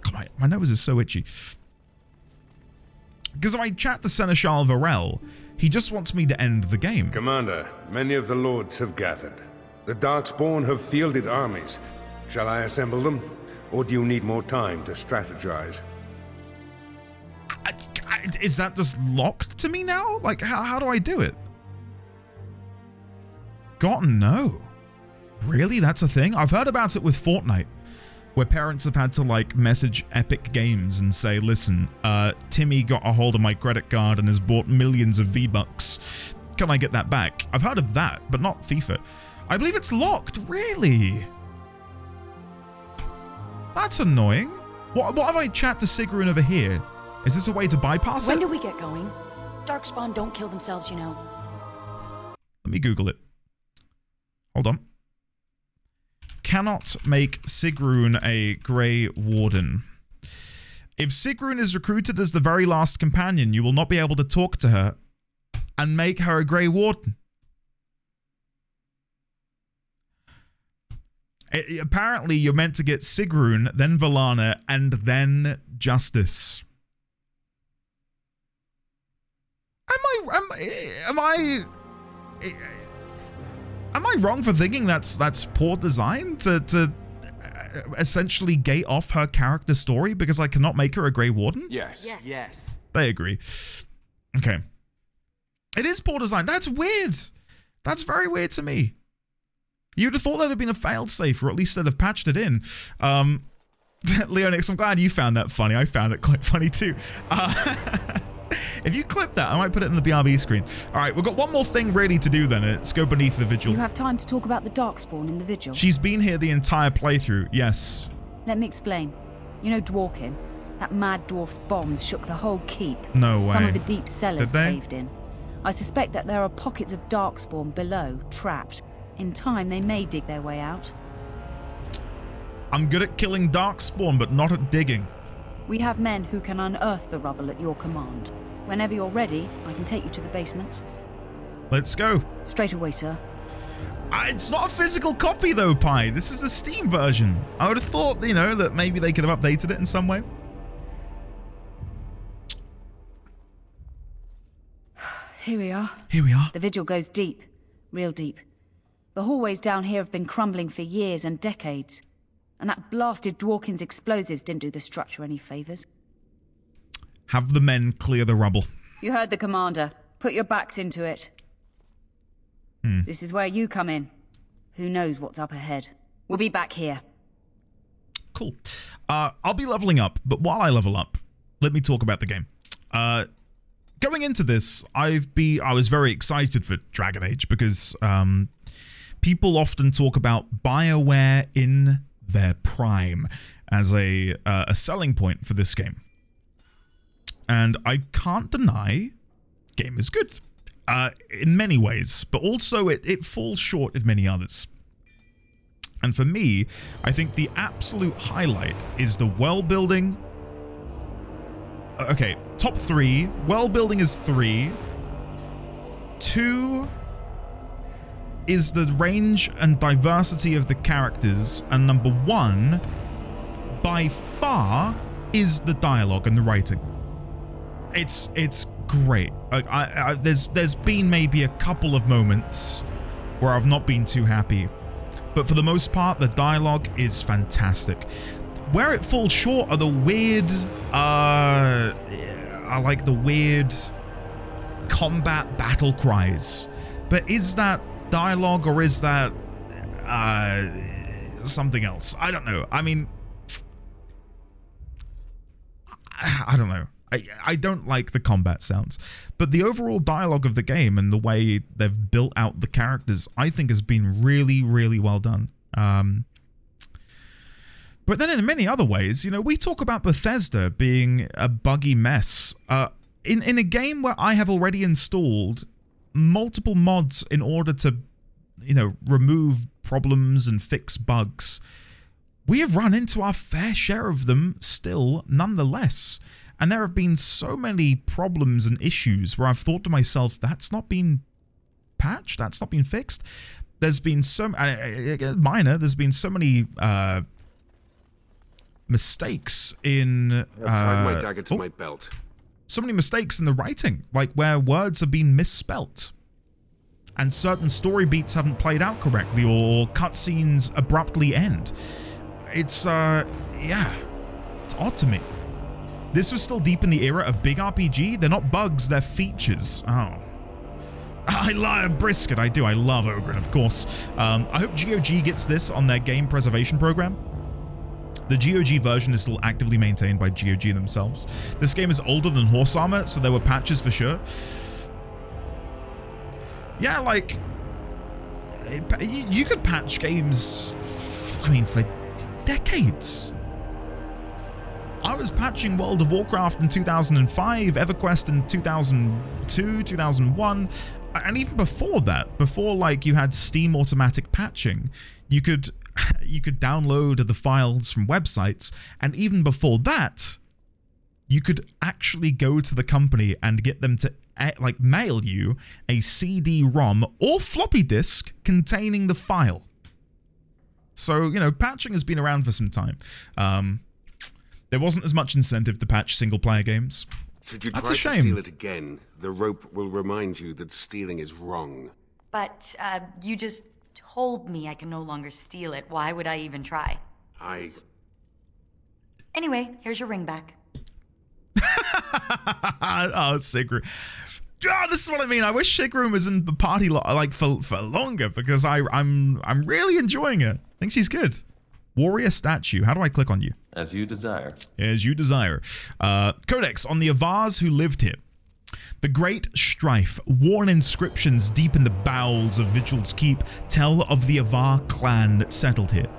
God, my nose is so itchy. Because if I chat to Seneschal Varel, he just wants me to end the game. Commander, many of the lords have gathered. The Darkspawn have fielded armies. Shall I assemble them? Or do you need more time to strategize? Is that just locked to me now? Like, how do I do it? forgotten. No. Really? That's a thing? I've heard about it with Fortnite, where parents have had to like message Epic Games and say, listen, Timmy got a hold of my credit card and has bought millions of V-Bucks. Can I get that back? I've heard of that, but not FIFA. I believe it's locked. Really? That's annoying. What if I chat to Sigrun over here? Is this a way to bypass it? When do we get going? Darkspawn don't kill themselves, you know. Let me Google it. Hold on. Cannot make Sigrun a Grey Warden. If Sigrun is recruited as the very last companion, you will not be able to talk to her and make her a Grey Warden. Apparently, you're meant to get Sigrun, then Valana, and then Justice. Am I wrong for thinking that's poor design to essentially gate off her character story because I cannot make her a Grey Warden? Yes. They agree. Okay. It is poor design. That's weird. That's very weird to me. You'd have thought that had been a failsafe, or at least they'd have patched it in. Leonix, I'm glad you found that funny. I found it quite funny too. If you clip that, I might put it in the BRB screen. All right, we've got one more thing really to do then. It's go beneath the Vigil. You have time to talk about the Darkspawn in the Vigil? She's been here the entire playthrough, yes. Let me explain. You know Dworkin? That mad dwarf's bombs shook the whole keep. No way. Some of the deep cellars Did they? caved in. I suspect that there are pockets of Darkspawn below, trapped. In time, they may dig their way out. I'm good at killing Darkspawn, but not at digging. We have men who can unearth the rubble at your command. Whenever you're ready, I can take you to the basement. Let's go. Straight away, sir. It's not a physical copy though, Pi. This is the Steam version. I would have thought, you know, that maybe they could have updated it in some way. Here we are. Here we are. The Vigil goes deep. Real deep. The hallways down here have been crumbling for years and decades. And that blasted Dworkin's explosives didn't do the structure any favors. Have the men clear the rubble. You heard the commander. Put your backs into it. This is where you come in. Who knows what's up ahead? We'll be back here. Cool. I'll be leveling up, but while I level up, let me talk about the game. Going into this, I was very excited for Dragon Age because people often talk about BioWare in their prime as a selling point for this game. And I can't deny game is good in many ways, but also it falls short in many others. And for me, I think the absolute highlight is the world building. Okay, top 3. World building is 3. 2 is the range and diversity of the characters. And number 1, by far, is the dialogue and the writing. It's great. There's been maybe a couple of moments where I've not been too happy, but for the most part, the dialogue is fantastic. Where it falls short are the weird, I like the weird combat battle cries. But is that dialogue or is that something else? I don't know. I mean, I don't know. I don't like the combat sounds, but the overall dialogue of the game and the way they've built out the characters, I think has been really, really well done. But then in many other ways, you know, we talk about Bethesda being a buggy mess. In a game where I have already installed multiple mods in order to, you know, remove problems and fix bugs, we have run into our fair share of them still, nonetheless. And there have been so many problems and issues where I've thought to myself, that's not been patched, that's not been fixed. There's been so minor. There's been so many mistakes in. I've tied my dagger to my belt. So many mistakes in the writing, like where words have been misspelt, and certain story beats haven't played out correctly, or cutscenes abruptly end. It's yeah, it's odd to me. This was still deep in the era of big RPG. They're not bugs, they're features. Oh. I love Brisket. I do. I love Ogryn, of course. I hope GOG gets this on their game preservation program. The GOG version is still actively maintained by GOG themselves. This game is older than Horse Armor, so there were patches for sure. Yeah, like, you could patch games, I mean, for decades. I was patching World of Warcraft in 2005, EverQuest in 2002, 2001, and even before that, before like you had Steam automatic patching, you could download the files from websites, and even before that, you could actually go to the company and get them to like mail you a CD-ROM or floppy disk containing the file. So, you know, patching has been around for some time. There wasn't as much incentive to patch single-player games. Should you That's try a shame. to steal it again, the rope will remind you that stealing is wrong. But, you just told me I can no longer steal it. Why would I even try? Anyway, here's your ring back. Oh, Sigrun. God, this is what I mean. I wish Sigrun was in the party like for longer, because I'm really enjoying her. I think she's good. Warrior statue. How do I click on you? As you desire. As you desire. Codex on the Avars who lived here. The great strife, worn inscriptions deep in the bowels of Vigil's Keep, tell of the Avar clan that settled here,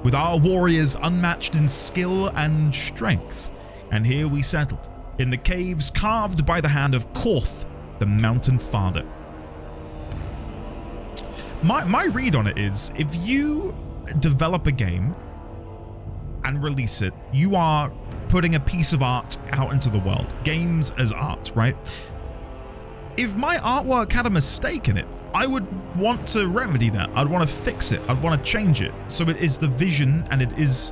with our warriors unmatched in skill and strength. And here we settled, in the caves carved by the hand of Korth, the Mountain Father. My read on it is, if you develop a game and release it, you are putting a piece of art out into the world. Games as art, right? If my artwork had a mistake in it, I would want to remedy that. I'd want to fix it. I'd want to change it. So it is the vision and it is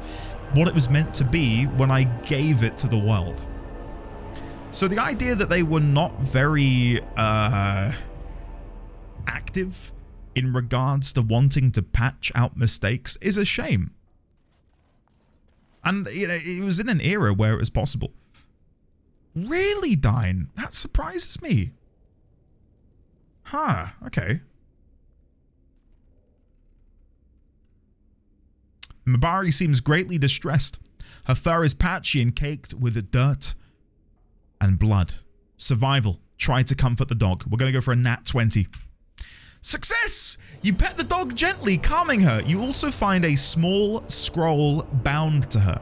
what it was meant to be when I gave it to the world. So the idea that they were not very active in regards to wanting to patch out mistakes is a shame. And, you know, it was in an era where it was possible. Really, Dine? That surprises me. Huh, okay. Mabari seems greatly distressed. Her fur is patchy and caked with dirt and blood. Survival. Try to comfort the dog. We're going to go for a nat 20. Success! You pet the dog gently, calming her. You also find a small scroll bound to her.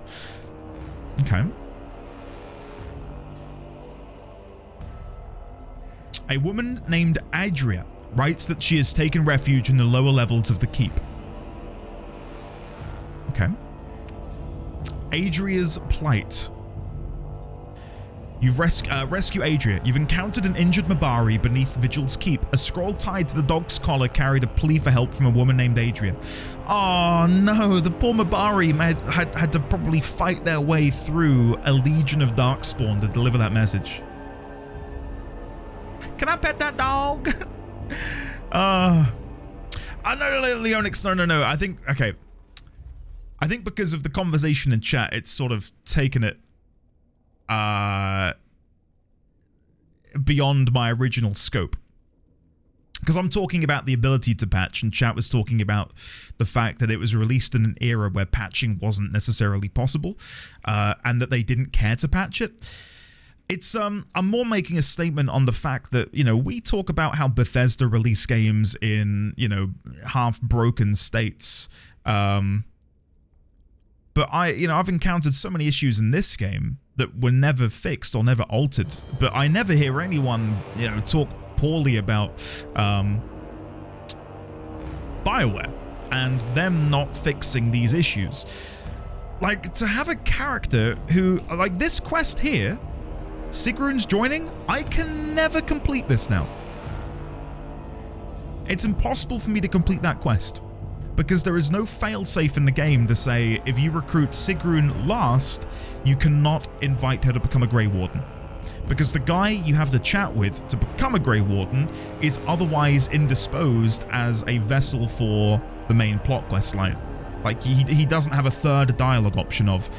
Okay. A woman named Adria writes that she has taken refuge in the lower levels of the keep. Okay. Adria's plight. You've rescue Adria. You've encountered an injured Mabari beneath Vigil's Keep. A scroll tied to the dog's collar carried a plea for help from a woman named Adria. Oh no, the poor Mabari had to probably fight their way through a legion of Darkspawn to deliver that message. Can I pet that dog? No, Leonix, no. I think, okay. I think because of the conversation in chat, it's sort of taken it beyond my original scope. Because I'm talking about the ability to patch, and chat was talking about the fact that it was released in an era where patching wasn't necessarily possible, and that they didn't care to patch it. It's I'm more making a statement on the fact that, you know, we talk about how Bethesda release games in, you know, half broken states, but I've encountered so many issues in this game that were never fixed or never altered, but I never hear anyone, you know, talk poorly about BioWare and them not fixing these issues. Like, to have a character who, like this quest here, Sigrun's joining, I can never complete this now. It's impossible for me to complete that quest, because there is no failsafe in the game to say if you recruit Sigrun last, you cannot invite her to become a Grey Warden. Because the guy you have to chat with to become a Grey Warden is otherwise indisposed as a vessel for the main plot quest line. Like, he doesn't have a third dialogue option of,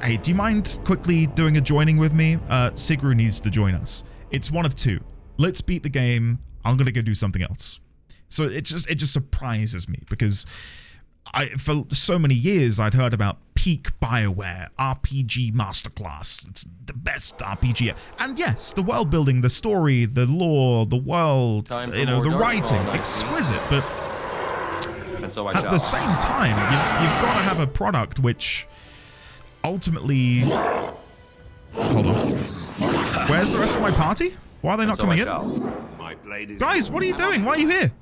hey, do you mind quickly doing a joining with me? Sigrun needs to join us. It's one of two. Let's beat the game. I'm gonna go do something else. So it just surprises me because for so many years I'd heard about peak BioWare RPG masterclass. It's the best RPG, and yes, the world building, the story, the lore, the world, the writing, exquisite. But at the same time, you've got to have a product which ultimately. Hold on. Where's the rest of my party? Why are they not coming in? Guys, what are you doing? Why are you here?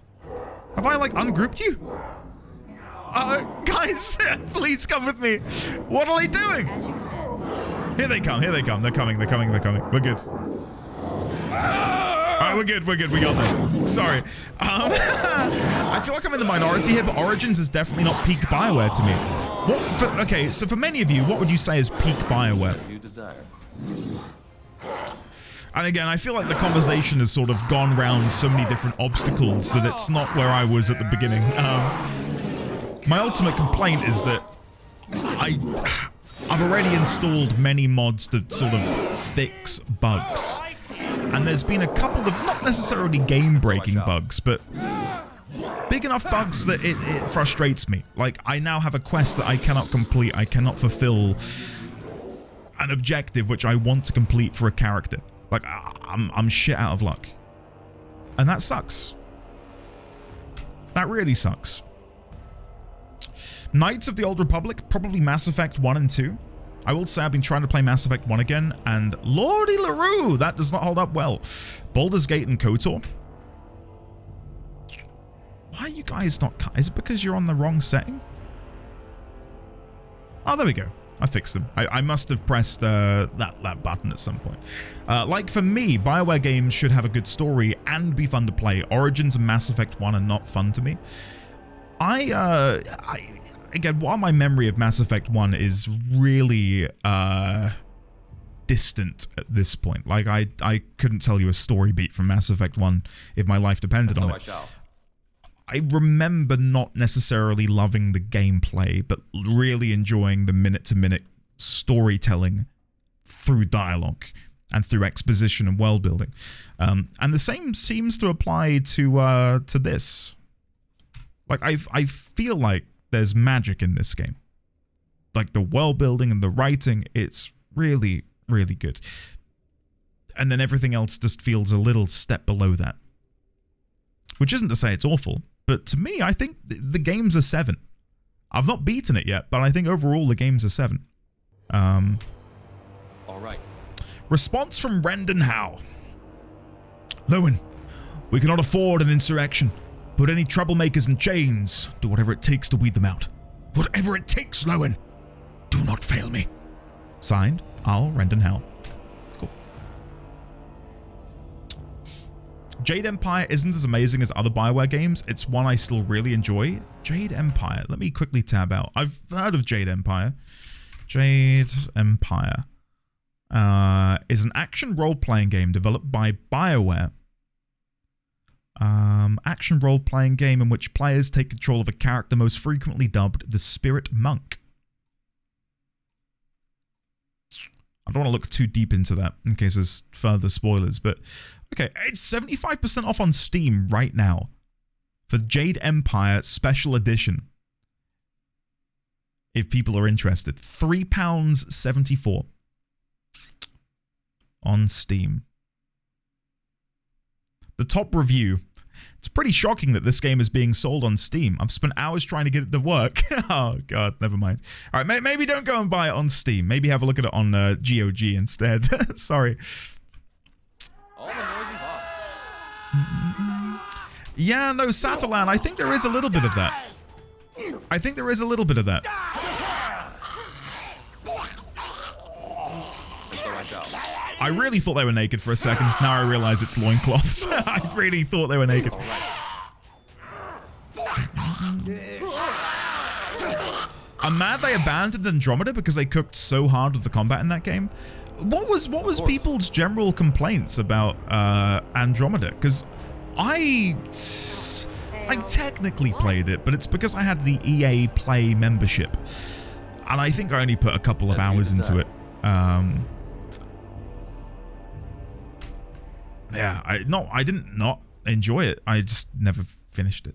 Have I like ungrouped you? Guys, please come with me. What are they doing? Here they come. Here they come. They're coming. They're coming. They're coming. We're good. Alright, we're good. We're good. We got them. Sorry. I feel like I'm in the minority here, but Origins is definitely not peak BioWare to me. Okay, so for many of you, what would you say is peak BioWare? You desire. And again, I feel like the conversation has sort of gone round so many different obstacles that it's not where I was at the beginning. My ultimate complaint is that I've already installed many mods that sort of fix bugs. And there's been a couple of not necessarily game-breaking bugs, but big enough bugs that it frustrates me. Like, I now have a quest that I cannot complete. I cannot fulfill an objective which I want to complete for a character. Like, I'm shit out of luck. And that sucks. That really sucks. Knights of the Old Republic, probably Mass Effect 1 and 2. I will say I've been trying to play Mass Effect 1 again, and Lordy LaRue, that does not hold up well. Baldur's Gate and KOTOR. Why are you guys not... Is it because you're on the wrong setting? Oh, there we go. I fixed them. I must have pressed that button at some point. Like for me, BioWare games should have a good story and be fun to play. Origins and Mass Effect 1 are not fun to me. Again, while my memory of Mass Effect 1 is really distant at this point, like I couldn't tell you a story beat from Mass Effect 1 if my life depended on it. I remember not necessarily loving the gameplay, but really enjoying the minute-to-minute storytelling through dialogue and through exposition and world building. And the same seems to apply to this. Like, I feel like there's magic in this game. Like, the world building and the writing, it's really, really good. And then everything else just feels a little step below that. Which isn't to say it's awful. But to me, I think the game's a 7. I've not beaten it yet, but I think overall the game's a 7. All right. Response from Rendon Howe. Lowen, we cannot afford an insurrection. Put any troublemakers in chains. Do whatever it takes to weed them out. Whatever it takes, Lowen. Do not fail me. Signed, Al Rendon Howe. Cool. Jade Empire isn't as amazing as other BioWare games. It's one I still really enjoy. Jade Empire. Let me quickly tab out. I've heard of Jade Empire. Jade Empire is an action role-playing game developed by BioWare. Action role-playing game in which players take control of a character most frequently dubbed the Spirit Monk. I don't want to look too deep into that in case there's further spoilers, but okay, it's 75% off on Steam right now for Jade Empire Special Edition. If people are interested, £3.74 on Steam. The top review. It's pretty shocking that this game is being sold on Steam. I've spent hours trying to get it to work. Oh, God, never mind. All right, maybe don't go and buy it on Steam. Maybe have a look at it on GOG instead. Sorry. Yeah, no, Sathalan, I think there is a little bit of that. I think there is a little bit of that. I really thought they were naked for a second. Now I realize it's loincloths. I really thought they were naked. I'm mad they abandoned Andromeda because they cooked so hard with the combat in that game. What was people's general complaints about Andromeda? Because I technically played it, but it's because I had the EA Play membership. And I think I only put a couple of hours into it. Yeah, I didn't not enjoy it. I just never finished it.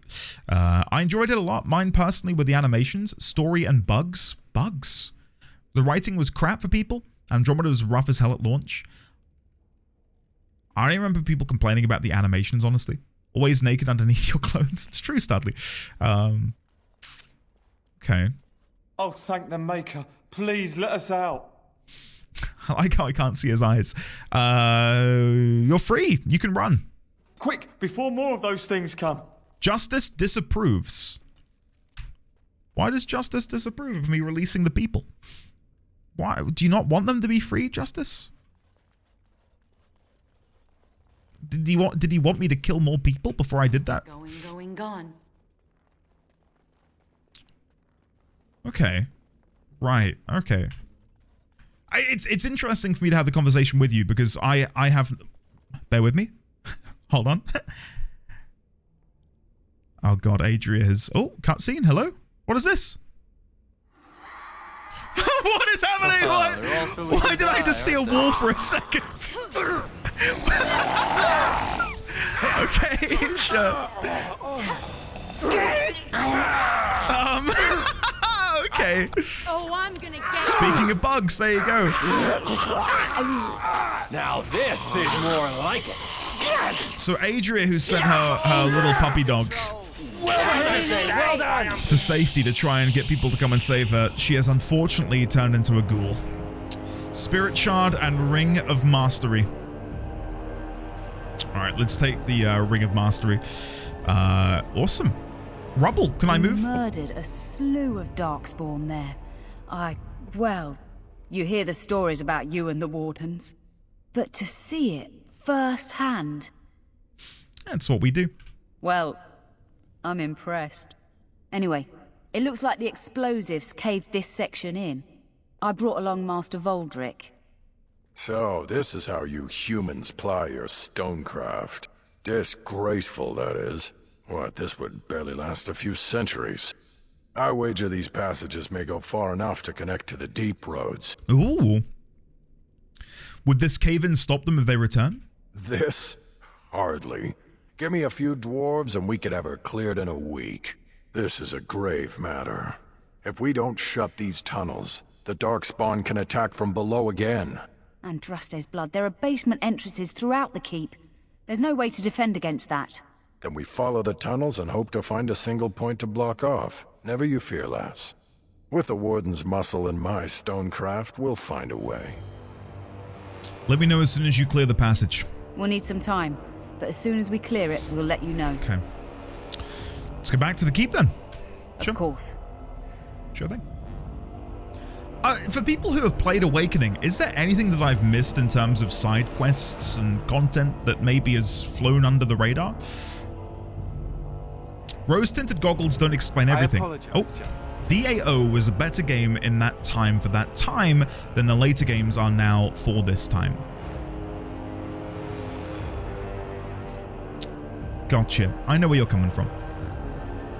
I enjoyed it a lot. Mine personally were the animations, story, and bugs. Bugs. The writing was crap for people. Andromeda was rough as hell at launch. I don't remember people complaining about the animations, honestly. Always naked underneath your clothes. It's true, Studley. Okay. Oh, thank the Maker. Please let us out. I like how I can't see his eyes. You're free. You can run. Quick, before more of those things come. Justice disapproves. Why does Justice disapprove of me releasing the people? Why? Do you not want them to be free, Justice? Did he want me to kill more people before I did that? Going, gone. Okay. Right. Okay. It's interesting for me to have the conversation with you because I have... Bear with me. Hold on. Oh god, Adria has... Oh, cutscene. Hello? What is this? What is happening? Why did I just see a wall for a second? Okay, sure. Okay. Oh, I'm gonna get. Speaking of bugs, there you go. Now this is more like it. So Adria, who sent her little puppy dog to safety to try and get people to come and save her, she has unfortunately turned into a ghoul. Spirit Shard and Ring of Mastery. Alright, let's take the Ring of Mastery. Awesome. Rubble, can I move? You murdered a slew of Darkspawn there. Well, you hear the stories about you and the Wardens. But to see it firsthand... That's what we do. Well, I'm impressed. Anyway, it looks like the explosives caved this section in. I brought along Master Voldrick. So, this is how you humans ply your stonecraft. Disgraceful, that is. What, this would barely last a few centuries. I wager these passages may go far enough to connect to the deep roads. Ooh. Would this cave-in stop them if they return? This? Hardly. Give me a few dwarves and we could have her cleared in a week. This is a grave matter. If we don't shut these tunnels, the Darkspawn can attack from below again. Andraste's blood, there are basement entrances throughout the keep. There's no way to defend against that. Then we follow the tunnels and hope to find a single point to block off. Never you fear, lass. With the Warden's muscle and my stonecraft, we'll find a way. Let me know as soon as you clear the passage. We'll need some time, but as soon as we clear it, we'll let you know. Okay. Let's go back to the keep then. Of course. Sure thing. For people who have played Awakening, is there anything that I've missed in terms of side quests and content that maybe has flown under the radar? Rose-tinted goggles don't explain everything. Oh, DAO was a better game in that time for that time than the later games are now for this time. Gotcha. I know where you're coming from.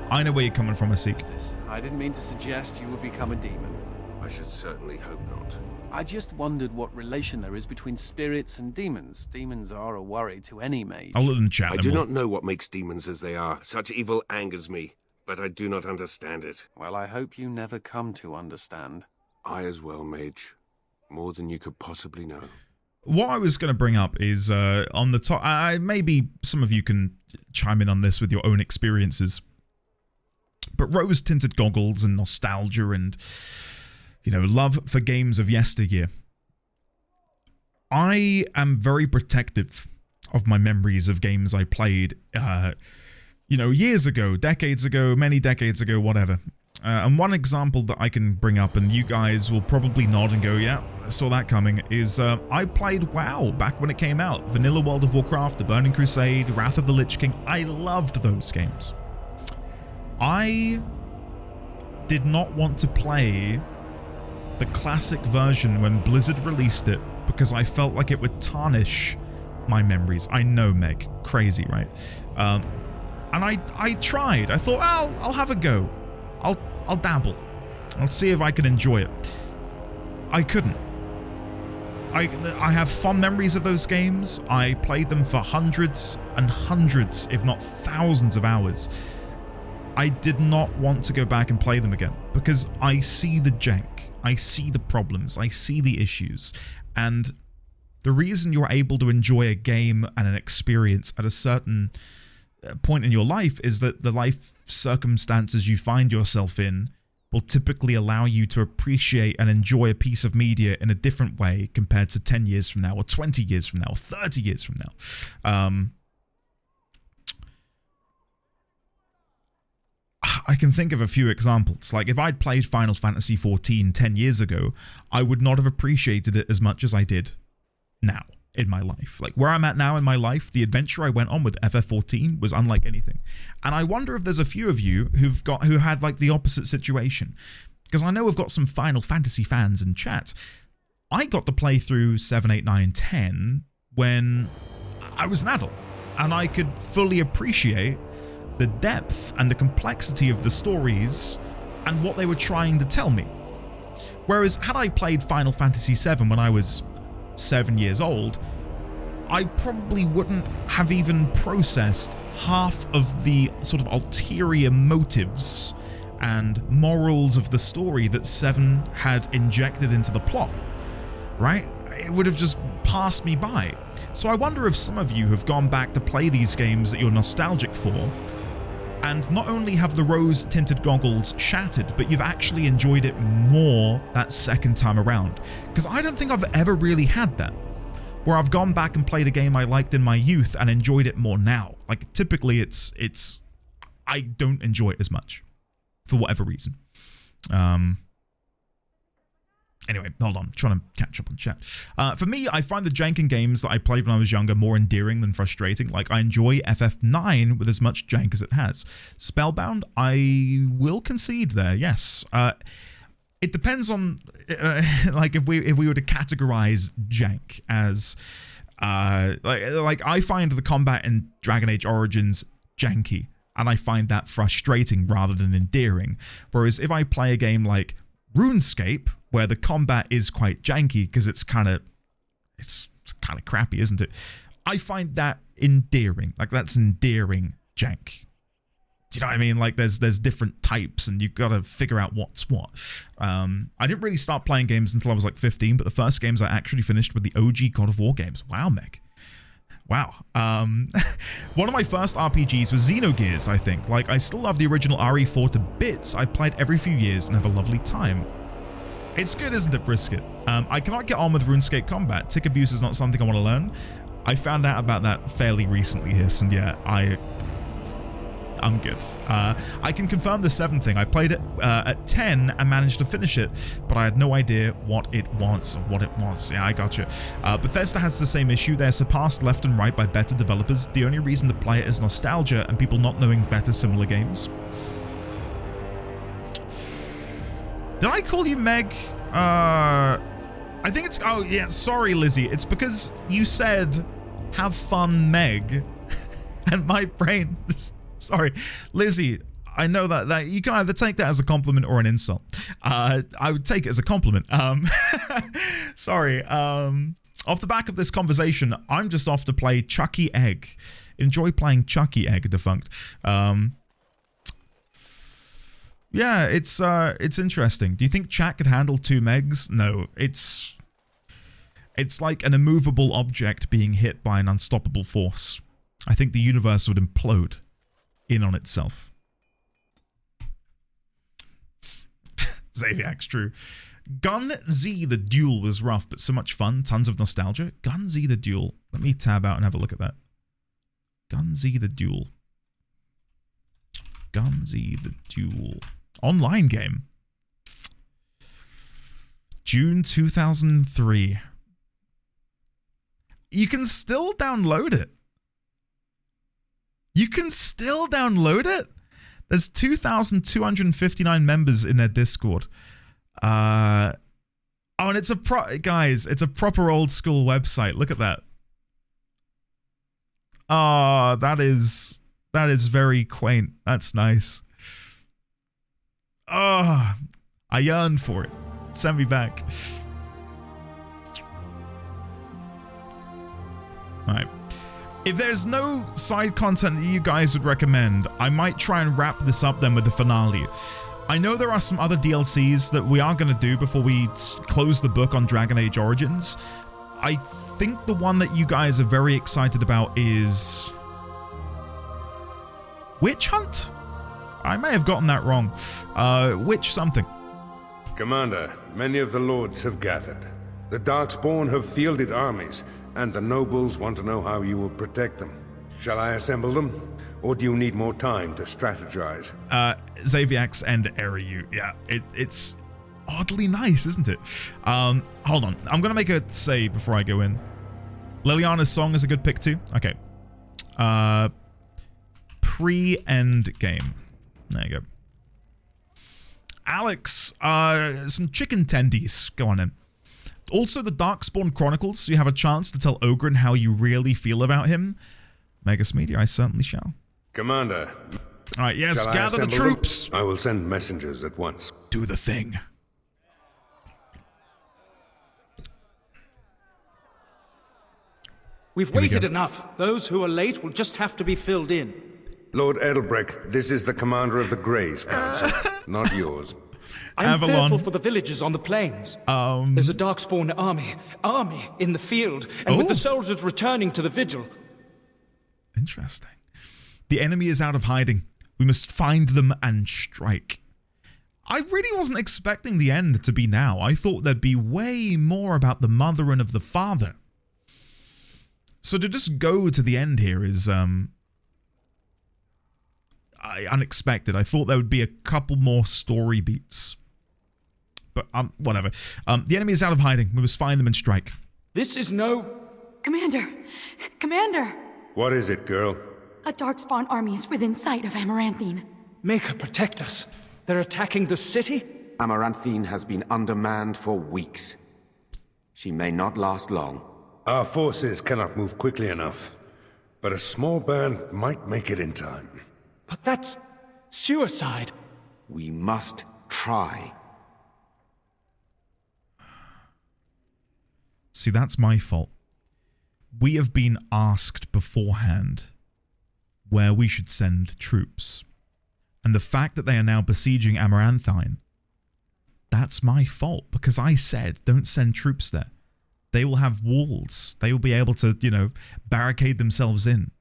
I know where you're coming from, Asik. I didn't mean to suggest you would become a demon. I should certainly hope not. I just wondered what relation there is between spirits and demons. Demons are a worry to any mage. I'll let them chat. I do not know what makes demons as they are. Such evil angers me, but I do not understand it. Well, I hope you never come to understand. I as well, mage. More than you could possibly know. What I was going to bring up is on the top. Maybe some of you can chime in on this with your own experiences. But rose-tinted goggles and nostalgia and, you know, love for games of yesteryear. I am very protective of my memories of games I played, you know, years ago, decades ago, many decades ago, whatever. And one example that I can bring up, and you guys will probably nod and go, yeah, I saw that coming, is I played WoW back when it came out. Vanilla World of Warcraft, The Burning Crusade, Wrath of the Lich King. I loved those games. I did not want to play the classic version when Blizzard released it because I felt like it would tarnish my memories. I know, Meg. Crazy, right? And I tried. I thought, I'll have a go. I'll dabble. I'll see if I can enjoy it. I couldn't. I have fond memories of those games. I played them for hundreds and hundreds, if not thousands of hours. I did not want to go back and play them again because I see the jank, I see the problems, I see the issues, and the reason you're able to enjoy a game and an experience at a certain point in your life is that the life circumstances you find yourself in will typically allow you to appreciate and enjoy a piece of media in a different way compared to 10 years from now or 20 years from now or 30 years from now. I can think of a few examples. Like if I'd played Final Fantasy XIV 10 years ago, I would not have appreciated it as much as I did now in my life. Like where I'm at now in my life, the adventure I went on with FF14 was unlike anything. And I wonder if there's a few of you who had like the opposite situation. Because I know we've got some Final Fantasy fans in chat. I got to play through 7, 8, 9, 10 when I was an adult. And I could fully appreciate the depth and the complexity of the stories and what they were trying to tell me. Whereas had I played Final Fantasy VII when I was 7 years old, I probably wouldn't have even processed half of the sort of ulterior motives and morals of the story that 7 had injected into the plot, right? It would have just passed me by. So I wonder if some of you have gone back to play these games that you're nostalgic for, and not only have the rose-tinted goggles shattered, but you've actually enjoyed it more that second time around. Because I don't think I've ever really had that, where I've gone back and played a game I liked in my youth and enjoyed it more now. Like typically it's I don't enjoy it as much, for whatever reason. Anyway, hold on, I'm trying to catch up on chat. For me, I find the jank in games that I played when I was younger more endearing than frustrating. Like, I enjoy FF9 with as much jank as it has. Spellbound, I will concede there, yes. It depends on, like, if we were to categorize jank as, like I find the combat in Dragon Age Origins janky, and I find that frustrating rather than endearing. Whereas if I play a game like RuneScape, where the combat is quite janky because it's kind of crappy, isn't it? I find that endearing. Like that's endearing jank. Do you know what I mean? Like there's different types and you've got to figure out what's what. I didn't really start playing games until I was like 15, but the first games I actually finished were the OG God of War games. Wow, Meg. Wow. One of my first RPGs was Xenogears, I think. Like, I still love the original RE4 to bits. I played every few years and have a lovely time. It's good, isn't it, Brisket? I cannot get on with RuneScape combat. Tick abuse is not something I want to learn. I found out about that fairly recently, Hiss, and yeah, I'm good. I can confirm the 7 thing. I played it at 10 and managed to finish it, but I had no idea what it was. Yeah, I gotcha. Bethesda has the same issue. They're surpassed left and right by better developers. The only reason to play it is nostalgia and people not knowing better similar games. Did I call you Meg? I think it's... Oh, yeah, sorry, Lizzie. It's because you said, have fun, Meg. And my brain... Sorry, Lizzie, I know that you can either take that as a compliment or an insult. I would take it as a compliment. Sorry. Off the back of this conversation, I'm just off to play Chucky Egg. Enjoy playing Chucky Egg, Defunct. Yeah, it's interesting. Do you think chat could handle 2 megs? No, it's like an immovable object being hit by an unstoppable force. I think the universe would implode in on itself. Zaviak's true. Gun Z the Duel was rough, but so much fun. Tons of nostalgia. Gun Z the Duel. Let me tab out and have a look at that. Gun Z the Duel. Gun Z the Duel. Online game. June 2003. You can still download it. You can still download it? There's 2,259 members in their Discord. Oh, and it's guys, it's a proper old school website. Look at that. Oh, that is very quaint. That's nice. Oh, I yearn for it. Send me back. Alright. If there's no side content that you guys would recommend, I might try and wrap this up then with the finale. I know there are some other DLCs that we are going to do before we close the book on Dragon Age Origins. I think the one that you guys are very excited about is Witch Hunt? I may have gotten that wrong. Witch something. Commander, many of the lords have gathered. The Darkspawn have fielded armies, and the nobles want to know how you will protect them. Shall I assemble them, or do you need more time to strategize? Xaviax and Eriu. Yeah, it's oddly nice, isn't it? Hold on. I'm going to make a save before I go in. Liliana's song is a good pick too. Okay. Pre-end game. There you go. Alex, some chicken tendies. Go on in. Also, the Darkspawn Chronicles, so you have a chance to tell Ogryn how you really feel about him. Megas Media, I certainly shall. Commander. All right, yes, gather the troops. I will send messengers at once. Do the thing. We've waited enough. Those who are late will just have to be filled in. Lord Edelbrecht, this is the commander of the Greys Council, not yours. I'm fearful for the villagers on the plains. There's a Darkspawn army in the field, and with the soldiers returning to the vigil. Interesting. The enemy is out of hiding. We must find them and strike. I really wasn't expecting the end to be now. I thought there'd be way more about the mother and of the father. So to just go to the end here is unexpected. I thought there would be a couple more story beats. But whatever. The enemy is out of hiding. We must find them and strike. This is no... Commander! Commander! What is it, girl? A Darkspawn army is within sight of Amaranthine. Maker, protect us. They're attacking the city? Amaranthine has been undermanned for weeks. She may not last long. Our forces cannot move quickly enough, but a small band might make it in time. But that's suicide. We must try. See, that's my fault. We have been asked beforehand where we should send troops. And the fact that they are now besieging Amaranthine, that's my fault, because I said don't send troops there. They will have walls. They will be able to, you know, barricade themselves in.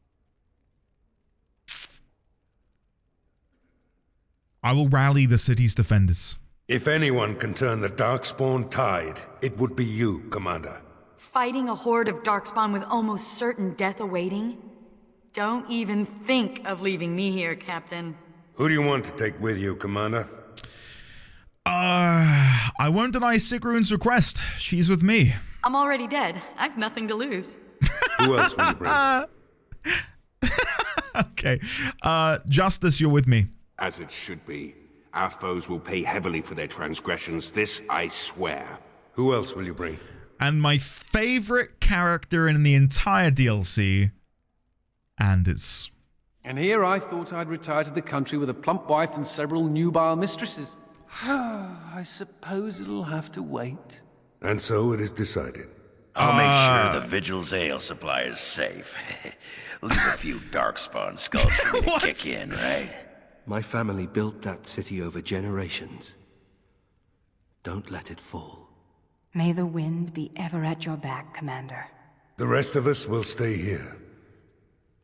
I will rally the city's defenders. If anyone can turn the Darkspawn tide, it would be you, Commander. Fighting a horde of Darkspawn with almost certain death awaiting? Don't even think of leaving me here, Captain. Who do you want to take with you, Commander? I won't deny Sigrun's request. She's with me. I'm already dead. I've nothing to lose. Who else will you bring? Okay. Justice, you're with me. As it should be. Our foes will pay heavily for their transgressions, this I swear. Who else will you bring? And my favorite character in the entire DLC, Anders. And here I thought I'd retire to the country with a plump wife and several nubile mistresses. I suppose it'll have to wait. And so it is decided. I'll make sure the Vigil's ale supply is safe. Leave a few Darkspawn skulls for me to kick in, right? My family built that city over generations. Don't let it fall. May the wind be ever at your back, Commander. The rest of us will stay here.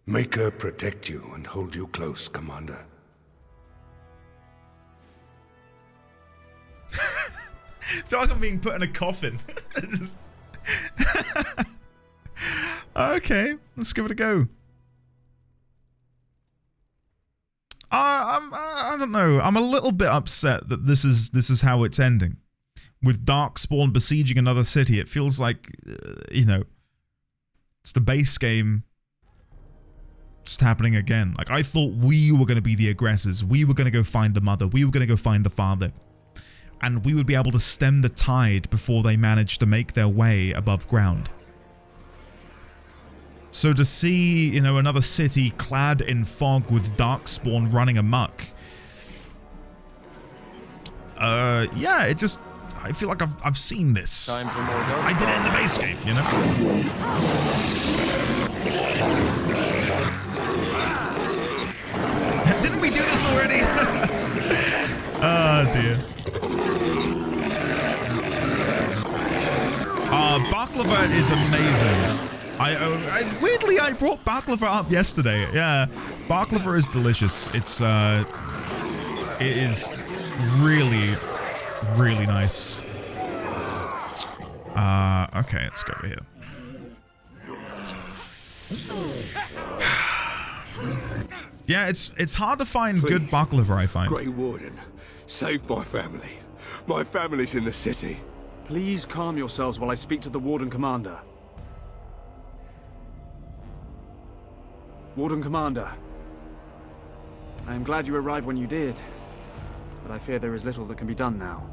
Make her protect you and hold you close, Commander. I feel like I'm being put in a coffin. Okay, let's give it a go. I don't know. I'm a little bit upset that this is how it's ending. With Darkspawn besieging another city, it feels like, you know, it's the base game just happening again. Like, I thought we were going to be the aggressors. We were going to go find the mother. We were going to go find the father. And we would be able to stem the tide before they managed to make their way above ground. So to see, you know, another city clad in fog with Darkspawn running amok. Yeah, it just... I feel like I've seen this. Time for more Darkspawn. I did it in the base game, you know? Didn't we do this already? Oh dear. Baklava is amazing. Weirdly, I brought baklava up yesterday. Yeah, baklava is delicious. It is really, really nice. Okay, let's go over here. Yeah, it's hard to find good baklava, I find. Grey Warden, save my family. My family's in the city. Please calm yourselves while I speak to the Warden Commander. Warden Commander, I am glad you arrived when you did, but I fear there is little that can be done now.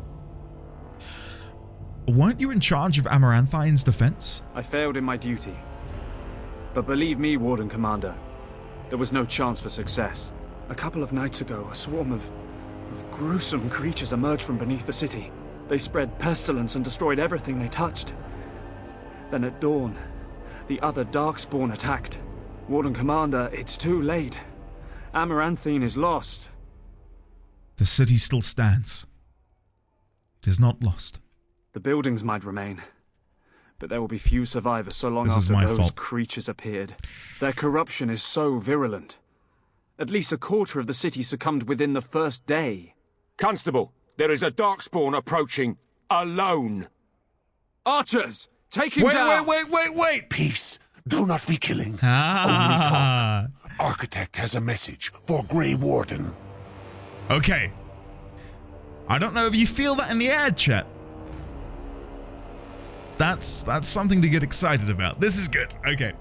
Weren't you in charge of Amaranthine's defense? I failed in my duty. But believe me, Warden Commander, there was no chance for success. A couple of nights ago, a swarm of gruesome creatures emerged from beneath the city. They spread pestilence and destroyed everything they touched. Then at dawn, the other Darkspawn attacked. Warden Commander, it's too late. Amaranthine is lost. The city still stands. It is not lost. The buildings might remain, but there will be few survivors so long after those creatures appeared. Their corruption is so virulent. At least a quarter of the city succumbed within the first day. Constable, there is a Darkspawn approaching, alone. Archers, take him down! Wait! Peace. Do not be killing. Only talk. Architect has a message for Grey Warden. Okay. I don't know if you feel that in the air, chat. That's something to get excited about. This is good. Okay.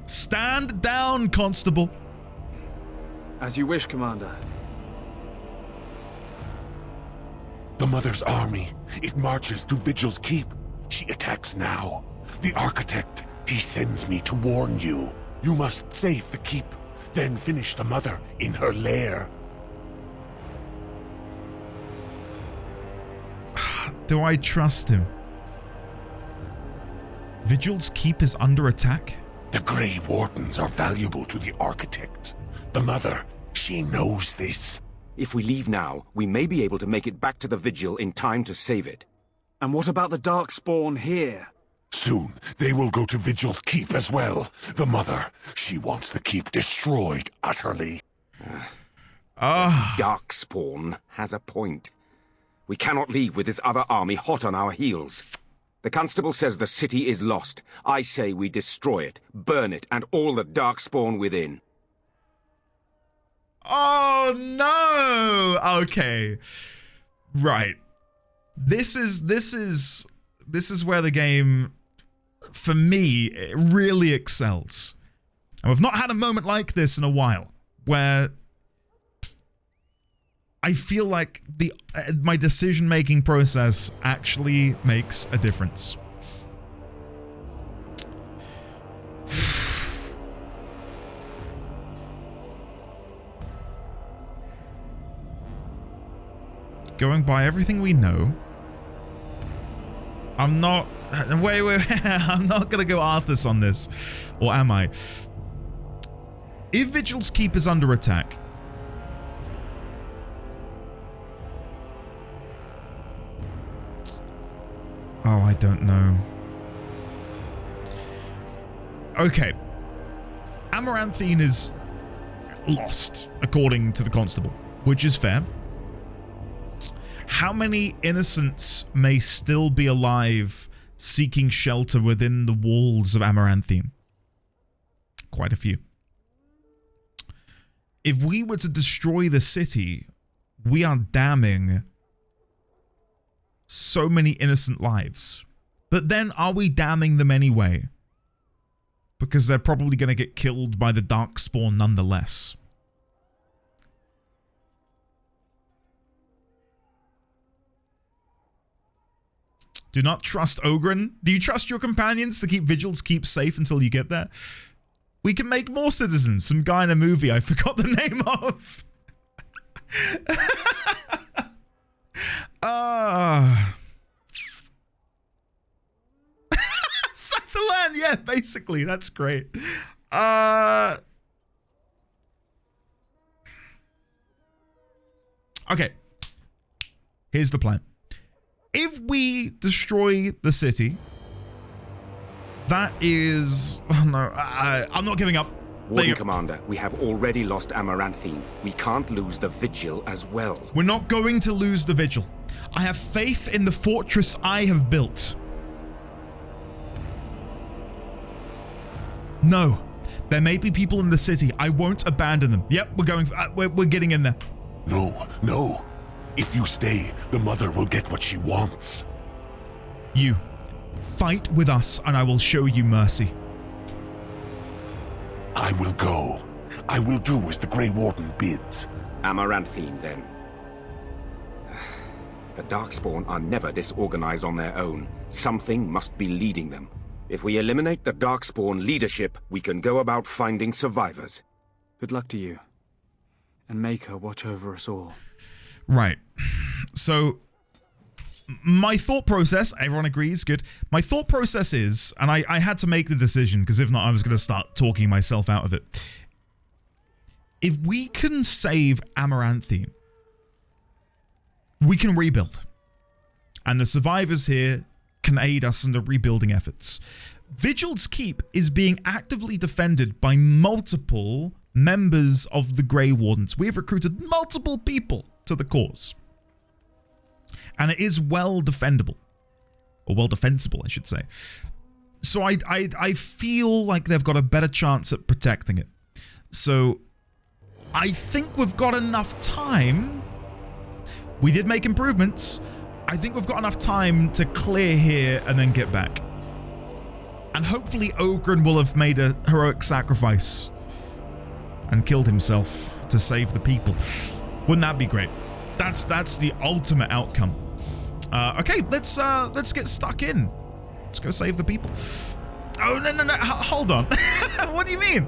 Stand down, Constable. As you wish, Commander. The Mother's army. It marches to Vigil's Keep. She attacks now. The Architect, he sends me to warn you. You must save the Keep, then finish the Mother in her lair. Do I trust him? Vigil's Keep is under attack? The Grey Wardens are valuable to the Architect. The Mother, she knows this. If we leave now, we may be able to make it back to the Vigil in time to save it. And what about the Darkspawn here? Soon, they will go to Vigil's Keep as well. The Mother, she wants the Keep destroyed utterly. Darkspawn has a point. We cannot leave with this other army hot on our heels. The Constable says the city is lost. I say we destroy it, burn it, and all the Darkspawn within. Oh no! Okay. Right. This is where the game, for me, it really excels. And we've not had a moment like this in a while, where I feel like my decision-making process actually makes a difference. Going by everything we know, I'm not... Wait, I'm not going to go Arthas on this. Or am I? If Vigil's Keep is under attack, oh, I don't know. Okay. Amaranthine is lost, according to the Constable, which is fair. How many innocents may still be alive seeking shelter within the walls of Amaranthine? Quite a few. If we were to destroy the city, we are damning so many innocent lives. But then are we damning them anyway? Because they're probably going to get killed by the Darkspawn nonetheless. Do not trust Ogren. Do you trust your companions to keep Vigil's Keep safe until you get there? We can make more citizens. Some guy in a movie I forgot the name of. Sack the land. Yeah, basically. That's great. Okay. Here's the plan. If we destroy the city, that is... Oh, no, I'm not giving up. Warden Commander, we have already lost Amaranthine. We can't lose the Vigil as well. We're not going to lose the Vigil. I have faith in the fortress I have built. No. There may be people in the city. I won't abandon them. Yep, we're going... we're getting in there. No, no. If you stay, the mother will get what she wants. You. Fight with us and I will show you mercy. I will go. I will do as the Grey Warden bids. Amaranthine, then. The Darkspawn are never disorganized on their own. Something must be leading them. If we eliminate the Darkspawn leadership, we can go about finding survivors. Good luck to you. And make her watch over us all. Right. So, my thought process, everyone agrees, good. My thought process is, and I had to make the decision, because if not, I was going to start talking myself out of it. If we can save Amaranthine, we can rebuild. And the survivors here can aid us in the rebuilding efforts. Vigil's Keep is being actively defended by multiple members of the Grey Wardens. We have recruited multiple people to the cause. And it is well defendable. Or well defensible, I should say. So I feel like they've got a better chance at protecting it. So I think we've got enough time. We did make improvements. I think we've got enough time to clear here and then get back. And hopefully Oghren will have made a heroic sacrifice and killed himself to save the people. Wouldn't that be great? That's the ultimate outcome. Okay, let's get stuck in. Let's go save the people. Oh, no. Hold on. What do you mean?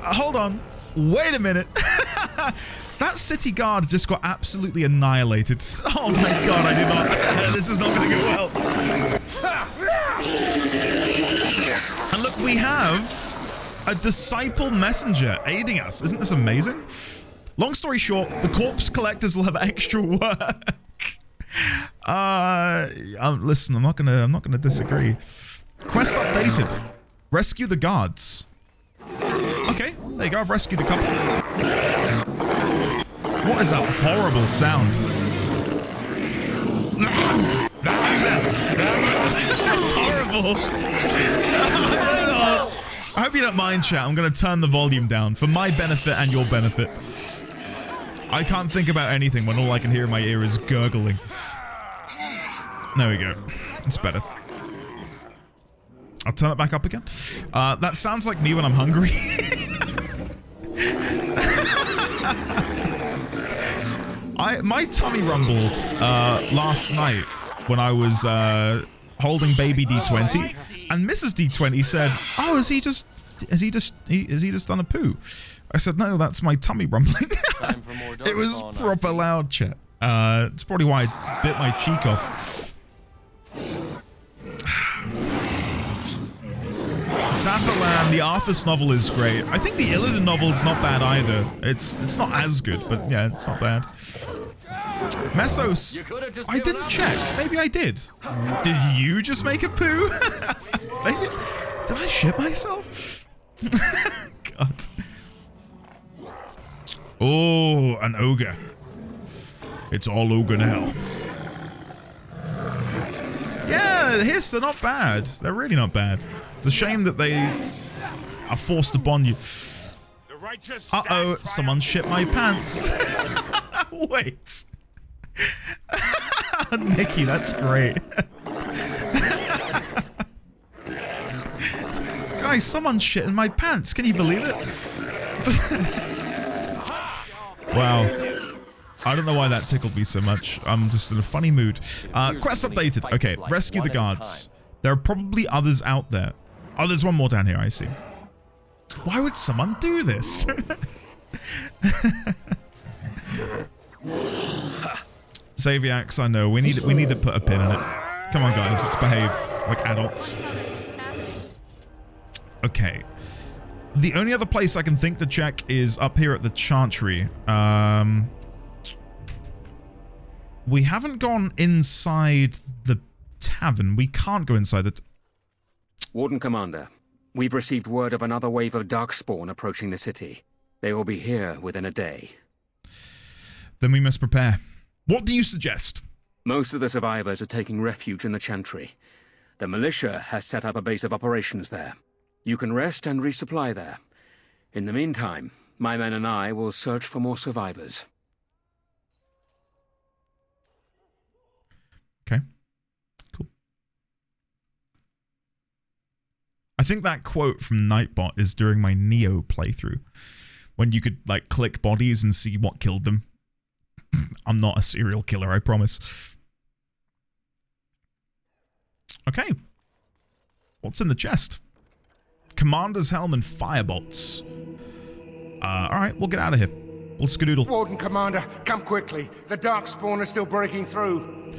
Hold on. Wait a minute. That city guard just got absolutely annihilated. Oh my god, I did not. This is not going to go well. And look, we have a disciple messenger aiding us. Isn't this amazing? Long story short, the corpse collectors will have extra work. Listen, I'm not gonna disagree. Quest updated. Rescue the guards. Okay, there you go. I've rescued a couple. What is that horrible sound? That's horrible. I hope you don't mind, chat. I'm gonna turn the volume down for my benefit and your benefit. I can't think about anything when all I can hear in my ear is gurgling. There we go. It's better. I'll turn it back up again. That sounds like me when I'm hungry. My tummy rumbled last night when I was holding baby D20, and Mrs. D20 said, "Oh, has he just done a poo?" I said, "No, that's my tummy rumbling." It was proper loud, chat. It's probably why I bit my cheek off. Sathalan, the Arthas novel is great. I think the Illidan novel is not bad either. It's not as good, but yeah, it's not bad. Messos, I didn't check. Maybe I did. Did you just make a poo? Maybe, did I shit myself? God. Oh, an ogre. It's all ogre now. Yeah, the Hiss, they're not bad. They're really not bad. It's a shame that they are forced upon you. Uh-oh, someone shit my pants. Wait. Nikki, that's great. Guys, someone shit in my pants. Can you believe it? Wow. I don't know why that tickled me so much. I'm just in a funny mood. Quest updated. Okay, rescue the guards. There are probably others out there. Oh, there's one more down here, I see. Why would someone do this? Xaviax, I know. We need to put a pin in it. Come on, guys, let's behave like adults. Okay. The only other place I can think to check is up here at the Chantry. We haven't gone inside the tavern. We can't go inside the... Warden Commander, we've received word of another wave of Darkspawn approaching the city. They will be here within a day. Then we must prepare. What do you suggest? Most of the survivors are taking refuge in the Chantry. The militia has set up a base of operations there. You can rest and resupply there. In the meantime, my men and I will search for more survivors. Okay. Cool. I think that quote from Nightbot is during my Neo playthrough, when you could, like, click bodies and see what killed them. I'm not a serial killer, I promise. Okay. What's in the chest? Commander's helm and firebots. Alright, we'll get out of here. We'll skedoodle. Warden Commander, come quickly. The Darkspawn is still breaking through.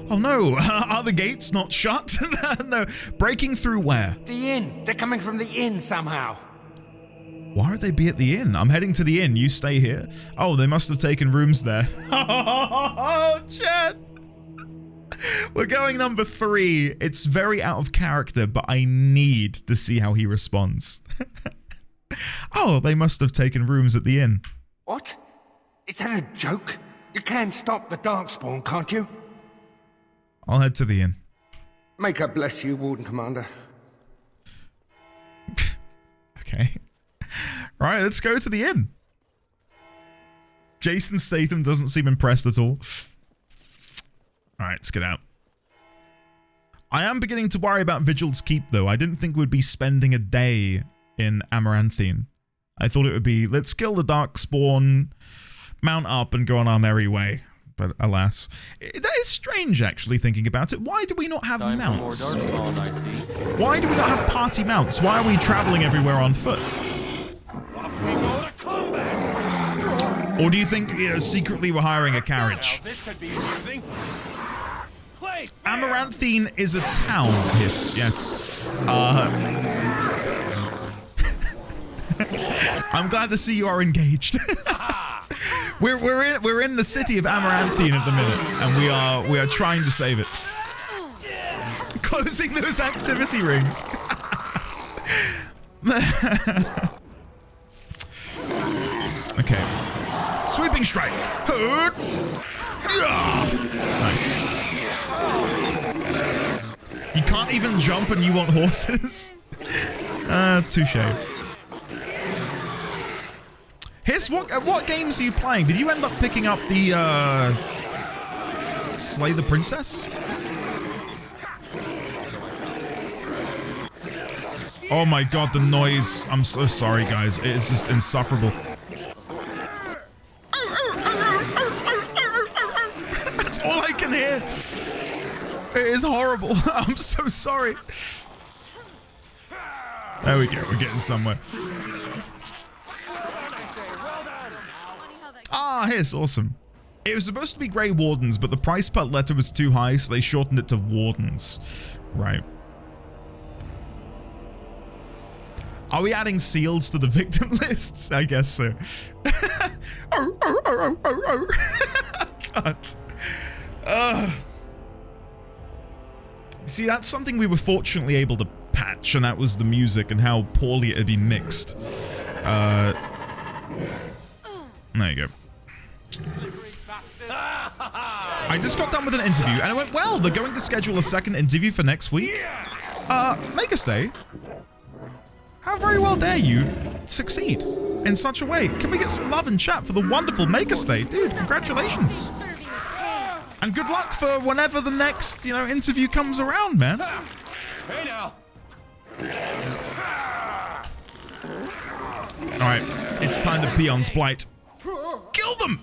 Oh no, are the gates not shut? No, breaking through where? The inn. They're coming from the inn somehow. Why would they be at the inn? I'm heading to the inn. You stay here. Oh, they must have taken rooms there. Oh, Chad. We're going number 3. It's very out of character, but I need to see how he responds. Oh, they must have taken rooms at the inn. What? Is that a joke? You can stop the Darkspawn, can't you? I'll head to the inn. May God bless you, Warden Commander. Okay. Right, let's go to the inn. Jason Statham doesn't seem impressed at all. Alright, let's get out. I am beginning to worry about Vigil's Keep, though. I didn't think we'd be spending a day in Amaranthine. I thought it would be, let's kill the Darkspawn, mount up, and go on our merry way. But alas. That is strange, actually, thinking about it. Why do we not have mounts? Why do we not have party mounts? Why are we traveling everywhere on foot? Or do you think, you know, secretly we're hiring a carriage? Amaranthine is a town. Yes. I'm glad to see you are engaged. We're in the city of Amaranthine at the minute, and we are trying to save it. Closing those activity rings. Okay. Sweeping strike. Nice. You can't even jump and you want horses? Touche. Hiss, what games are you playing? Did you end up picking up the Slay the Princess? Oh my god, the noise. I'm so sorry, guys. It is just insufferable. That's all I can hear. It is horrible. I'm so sorry. There we go. We're getting somewhere. Ah, Hiss, awesome. It was supposed to be Grey Wardens, but the price per letter was too high, so they shortened it to Wardens. Right. Are we adding seals to the victim lists? I guess so. God. See, that's something we were fortunately able to patch, and that was the music and how poorly it had been mixed. There you go. I just got done with an interview, and it went well. They're going to schedule a second interview for next week. Maker's Day? How very well dare you succeed in such a way? Can we get some love and chat for the wonderful Maker's Day? Dude, congratulations. And good luck for whenever the next, you know, interview comes around, man. Hey now. Alright, it's time to Peon's Blight. Kill them!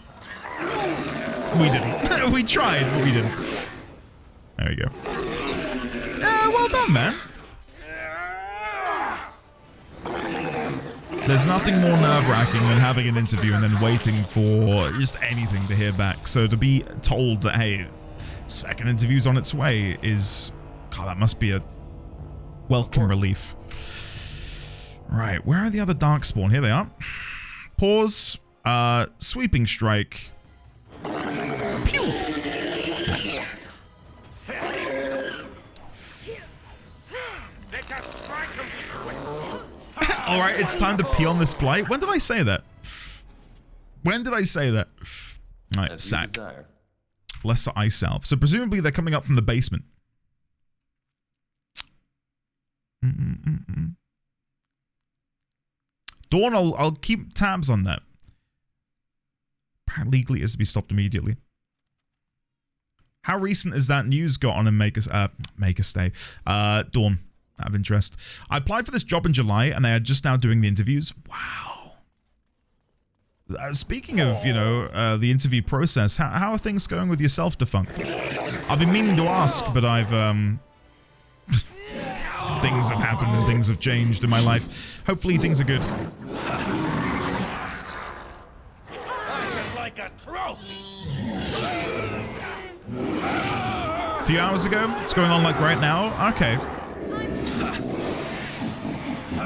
We didn't. We tried, but we didn't. There we go. Yeah, well done, man. There's nothing more nerve-wracking than having an interview and then waiting for just anything to hear back. So to be told that, hey, second interview's on its way is... God, that must be a welcome relief. Right, where are the other Darkspawn? Here they are. Pause. Sweeping strike. Pew! Yes. Alright, it's time to pee on this blight. When did I say that? When did I say that? Alright, sack. Lesser ice salve. So presumably they're coming up from the basement. Dawn, I'll keep tabs on that. Legally is to be stopped immediately. How recent is that news got on a Make a Stay? Dawn, out of interest. I applied for this job in July and they are just now doing the interviews. Wow. Speaking of, you know, the interview process, how are things going with yourself, Defunct? I've been meaning to ask, but I've, things have happened and things have changed in my life. Hopefully things are good. Like a trophy. A few hours ago? It's going on like right now? Okay.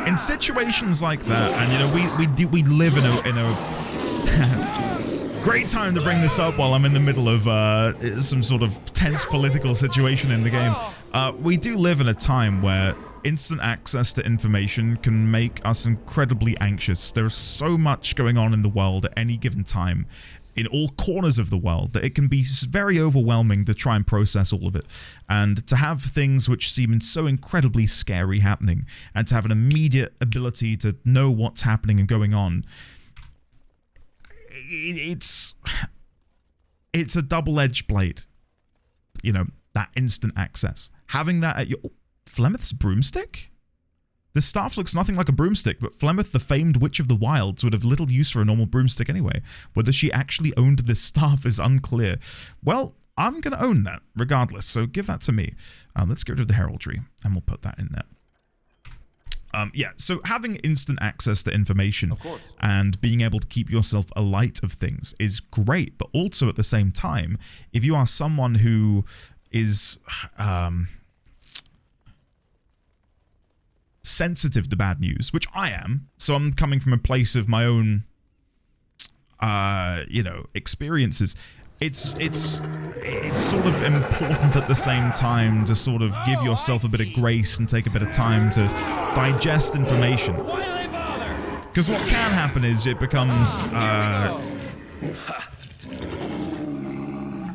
In situations like that, and you know, we live in a great time to bring this up while I'm in the middle of some sort of tense political situation in the game. We do live in a time where instant access to information can make us incredibly anxious. There's so much going on in the world at any given time, in all corners of the world, that it can be very overwhelming to try and process all of it. And to have things which seem so incredibly scary happening, and to have an immediate ability to know what's happening and going on, it's a double-edged blade. You know, that instant access. Having that at your... Flemeth's broomstick? This staff looks nothing like a broomstick, but Flemeth, the famed Witch of the Wilds, would have little use for a normal broomstick anyway. Whether she actually owned this staff is unclear. Well, I'm going to own that, regardless, so give that to me. Let's get rid of the heraldry, and we'll put that in there. Yeah, so having instant access to information and being able to keep yourself alight of things is great, but also at the same time, if you are someone who is... sensitive to bad news, which I am, so I'm coming from a place of my own you know, experiences. It's sort of important at the same time to sort of give yourself a bit of grace and take a bit of time to digest information, because what can happen is it becomes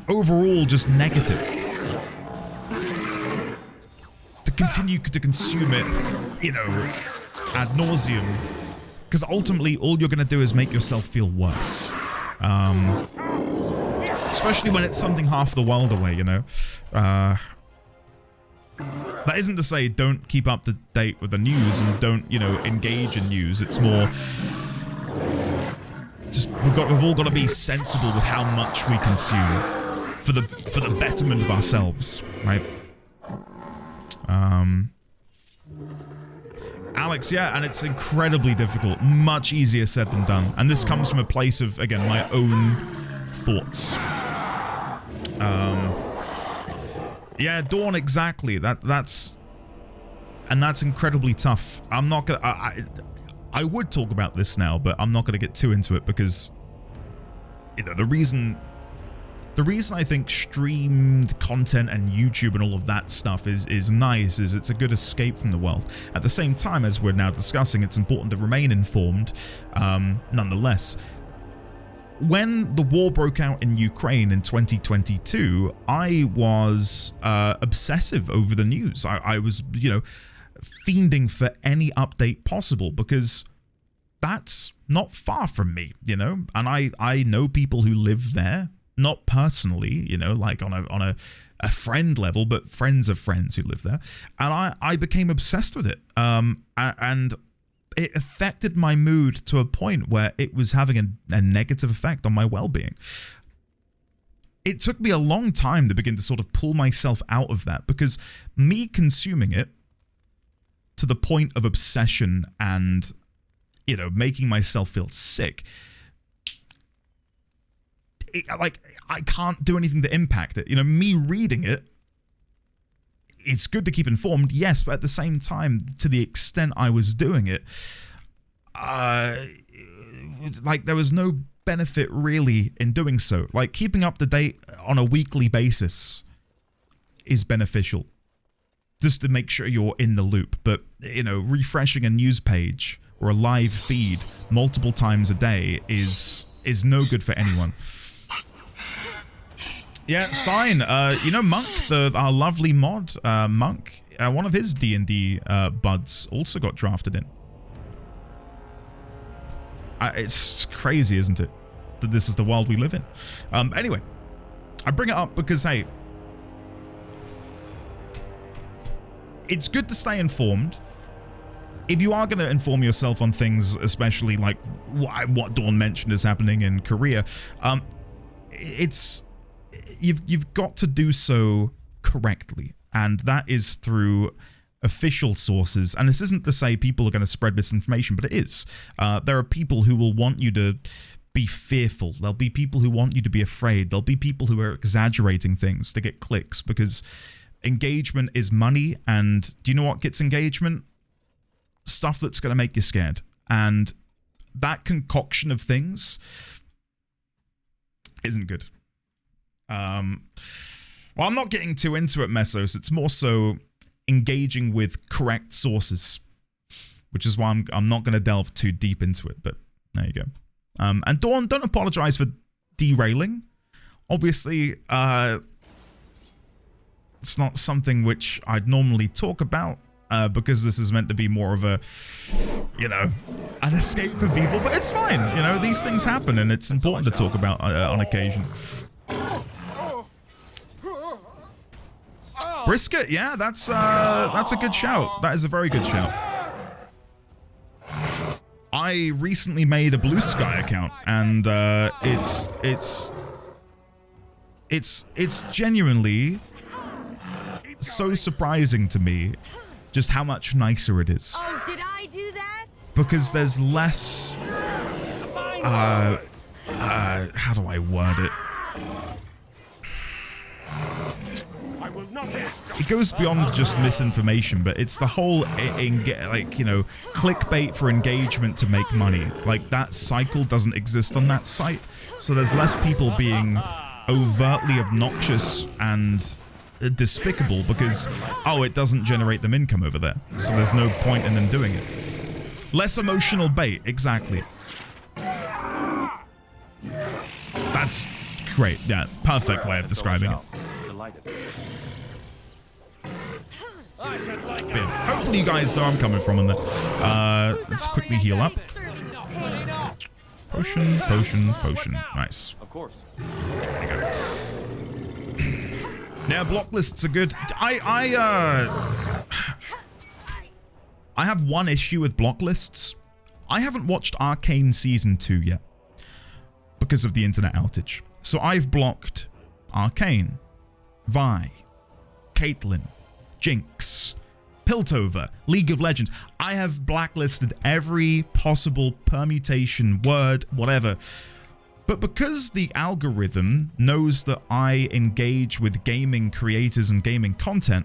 overall just negative. To continue to consume it, you know, ad nauseum, because ultimately all you're going to do is make yourself feel worse. Especially when it's something half the world away, you know. That isn't to say don't keep up to date with the news and don't, you know, engage in news. It's more just we've all got to be sensible with how much we consume for the betterment of ourselves, right? Alex, yeah, and it's incredibly difficult. Much easier said than done. And this comes from a place of, again, my own thoughts. Yeah, Dawn, exactly. That's incredibly tough. I'm not gonna... I would talk about this now, but I'm not gonna get too into it because, you know, the reason I think streamed content and YouTube and all of that stuff is nice is it's a good escape from the world. At the same time, as we're now discussing, it's important to remain informed, nonetheless. When the war broke out in Ukraine in 2022, I was obsessive over the news. I was, you know, fiending for any update possible because that's not far from me, you know, and I know people who live there. Not personally, you know, like on a friend level, but friends of friends who live there. And I became obsessed with it. And it affected my mood to a point where it was having a negative effect on my well-being. It took me a long time to begin to sort of pull myself out of that because me consuming it to the point of obsession and, you know, making myself feel sick, like, I can't do anything to impact it. You know, me reading it it's good to keep informed, yes, but at the same time, to the extent I was doing it, like there was no benefit really in doing so. Like keeping up to date on a weekly basis is beneficial, just to make sure you're in the loop. But you know, refreshing a news page or a live feed multiple times a day is no good for anyone. Yeah, Sign. You know, Monk, our lovely mod, Monk, one of his D&D buds also got drafted in. It's crazy, isn't it? That this is the world we live in. Anyway, I bring it up because, hey, it's good to stay informed. If you are going to inform yourself on things, especially like what Dawn mentioned is happening in Korea, you've got to do so correctly, and that is through official sources. And this isn't to say people are going to spread misinformation, but it is. There are people who will want you to be fearful. There'll be people who want you to be afraid. There'll be people who are exaggerating things to get clicks, because engagement is money. And do you know what gets engagement? Stuff that's going to make you scared. And that concoction of things isn't good. Well, I'm not getting too into it, Mesos. It's more so engaging with correct sources, which is why I'm not going to delve too deep into it. But there you go. And Dawn, don't apologize for derailing. Obviously, it's not something which I'd normally talk about, because this is meant to be more of a, you know, an escape for people. But it's fine. You know, these things happen, and it's important to talk about on occasion. Brisket, yeah, that's a good shout. That is a very good shout. I recently made a Blue Sky account, and it's genuinely so surprising to me just how much nicer it is. Oh, did I do that? Because there's less how do I word it? It goes beyond just misinformation, but it's the whole, like, you know, clickbait for engagement to make money. Like, that cycle doesn't exist on that site. So there's less people being overtly obnoxious and despicable because, oh, it doesn't generate them income over there. So there's no point in them doing it. Less emotional bait, exactly. That's great. Yeah, perfect way of describing it. Hopefully you guys know where I'm coming from on that. Let's quickly heal up. Potion, potion, potion. Nice. Of course. There you go. Yeah, block lists are good. I have one issue with block lists. I haven't watched Arcane Season 2 yet because of the internet outage. So I've blocked Arcane, Vi, Caitlyn, Jinx, Piltover, League of Legends. I have blacklisted every possible permutation, word, whatever. But because the algorithm knows that I engage with gaming creators and gaming content,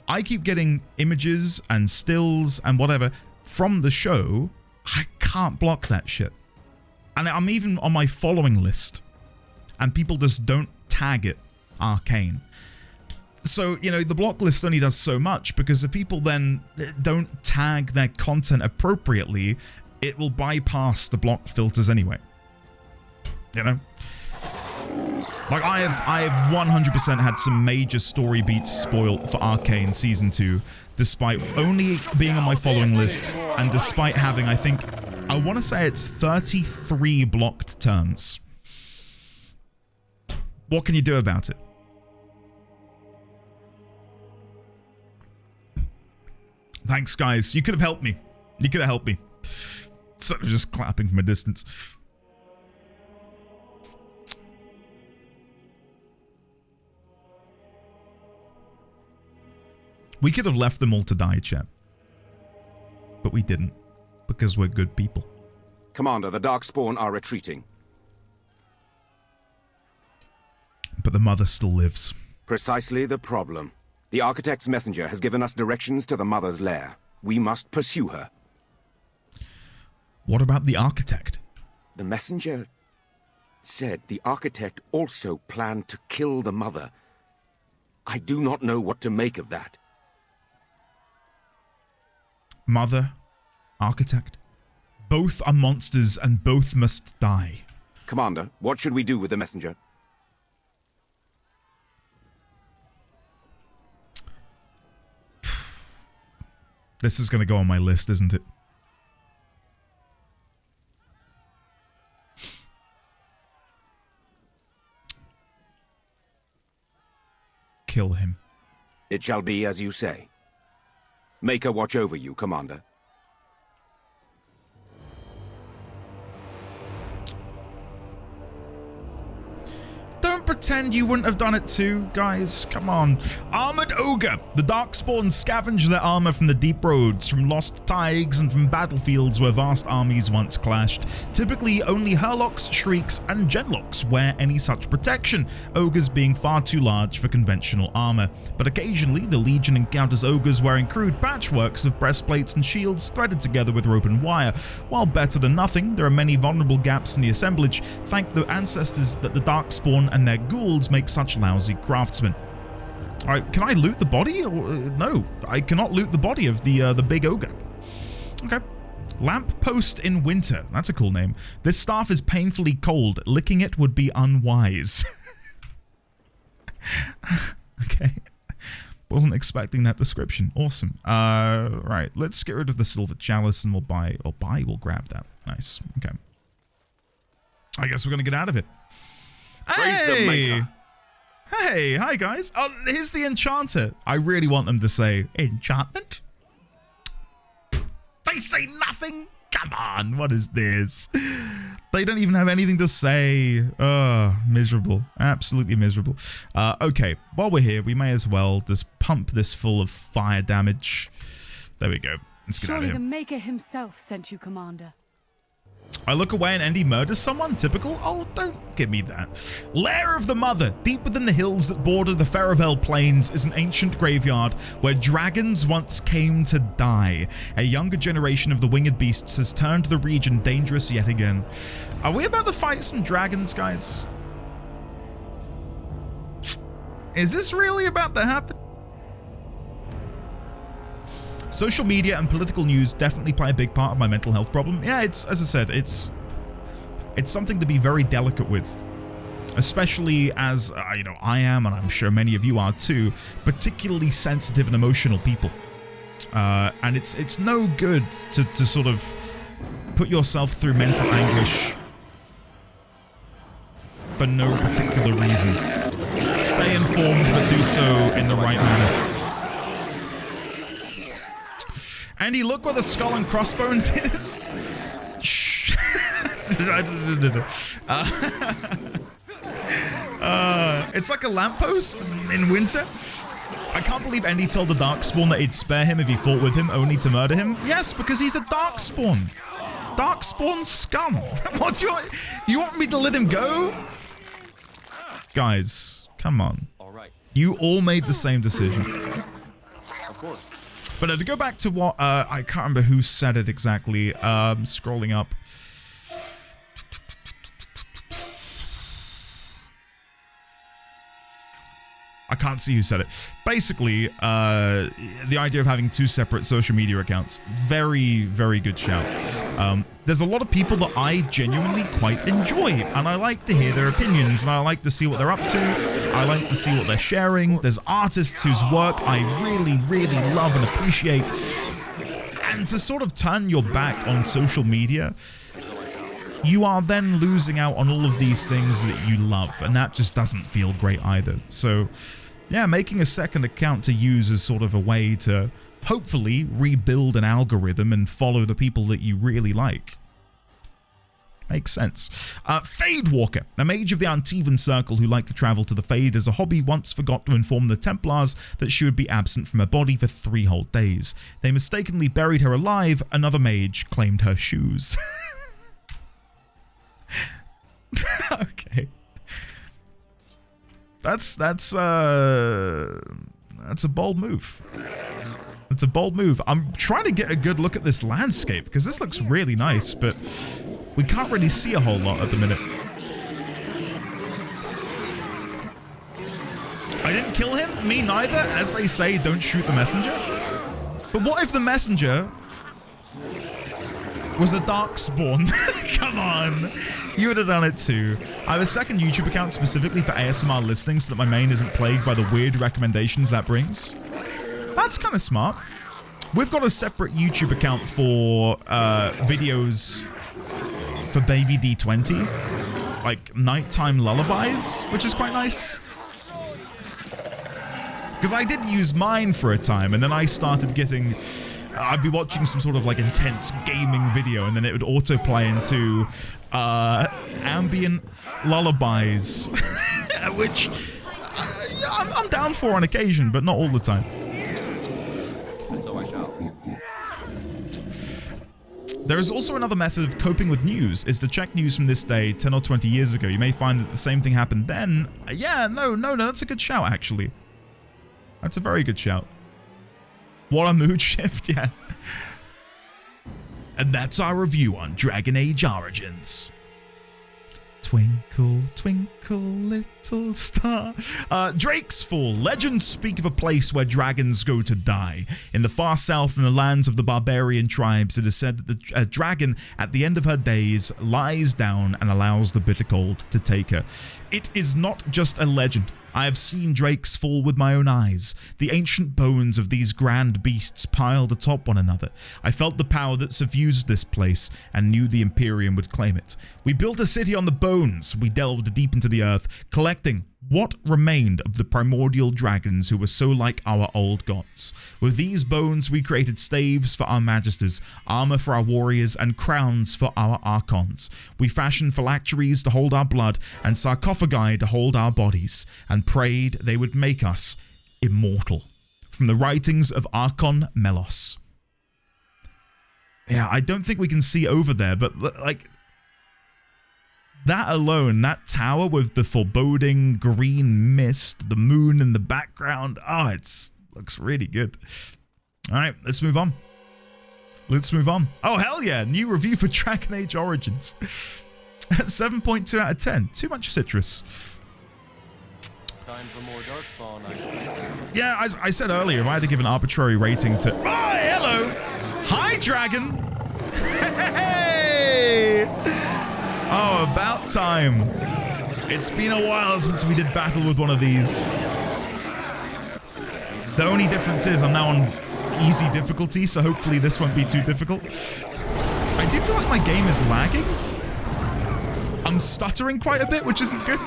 I keep getting images and stills and whatever from the show. I can't block that shit. And I'm even on my following list. And people just don't tag it Arcane. So, you know, the block list only does so much, because if people then don't tag their content appropriately, it will bypass the block filters anyway. You know? Like, I have 100% had some major story beats spoiled for Arcane Season 2, despite only being on my following list, and despite having, I think, I want to say it's 33 blocked terms. What can you do about it? Thanks, guys. You could have helped me. You could have helped me. Instead of just clapping from a distance. We could have left them all to die, chat. But we didn't. Because we're good people. Commander, the Darkspawn are retreating. But the mother still lives. Precisely the problem. The Architect's messenger has given us directions to the Mother's lair. We must pursue her. What about the Architect? The messenger said the Architect also planned to kill the Mother. I do not know what to make of that. Mother, Architect. Both are monsters and both must die. Commander, what should we do with the messenger? This is going to go on my list, isn't it? Kill him. It shall be as you say. Make her watch over you, Commander. Don't pretend you wouldn't have done it too, guys. Come on. Armored Ogre. The Darkspawn scavenge their armor from the deep roads, from lost taigs, and from battlefields where vast armies once clashed. Typically, only Hurlocks, Shrieks, and Genlocks wear any such protection, ogres being far too large for conventional armor. But occasionally, the Legion encounters ogres wearing crude patchworks of breastplates and shields threaded together with rope and wire. While better than nothing, there are many vulnerable gaps in the assemblage. Thank the ancestors that the Darkspawn and their ghouls make such lousy craftsmen. Alright, can I loot the body? No, I cannot loot the body of the big ogre. Okay. Lamppost in winter. That's a cool name. This staff is painfully cold. Licking it would be unwise. Okay. Wasn't expecting that description. Awesome. Right, let's get rid of the silver chalice and we'll grab that. Nice. Okay. I guess we're gonna get out of it. Praise the Maker. Hey, hi guys. Oh, here's the enchanter. I really want them to say enchantment. They say nothing. Come on, what is this? They don't even have anything to say. Miserable. Absolutely miserable. Okay, while we're here, we may as well just pump this full of fire damage. There we go. Let's get out of Surely here. the Maker himself sent you, Commander. I look away and Andy murders someone? Typical? Oh, don't give me that. Lair of the Mother. Deep within the hills that border the Faravel Plains is an ancient graveyard where dragons once came to die. A younger generation of the winged beasts has turned the region dangerous yet again. Are we about to fight some dragons, guys? Is this really about to happen? Social media and political news definitely play a big part of my mental health problem. Yeah, it's, as I said, it's something to be very delicate with, especially as, you know, I am, and I'm sure many of you are too, particularly sensitive and emotional people. And it's no good to sort of put yourself through mental anguish for no particular reason. Stay informed, but do so in the right manner. Andy, look where the skull and crossbones is. Shh. It's like a lamppost in winter. I can't believe Andy told the Darkspawn that he'd spare him if he fought with him, only to murder him. Yes, because he's a Darkspawn. Darkspawn scum. What do you want? You want me to let him go? Guys, come on. You all made the same decision. Of course. But to go back to what, I can't remember who said it exactly, scrolling up. I can't see who said it. Basically, the idea of having two separate social media accounts, very, very good shout. There's a lot of people that I genuinely quite enjoy, and I like to hear their opinions, and I like to see what they're up to. I like to see what they're sharing. There's artists whose work I really, really love and appreciate. And to sort of turn your back on social media, you are then losing out on all of these things that you love, and that just doesn't feel great either. So, yeah, making a second account to use is sort of a way to hopefully rebuild an algorithm and follow the people that you really like. Makes sense. Fade Walker, a mage of the Antivan Circle who liked to travel to the Fade as a hobby, once forgot to inform the Templars that she would be absent from her body for 3 whole days. They mistakenly buried her alive. Another mage claimed her shoes. Okay. That's That's a bold move. It's a bold move. I'm trying to get a good look at this landscape because this looks really nice, but we can't really see a whole lot at the minute. I didn't kill him? Me neither. As they say, don't shoot the messenger. But what if the messenger was a Darkspawn? Come on. You would have done it too. I have a second YouTube account specifically for ASMR listening so that my main isn't plagued by the weird recommendations that brings. That's kind of smart. We've got a separate YouTube account for videos for Baby D20. Like nighttime lullabies, which is quite nice. Because I did use mine for a time, and then I started getting... I'd be watching some sort of like intense gaming video, and then it would autoplay into ambient lullabies, which I'm down for on occasion, but not all the time. So I shall. There is also another method of coping with news, is to check news from this day 10 or 20 years ago. You may find that the same thing happened then. Yeah, no, that's a good shout, actually. That's a very good shout. What a mood shift, yeah. And that's our review on Dragon Age Origins. Twinkle, twinkle, little star. Drake's Fall. Legends speak of a place where dragons go to die. In the far south, in the lands of the barbarian tribes, it is said that a dragon, at the end of her days, lies down and allows the bitter cold to take her. It is not just a legend. I have seen Drake's Fall with my own eyes, the ancient bones of these grand beasts piled atop one another. I felt the power that suffused this place and knew the Imperium would claim it. We built a city on the bones. We delved deep into the earth, collecting what remained of the primordial dragons who were so like our old gods. With these bones, we created staves for our magisters, armor for our warriors, and crowns for our archons. We fashioned phylacteries to hold our blood and sarcophagi to hold our bodies, and prayed they would make us immortal. From the writings of Archon Melos. Yeah, I don't think we can see over there, but like... that alone, that tower with the foreboding green mist, the moon in the background. Oh, it looks really good. All right, let's move on. Let's move on. Oh, hell yeah. New review for Dragon Age Origins. 7.2 out of 10. Too much citrus. Time for more Darkspawn, I see. Yeah, as I said earlier, if I had to give an arbitrary rating to... Oh, hello. Hi, dragon. Hey. Oh, about time. It's been a while since we did battle with one of these. The only difference is I'm now on easy difficulty, so hopefully this won't be too difficult. I do feel like my game is lagging. I'm stuttering quite a bit, which isn't good.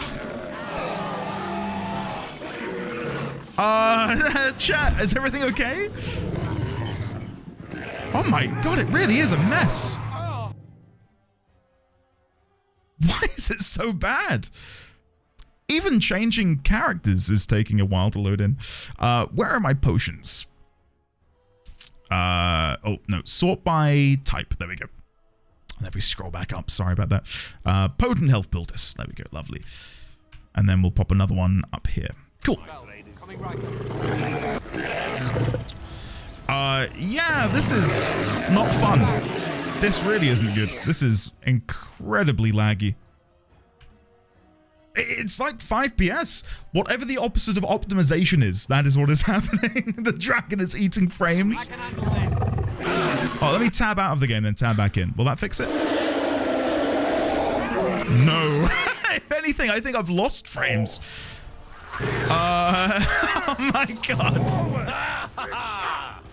Chat, is everything okay? Oh my god, it really is a mess. Why is it so bad? Even changing characters is taking a while to load in. Where are my potions? Oh, no. Sort by type. There we go. And then we scroll back up. Sorry about that. Potent health builders. There we go. Lovely. And then we'll pop another one up here. Cool. Yeah, this is not fun. This really isn't good. This is incredibly laggy. It's like 5 PS. Whatever the opposite of optimization is, that is what is happening. The dragon is eating frames. Oh, let me tab out of the game, then tab back in. Will that fix it? No. If anything, I think I've lost frames. Oh my god.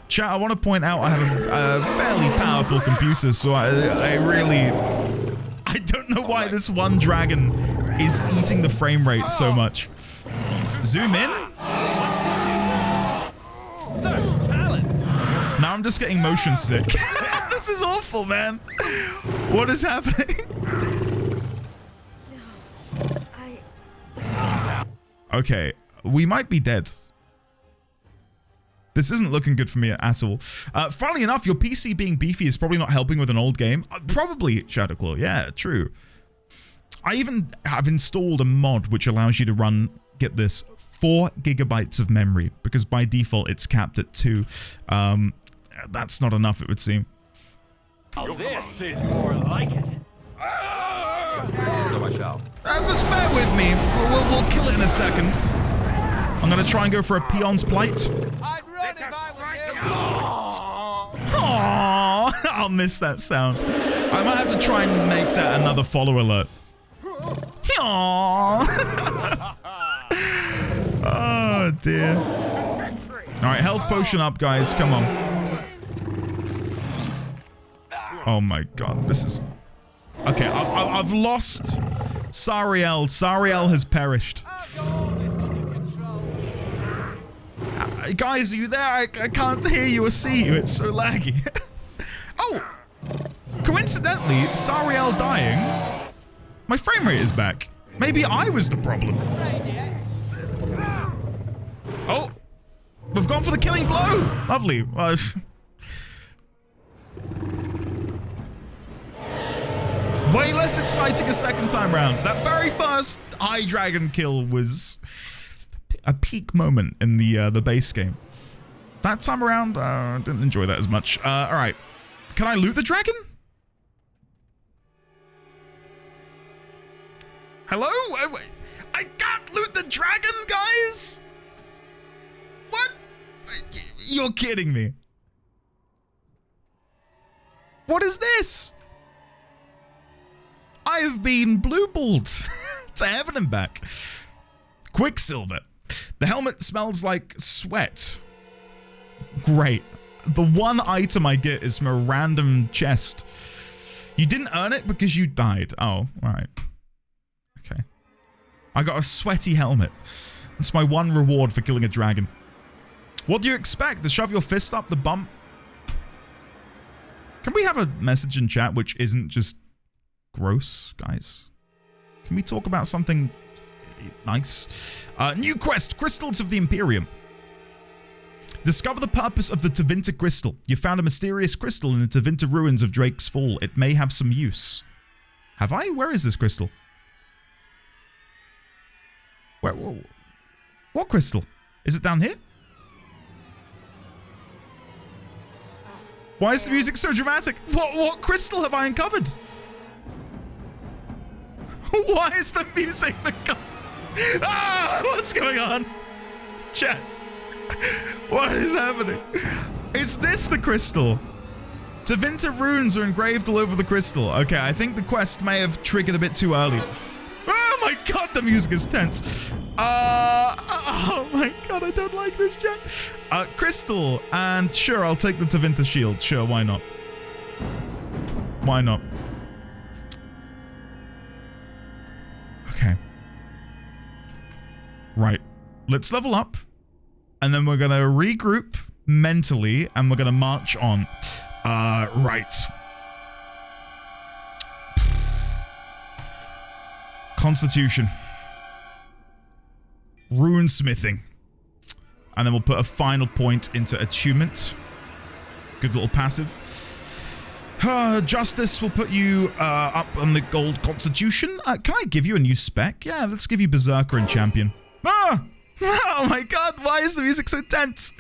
Chat, I want to point out I have a fairly powerful computer, so I really... I don't know why this one dragon is eating the frame rate so much. Zoom in? Such talent! Now I'm just getting motion sick. This is awful, man. What is happening? Okay, we might be dead. This isn't looking good for me at all. Funnily enough, your PC being beefy is probably not helping with an old game. Probably Shadowclaw. Yeah, true. I even have installed a mod which allows you to run, get this, 4 gigabytes of memory, because by default it's capped at 2. That's not enough, it would seem. Oh, this is more like it. So I shall. Just bear with me. We'll kill it in a second. I'm gonna try and go for a peon's plight. Aww, I'll miss that sound. I might have to try and make that another follow alert. Aww. Oh dear. Alright, health potion up, guys. Come on. Oh my god, this is... Okay, I've lost Sariel. Sariel has perished. Guys, are you there? I can't hear you or see you. It's so laggy. Oh! Coincidentally, Sariel dying, my frame rate is back. Maybe I was the problem. Oh! We've gone for the killing blow! Lovely. Way less exciting a second time round. That very first Eye Dragon kill was a peak moment in the base game. That time around, I didn't enjoy that as much. Alright. Can I loot the dragon? Hello? I can't loot the dragon, guys? What? You're kidding me. What is this? I have been blue-balled to heaven and back. Quicksilver. The helmet smells like sweat. Great. The one item I get is from a random chest. You didn't earn it because you died. Oh, right. Okay. I got a sweaty helmet. That's my one reward for killing a dragon. What do you expect? To shove your fist up the bump? Can we have a message in chat which isn't just gross, guys? Can we talk about something nice? New quest, Crystals of the Imperium. Discover the purpose of the Tevinter crystal. You found a mysterious crystal in the Tevinter ruins of Drake's Fall. It may have some use. Have I? Where is this crystal? Where? What crystal? Is it down here? Why is the music so dramatic? What crystal have I uncovered? Why is the music Ah! What's going on? Chat. What is happening? Is this the crystal? Tevinter runes are engraved all over the crystal. Okay, I think the quest may have triggered a bit too early. Oh my god, the music is tense. Oh my god, I don't like this, chat. Crystal, and sure, I'll take the Tevinter shield. Sure, why not? Why not? Okay. Right. Let's level up. And then we're going to regroup mentally. And we're going to march on. Right. Constitution. Rune smithing. And then we'll put a final point into attunement. Good little passive. Justice will put you up on the gold constitution. Can I give you a new spec? Yeah, let's give you Berserker and Champion. Ah! Oh my god, why is the music so tense?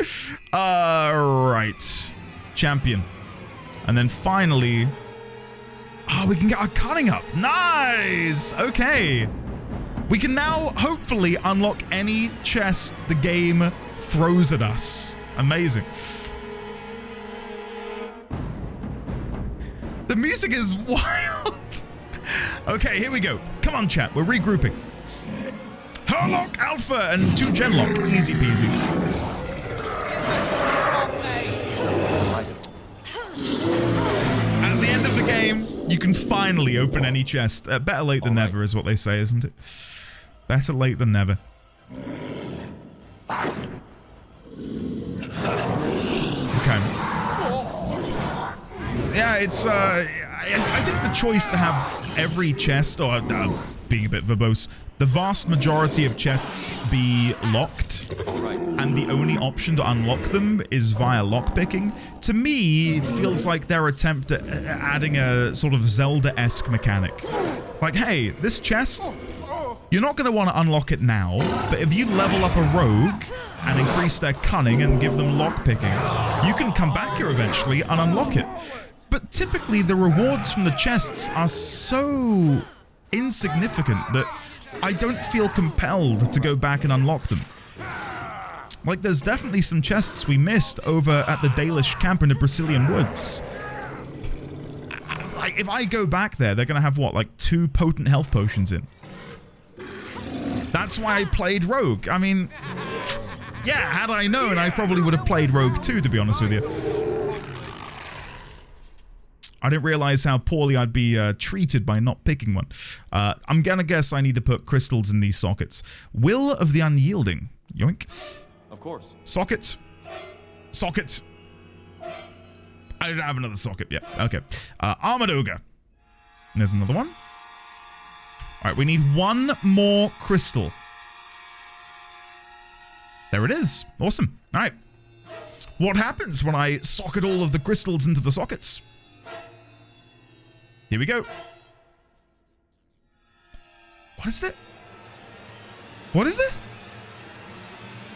Right. Champion. And then finally... Oh, we can get our cunning up. Nice! Okay. We can now hopefully unlock any chest the game throws at us. Amazing. The music is wild. Okay, here we go. Come on, chat. We're regrouping. Herlock Alpha and 2 Genlock. Easy peasy. At the end of the game, you can finally open any chest. Better late than never is what they say, isn't it? Better late than never. Okay. Yeah, it's, I think the choice to have every chest, or being a bit verbose, the vast majority of chests be locked, and the only option to unlock them is via lockpicking, to me, feels like their attempt at adding a sort of Zelda-esque mechanic. Like, hey, this chest, You're not going to want to unlock it now, but if you level up a rogue and increase their cunning and give them lockpicking, you can come back here eventually and unlock it. But typically the rewards from the chests are so insignificant that I don't feel compelled to go back and unlock them. Like, there's definitely some chests we missed over at the Dalish camp in the Brazilian woods. Like, if I go back there, they're going to have, what, like 2 potent health potions in. That's why I played Rogue. I mean, yeah, had I known, I probably would have played Rogue too, to be honest with you. I didn't realize how poorly I'd be treated by not picking one. I'm gonna guess I need to put crystals in these sockets. Will of the Unyielding. Yoink. Of course. Socket. Socket. I don't have another socket yet. Okay. Armored Ogre. There's another one. Alright, we need 1 more crystal. There it is. Awesome. Alright. What happens when I socket all of the crystals into the sockets? Here we go. What is it? What is it?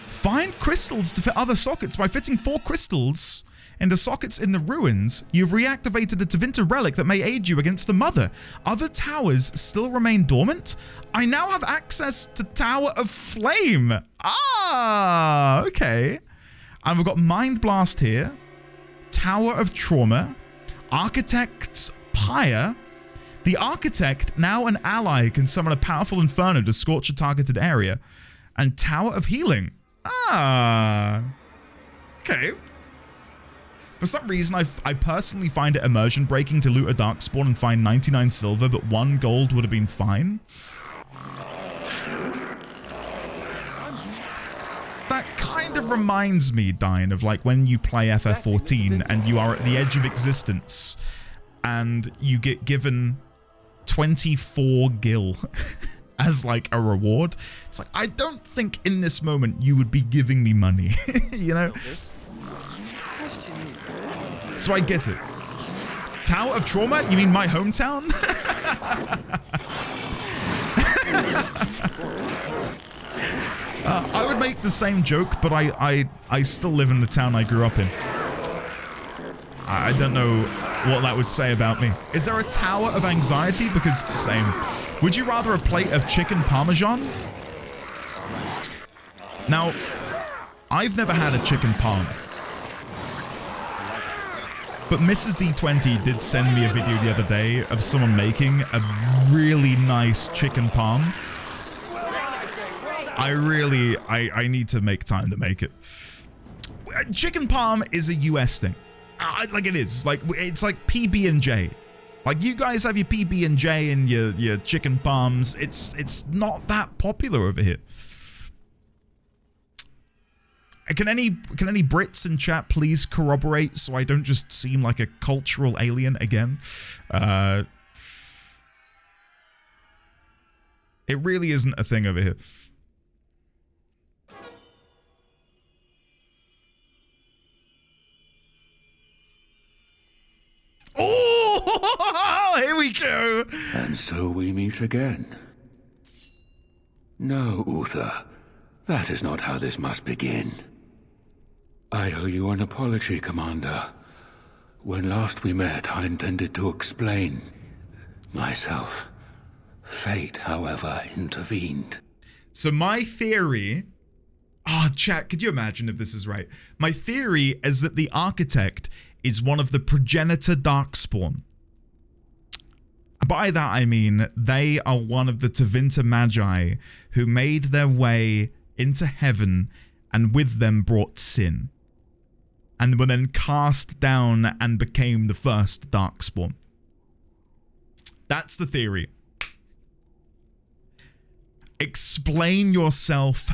Find crystals to fit other sockets. By fitting 4 crystals into sockets in the ruins, you've reactivated a Tevinter relic that may aid you against the Mother. Other towers still remain dormant? I now have access to Tower of Flame. Ah, okay. And we've got Mind Blast here. Tower of Trauma. Architect's Pyre. The Architect, now an ally, can summon a powerful inferno to scorch a targeted area. And Tower of Healing. Ah. Okay. For some reason, I personally find it immersion breaking to loot a Darkspawn and find 99 silver, but 1 gold would have been fine. That kind of reminds me, Dine, of like when you play FF14 and you are at the edge of existence and you get given 24 gil as like a reward. It's like, I don't think in this moment you would be giving me money, you know? So I get it. Tower of Trauma? You mean my hometown? I would make the same joke, but I still live in the town I grew up in. I don't know what that would say about me. Is there a Tower of Anxiety? Because, same. Would you rather a plate of chicken parmesan? Now, I've never had a chicken parm. But Mrs. D20 did send me a video the other day of someone making a really nice chicken parm. I need to make time to make it. Chicken parm is a US thing. Like it is. Like it's like PB&J. Like you guys have your PB&J and your chicken parms. It's not that popular over here. Can any Brits in chat please corroborate so I don't just seem like a cultural alien again? It really isn't a thing over here. Oh, here we go. And so we meet again. No, Uther. That is not how this must begin. I owe you an apology, Commander. When last we met, I intended to explain myself. Fate, however, intervened. So my theory... Oh, chat, could you imagine if this is right? My theory is that the Architect is one of the progenitor Darkspawn. By that I mean they are one of the Tevinter Magi who made their way into heaven and with them brought sin. And were then cast down and became the first Darkspawn. That's the theory. Explain yourself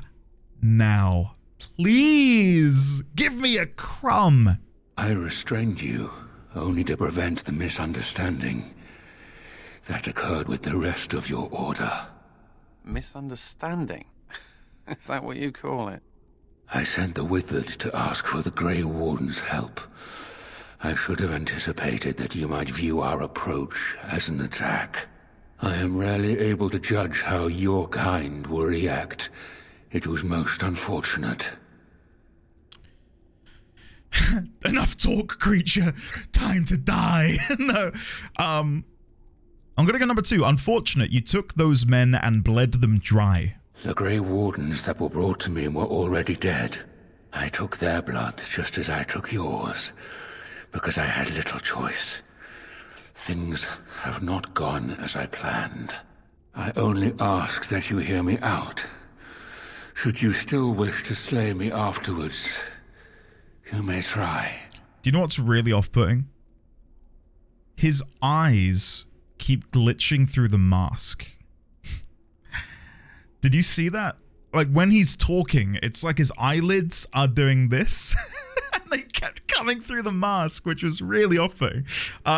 now. Please, give me a crumb. I restrained you, only to prevent the misunderstanding that occurred with the rest of your order. Misunderstanding? Is that what you call it? I sent the Withered to ask for the Grey Warden's help. I should have anticipated that you might view our approach as an attack. I am rarely able to judge how your kind will react. It was most unfortunate. Enough talk, creature. Time to die. No. I'm gonna go number 2. Unfortunate, you took those men and bled them dry. The Grey Wardens that were brought to me were already dead. I took their blood just as I took yours, because I had little choice. Things have not gone as I planned. I only ask that you hear me out. Should you still wish to slay me afterwards, you may try. Do you know what's really off-putting? His eyes keep glitching through the mask. Did you see that? Like, when he's talking, it's like his eyelids are doing this. And they kept coming through the mask, which was really off-putting.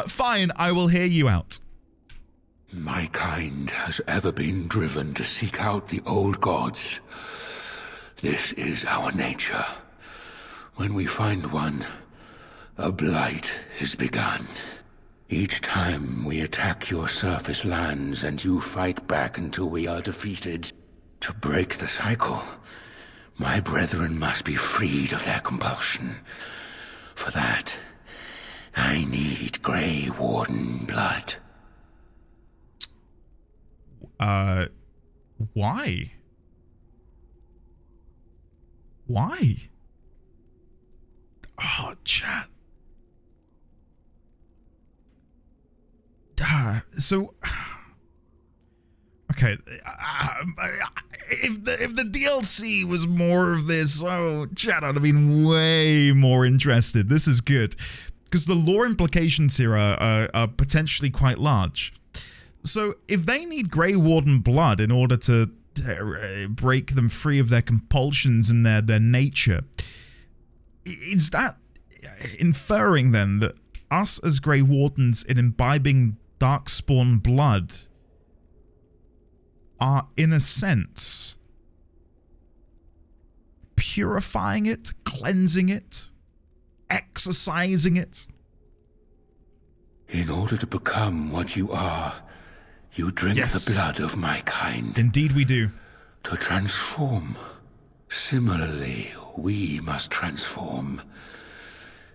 Fine, I will hear you out. My kind has ever been driven to seek out the old gods. This is our nature. When we find one, a blight is begun. Each time we attack your surface lands and you fight back until we are defeated. To break the cycle, my brethren must be freed of their compulsion. For that, I need Grey Warden blood. Why? Why? Oh, chat. So, okay, if the DLC was more of this, oh, chat, I'd have been way more interested. This is good, because the lore implications here are potentially quite large. So, if they need Grey Warden blood in order to break them free of their compulsions and their nature, is that inferring then that us as Grey Wardens in imbibing Darkspawn blood are, in a sense, purifying it, cleansing it, exorcising it? In order to become what you are, you drink the blood of my kind. Indeed we do. To transform. Similarly, we must transform.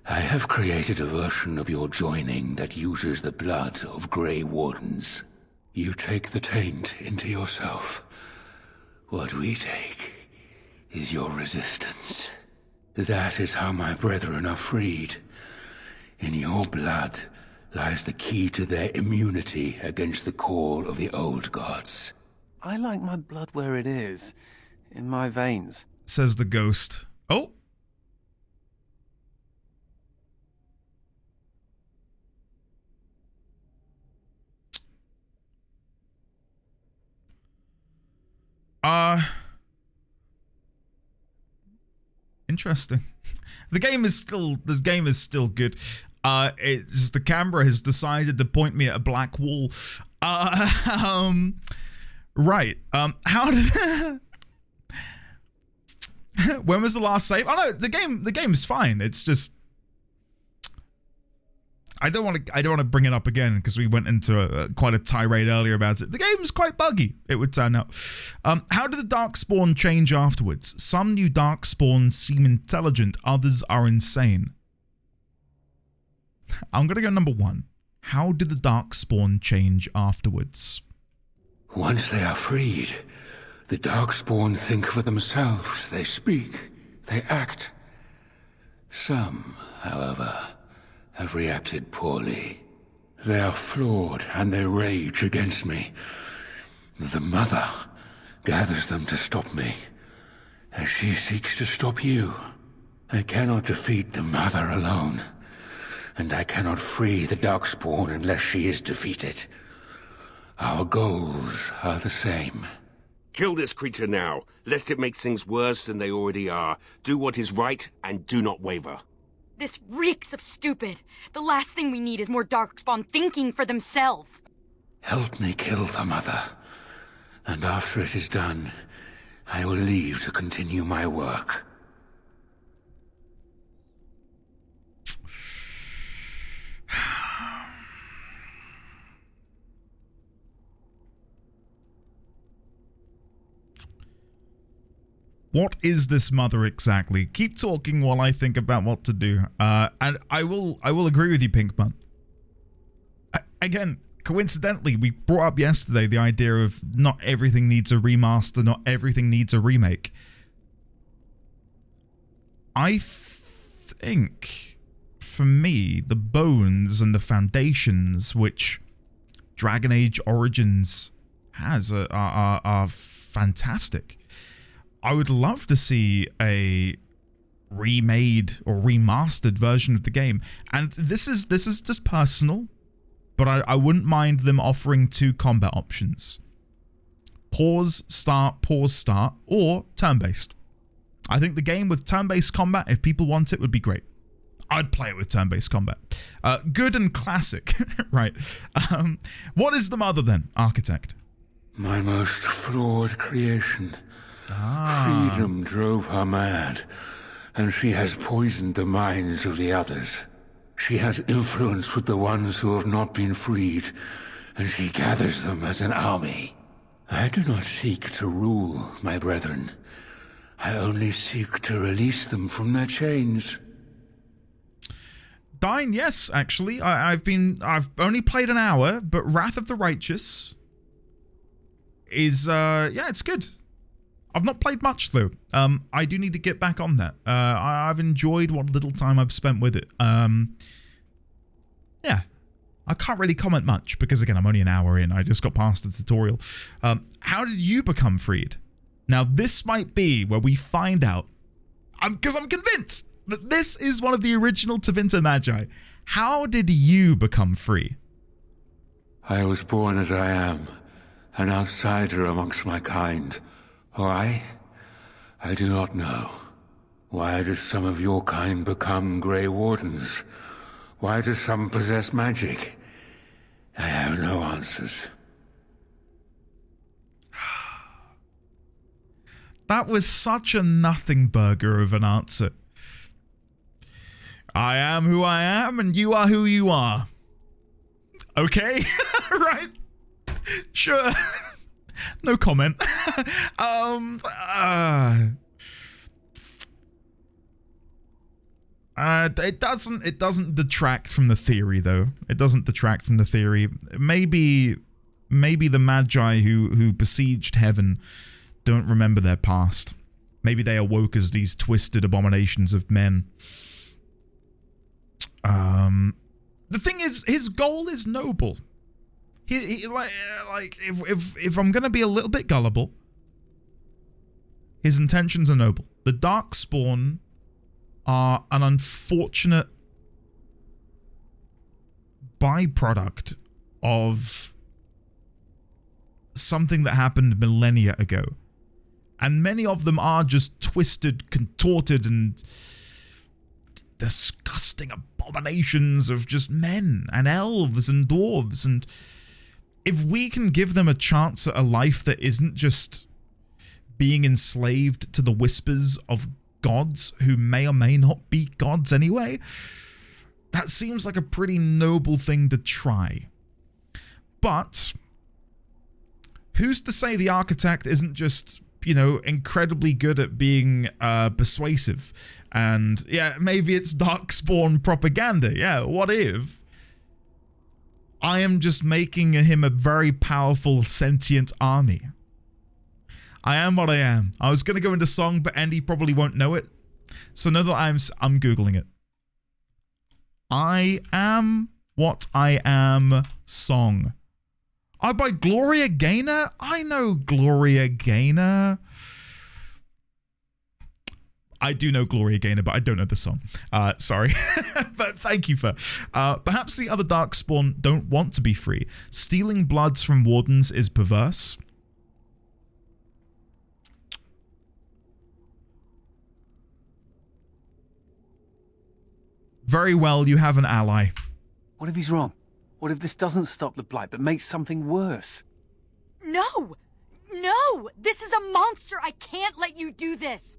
I have created a version of your joining that uses the blood of Grey Wardens. You take the taint into yourself. What we take is your resistance. That is how my brethren are freed. In your blood lies the key to their immunity against the call of the old gods. I like my blood where it is, in my veins. Says the ghost. Oh! Interesting. This game is still good. It's just the camera has decided to point me at a black wall. Right. How did when was the last save? Oh no, the game is fine. It's just I don't want to bring it up again because we went into quite a tirade earlier about it. The game is quite buggy, it would turn out. How did the Darkspawn change afterwards? Some new Darkspawn seem intelligent, others are insane. I'm going to go number 1. How did the Darkspawn change afterwards? Once they are freed, the Darkspawn think for themselves. They speak, they act. Some, however, have reacted poorly. They are flawed and they rage against me. The Mother gathers them to stop me, as she seeks to stop you. I cannot defeat the Mother alone, and I cannot free the Darkspawn unless she is defeated. Our goals are the same. Kill this creature now, lest it makes things worse than they already are. Do what is right and do not waver. This reeks of stupid. The last thing we need is more Darkspawn thinking for themselves. Help me kill the Mother, and after it is done, I will leave to continue my work. What is this mother exactly? Keep talking while I think about what to do. And I will agree with you, Pinkman. Again, coincidentally, we brought up yesterday the idea of not everything needs a remaster, not everything needs a remake. I think, for me, the bones and the foundations which Dragon Age Origins has are fantastic. I would love to see a remade or remastered version of the game. And this is just personal, but I wouldn't mind them offering 2 combat options. Pause, start, or turn-based. I think the game with turn-based combat, if people want it, would be great. I'd play it with turn-based combat. Good and classic, right. What is the mother then, Architect? My most flawed creation. Freedom drove her mad, and she has poisoned the minds of the others. She has influence with the ones who have not been freed, and she gathers them as an army. I do not seek to rule, my brethren. I only seek to release them from their chains. Dine, yes, actually. I've only played an hour, but Wrath of the Righteous is, yeah, it's good. I've not played much, though. I do need to get back on that. I've enjoyed what little time I've spent with it. Yeah. I can't really comment much, because, again, I'm only an hour in. I just got past the tutorial. How did you become freed? Now, this might be where we find out, because I'm convinced that this is one of the original Tevinter Magi. How did you become free? I was born as I am, an outsider amongst my kind. Why? I do not know. Why do some of your kind become Grey Wardens? Why do some possess magic? I have no answers. That was such a nothing burger of an answer. I am who I am, and you are who you are. Okay? Right? Sure. No comment. It doesn't detract from the theory, though. It doesn't detract from the theory. Maybe the Magi who besieged heaven don't remember their past. Maybe they awoke as these twisted abominations of men. The thing is, his goal is noble. He like if I'm gonna be a little bit gullible, his intentions are noble. The Darkspawn are an unfortunate byproduct of something that happened millennia ago. And many of them are just twisted, contorted, and disgusting abominations of just men and elves and dwarves. And if we can give them a chance at a life that isn't just being enslaved to the whispers of gods who may or may not be gods anyway, that seems like a pretty noble thing to try. But who's to say the Architect isn't just, you know, incredibly good at being persuasive? And yeah, maybe it's Darkspawn propaganda. Yeah, what if I am just making him a very powerful sentient army? I am what I am. I was going to go into song, but Andy probably won't know it. So know that I'm Googling it. I am what I am song. By Gloria Gaynor? I know Gloria Gaynor. I do know Gloria Gaynor, but I don't know the song. Sorry. But thank you for... perhaps the other Darkspawn don't want to be free. Stealing bloods from Wardens is perverse. Very well, you have an ally. What if he's wrong? What if this doesn't stop the blight, but makes something worse? No! No! This is a monster! I can't let you do this!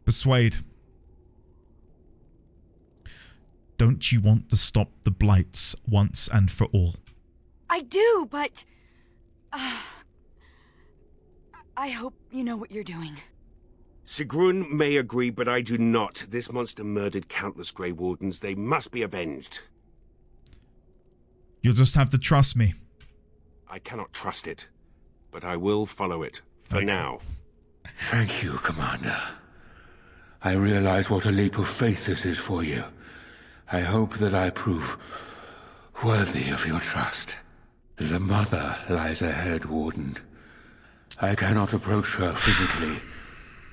Persuade. Don't you want to stop the blights once and for all? I do, but... I hope you know what you're doing. Sigrun may agree, but I do not. This monster murdered countless Grey Wardens. They must be avenged. You'll just have to trust me. I cannot trust it, but I will follow it, for now. Thank you, Commander. I realize what a leap of faith this is for you. I hope that I prove worthy of your trust. The mother lies ahead, Warden. I cannot approach her physically.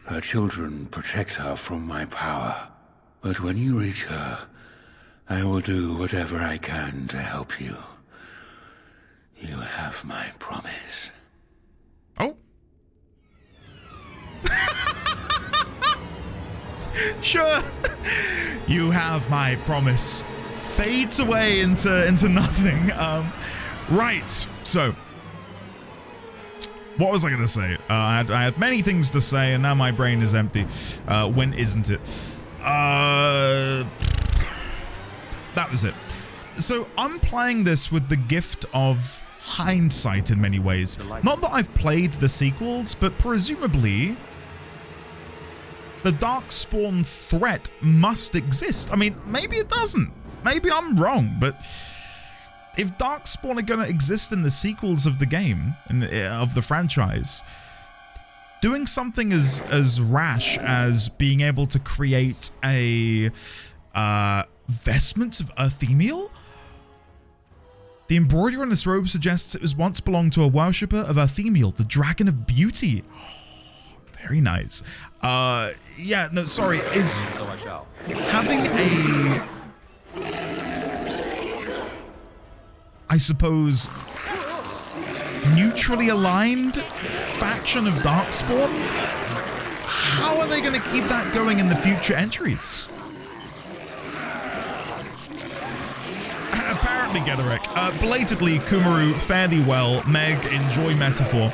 Her children protect her from my power. But when you reach her, I will do whatever I can to help you. You have my promise. Oh. Sure. You have my promise. Fades away into nothing. Right. So, what was I going to say? I had many things to say, and now my brain is empty. When isn't it? That was it. So I'm playing this with the gift of hindsight in many ways. Not that I've played the sequels, but presumably the Darkspawn threat must exist. I mean, maybe it doesn't. Maybe I'm wrong, but if Darkspawn are going to exist in the sequels of the game, of the franchise, doing something as rash as being able to create a vestments of Earthemiel? The embroidery on this robe suggests it was once belonged to a worshipper of Earthemiel, the Dragon of Beauty. Very nice. Yeah, no, sorry, is having a, I suppose, neutrally aligned faction of Darkspawn? How are they going to keep that going in the future entries? Apparently, Gederick. Belatedly, Kumaru, fare thee well. Meg, enjoy Metaphor.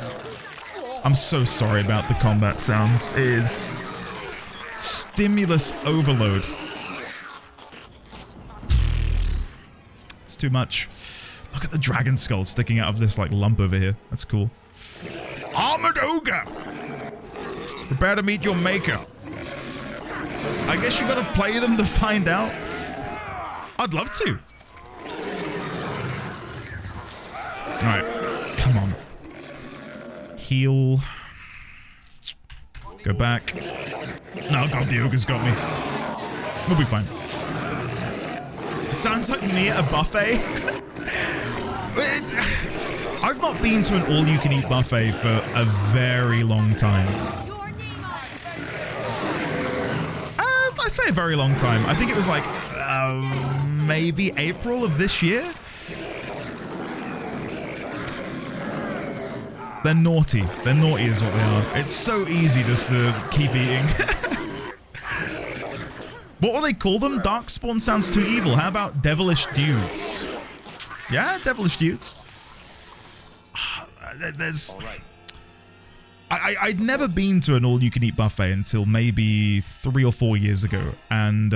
I'm so sorry about the combat sounds. It is stimulus overload. It's too much. Look at the dragon skull sticking out of this like lump over here. That's cool. Armored Ogre! Prepare to meet your maker. I guess you gotta play them to find out. I'd love to. Alright, come on. Heal. Go back. No, God, the ogre's got me. We'll be fine. It sounds like me at a buffet. I've not been to an all-you-can-eat buffet for a very long time. I say a very long time. I think it was like maybe April of this year. They're naughty. They're naughty is what they are. It's so easy just to keep eating. What will they call them? Darkspawn sounds too evil. How about devilish dudes? Yeah, devilish dudes. There's... I'd never been to an all-you-can-eat buffet until maybe 3 or 4 years ago. And,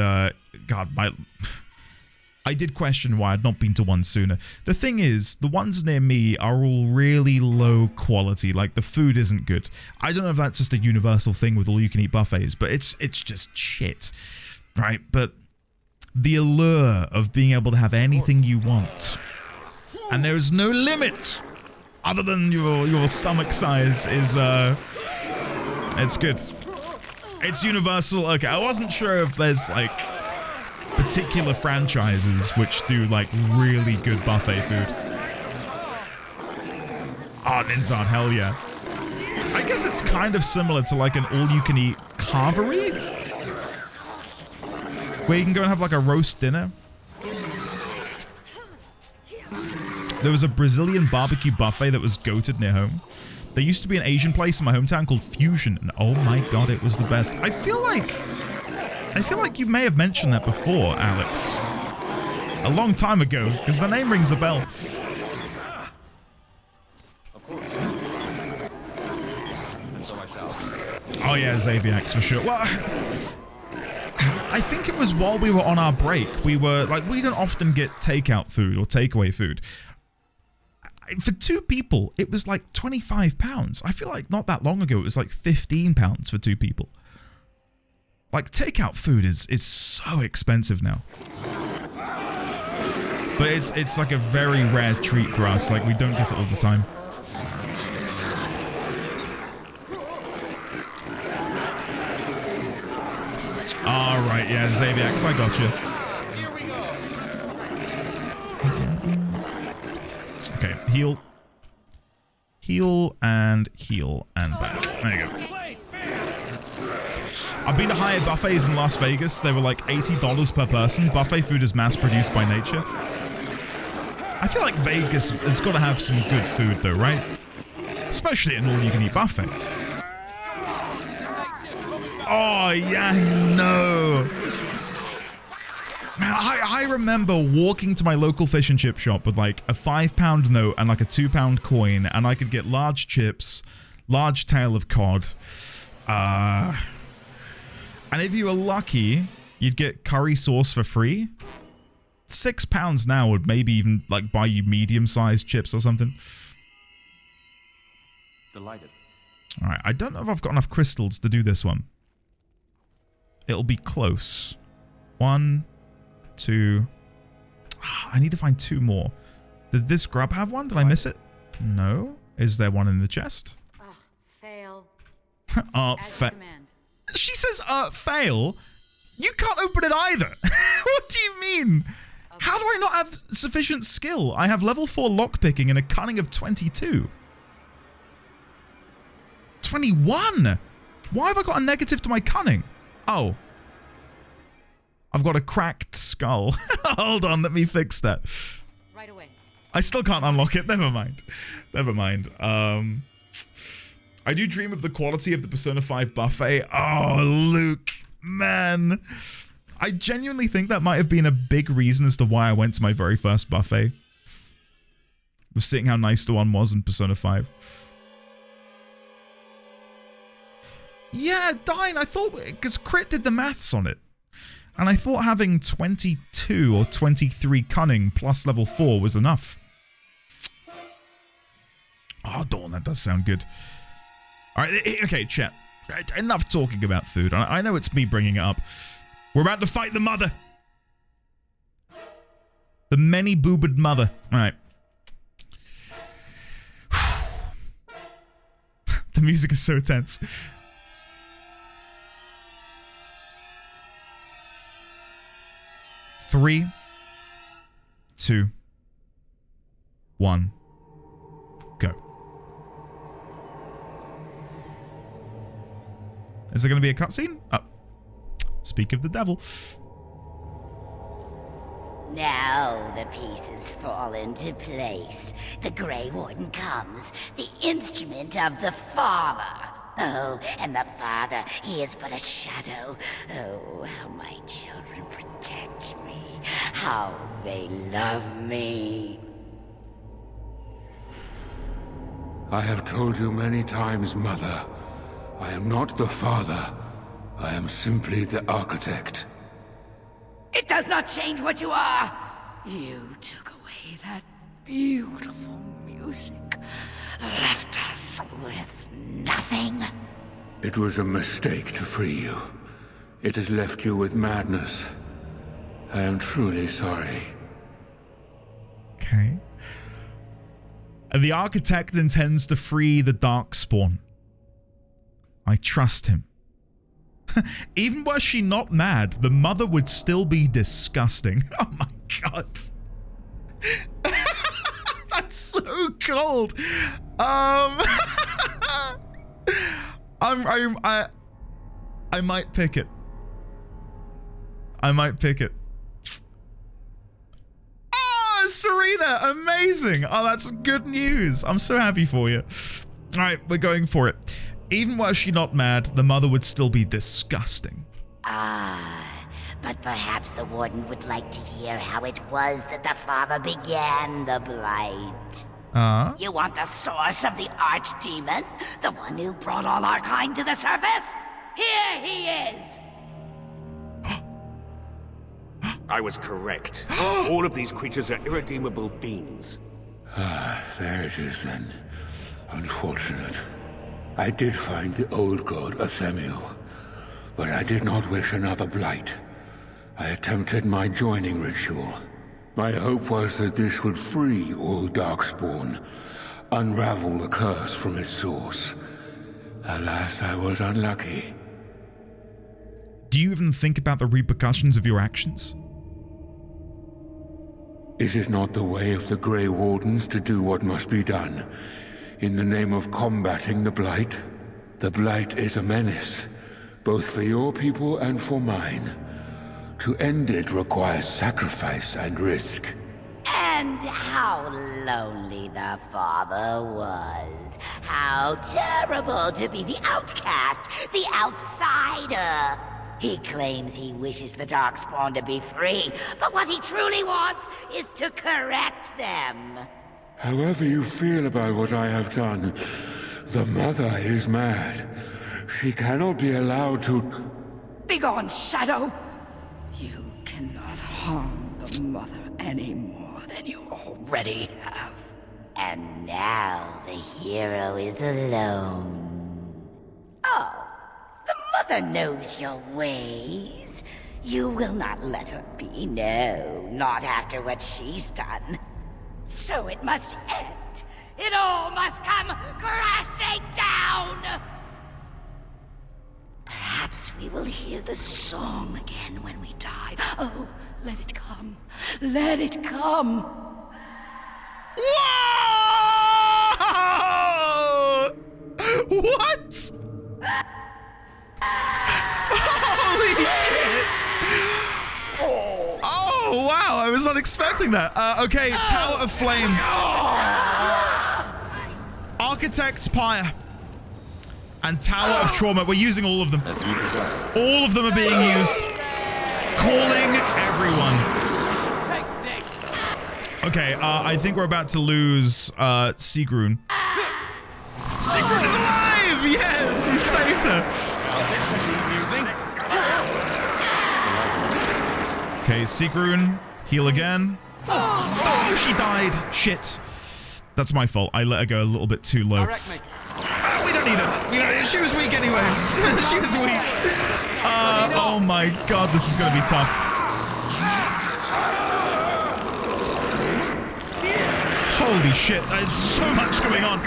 God, I did question why I'd not been to one sooner. The thing is, the ones near me are all really low quality. Like, the food isn't good. I don't know if that's just a universal thing with all-you-can-eat buffets, but it's just shit, right? But the allure of being able to have anything you want, and there's no limit other than your stomach size, is, it's good. It's universal. Okay, I wasn't sure if there's, like, particular franchises which do like really good buffet food. Oh, Ninzard, hell yeah. I guess it's kind of similar to like an all-you-can-eat carvery, where you can go and have like a roast dinner. There was a Brazilian barbecue buffet that was goated near home. There used to be an Asian place in my hometown called Fusion, and oh my god, it was the best. I feel like you may have mentioned that before, Alex. A long time ago, because the name rings a bell. Oh yeah, Xaviax for sure. Well, I think it was while we were on our break. We were, like, we don't often get takeout food or takeaway food. For 2 people, it was like £25. I feel like not that long ago, it was like £15 for 2 people. Like, takeout food is so expensive now. But it's like a very rare treat for us. Like, we don't get it all the time. Alright, yeah, Xaviax, I got you. Okay, heal. Heal and back. There you go. I've been to higher buffets in Las Vegas. They were like $80 per person. Buffet food is mass-produced by nature. I feel like Vegas has got to have some good food though, right? Especially an all-you-can-eat buffet. Oh, yeah, no. Man, I remember walking to my local fish and chip shop with like a £5 note and like a £2 coin, and I could get large chips, large tail of cod, and if you were lucky, you'd get curry sauce for free. £6 now would maybe even like buy you medium-sized chips or something. Delighted. All right, I don't know if I've got enough crystals to do this one. It'll be close. 1, 2. I need to find 2 more. Did this grub have one? Did I miss it? No. Is there one in the chest? Fail. She says, fail? You can't open it either. What do you mean? How do I not have sufficient skill? I have level 4 lockpicking and a cunning of 22. 21? Why have I got a negative to my cunning? Oh. I've got a cracked skull. Hold on, let me fix that. Right away. I still can't unlock it. Never mind. Never mind. I do dream of the quality of the Persona 5 buffet. Oh, Luke. Man. I genuinely think that might have been a big reason as to why I went to my very first buffet. Was seeing how nice the one was in Persona 5. Yeah, Dine, I thought, because Crit did the maths on it. And I thought having 22 or 23 cunning plus level 4 was enough. Oh, Dawn, that does sound good. Alright, okay, chat. Enough talking about food. I know it's me bringing it up. We're about to fight the mother. The many-boobed mother. Alright. The music is so tense. Three, 2, 1, go. Is there going to be a cutscene? Oh. Speak of the devil. Now the pieces fall into place. The Grey Warden comes, the instrument of the Father. Oh, and the Father, he is but a shadow. Oh, how my children protect me. How they love me. I have told you many times, Mother. I am not the Father. I am simply the Architect. It does not change what you are. You took away that beautiful music. Left us with nothing. It was a mistake to free you. It has left you with madness. I am truly sorry. Okay. The Architect intends to free the Darkspawn. I trust him. Even were she not mad, the mother would still be disgusting. Oh my god. That's so cold. I might pick it. I might pick it. Oh, Serena, amazing. Oh, that's good news. I'm so happy for you. All right, we're going for it. Even were she not mad, the mother would still be disgusting. Ah, but perhaps the Warden would like to hear how it was that the Father began the Blight. You want the source of the Archdemon? The one who brought all our kind to the surface? Here he is! I was correct. All of these creatures are irredeemable fiends. Ah, there it is then. Unfortunate. I did find the old god, Athemiel. But I did not wish another blight. I attempted my joining ritual. My hope was that this would free all Darkspawn, unravel the curse from its source. Alas, I was unlucky. Do you even think about the repercussions of your actions? Is it not the way of the Grey Wardens to do what must be done, in the name of combating the Blight? The Blight is a menace, both for your people and for mine. To end it requires sacrifice and risk. And how lonely the father was. How terrible to be the outcast, the outsider. He claims he wishes the Darkspawn to be free, but what he truly wants is to correct them. However you feel about what I have done, the Mother is mad. She cannot be allowed to... Begone, Shadow! You cannot harm the Mother any more than you already have. And now the hero is alone. Oh, the Mother knows your ways. You will not let her be, no, not after what she's done. So it must end. It all must come crashing down! Perhaps we will hear the song again when we die. Oh, let it come. Let it come. Whoa! What? Holy shit! Oh, wow, I was not expecting that. Okay, Tower of Flame. Architect's Pyre. And Tower of Trauma. We're using all of them. All of them are being used. Calling everyone. Okay, I think we're about to lose Sigrun. Sigrun is alive! Yes, we've saved her. Okay, Sigrun, heal again. Oh, she died. Shit. That's my fault. I let her go a little bit too low. We don't need her. We don't, she was weak anyway. She was weak. Oh my god, this is going to be tough. Holy shit, there's so much going on.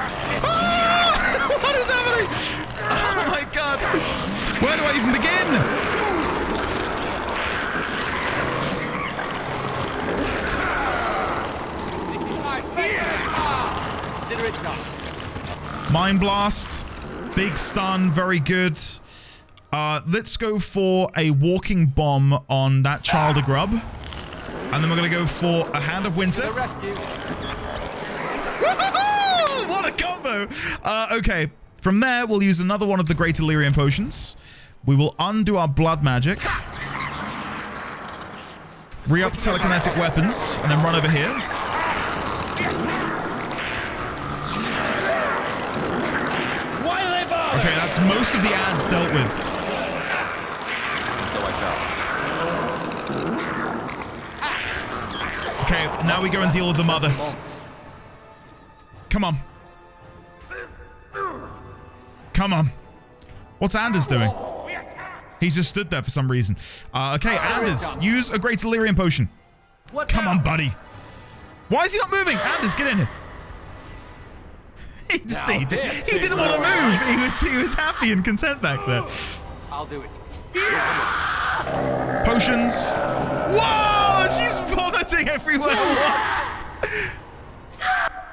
Ah, what is happening? Oh my god. Where do I even begin? Consider it done. Mind Blast, big stun, very good. Let's go for a walking bomb on that Child of Grub. And then we're going to go for a Hand of Winter. What a combo! Okay, from there, we'll use another one of the Great Illyrian Potions. We will undo our Blood Magic. Re-up Telekinetic Weapons, and then run over here. Okay, that's most of the ads dealt with. Okay, now we go and deal with the Mother. Come on. Come on. What's Anders doing? He's just stood there for some reason. Okay, Anders, use a Great Illyrian Potion. Come on, buddy. Why is he not moving? Anders, get in here. He didn't want to move. He was happy and content back there. I'll do it. Potions. Whoa! She's vomiting everywhere. What?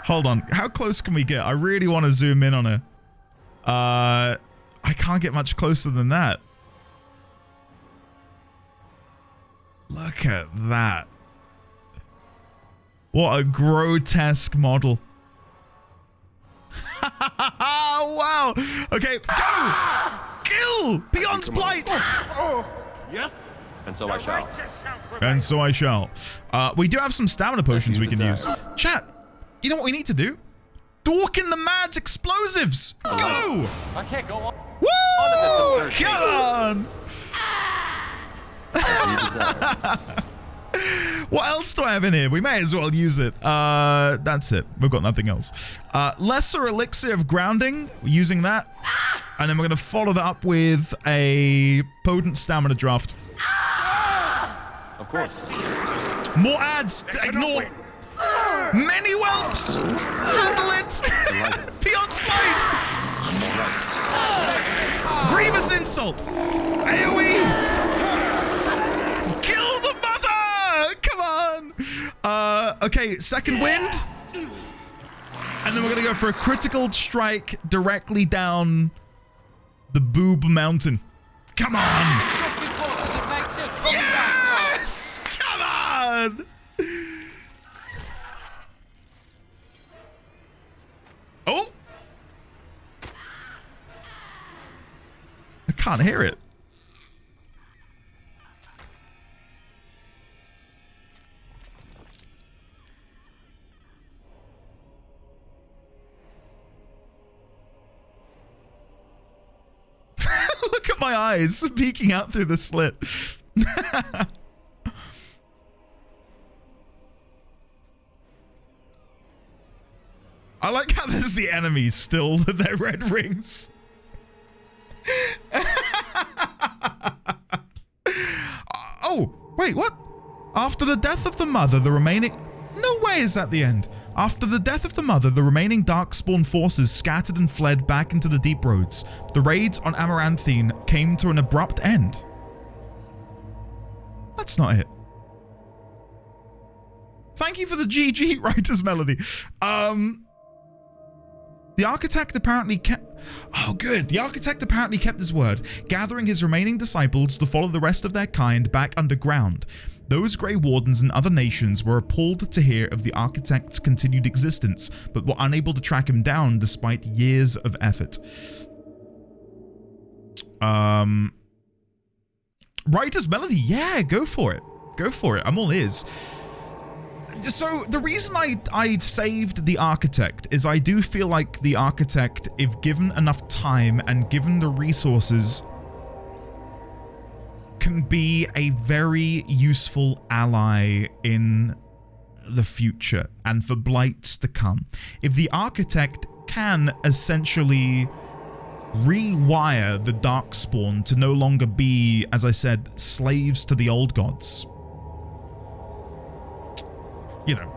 Hold on. How close can we get? I really want to zoom in on her. I can't get much closer than that. Look at that. What a grotesque model. Wow. Okay, go! Kill! Beyond's Blight! Yes? And so I shall. And so I shall. We do have some stamina potions we can use. Chat, you know what we need to do? Dork in the Mad's explosives! Go! I can't go on. Woo! Come on! What else do I have in here? We may as well use it. That's it. We've got nothing else. Lesser Elixir of Grounding. We're using that. And then we're going to follow that up with a Potent Stamina Draft. Of course. More ads. Ignore. Many whelps. Handle it. Peon's fight. Grievous insult. AoE. Kill the mother. Come on. Okay, second wind. And then we're going to go for a critical strike directly down the Boob Mountain. Come on. Yes. Come on. Oh! I can't hear it. Look at my eyes peeking out through the slit. I like how there's the enemies still with their red rings. Oh, wait, what? After the death of the mother, the remaining... No way is that the end. After the death of the mother, the remaining Darkspawn forces scattered and fled back into the Deep Roads. The raids on Amaranthine came to an abrupt end. That's not it. Thank you for the GG writer's melody. The architect apparently kept... Oh, good. The architect apparently kept his word, gathering his remaining disciples to follow the rest of their kind back underground. Those Grey Wardens and other nations were appalled to hear of the architect's continued existence, but were unable to track him down despite years of effort. Writer's melody. Yeah, go for it. Go for it. I'm all ears. So the reason I saved the architect is I do feel like the architect, if given enough time and given the resources, can be a very useful ally in the future and for blights to come. If the architect can essentially rewire the Darkspawn to no longer be, as I said, slaves to the old gods, you know.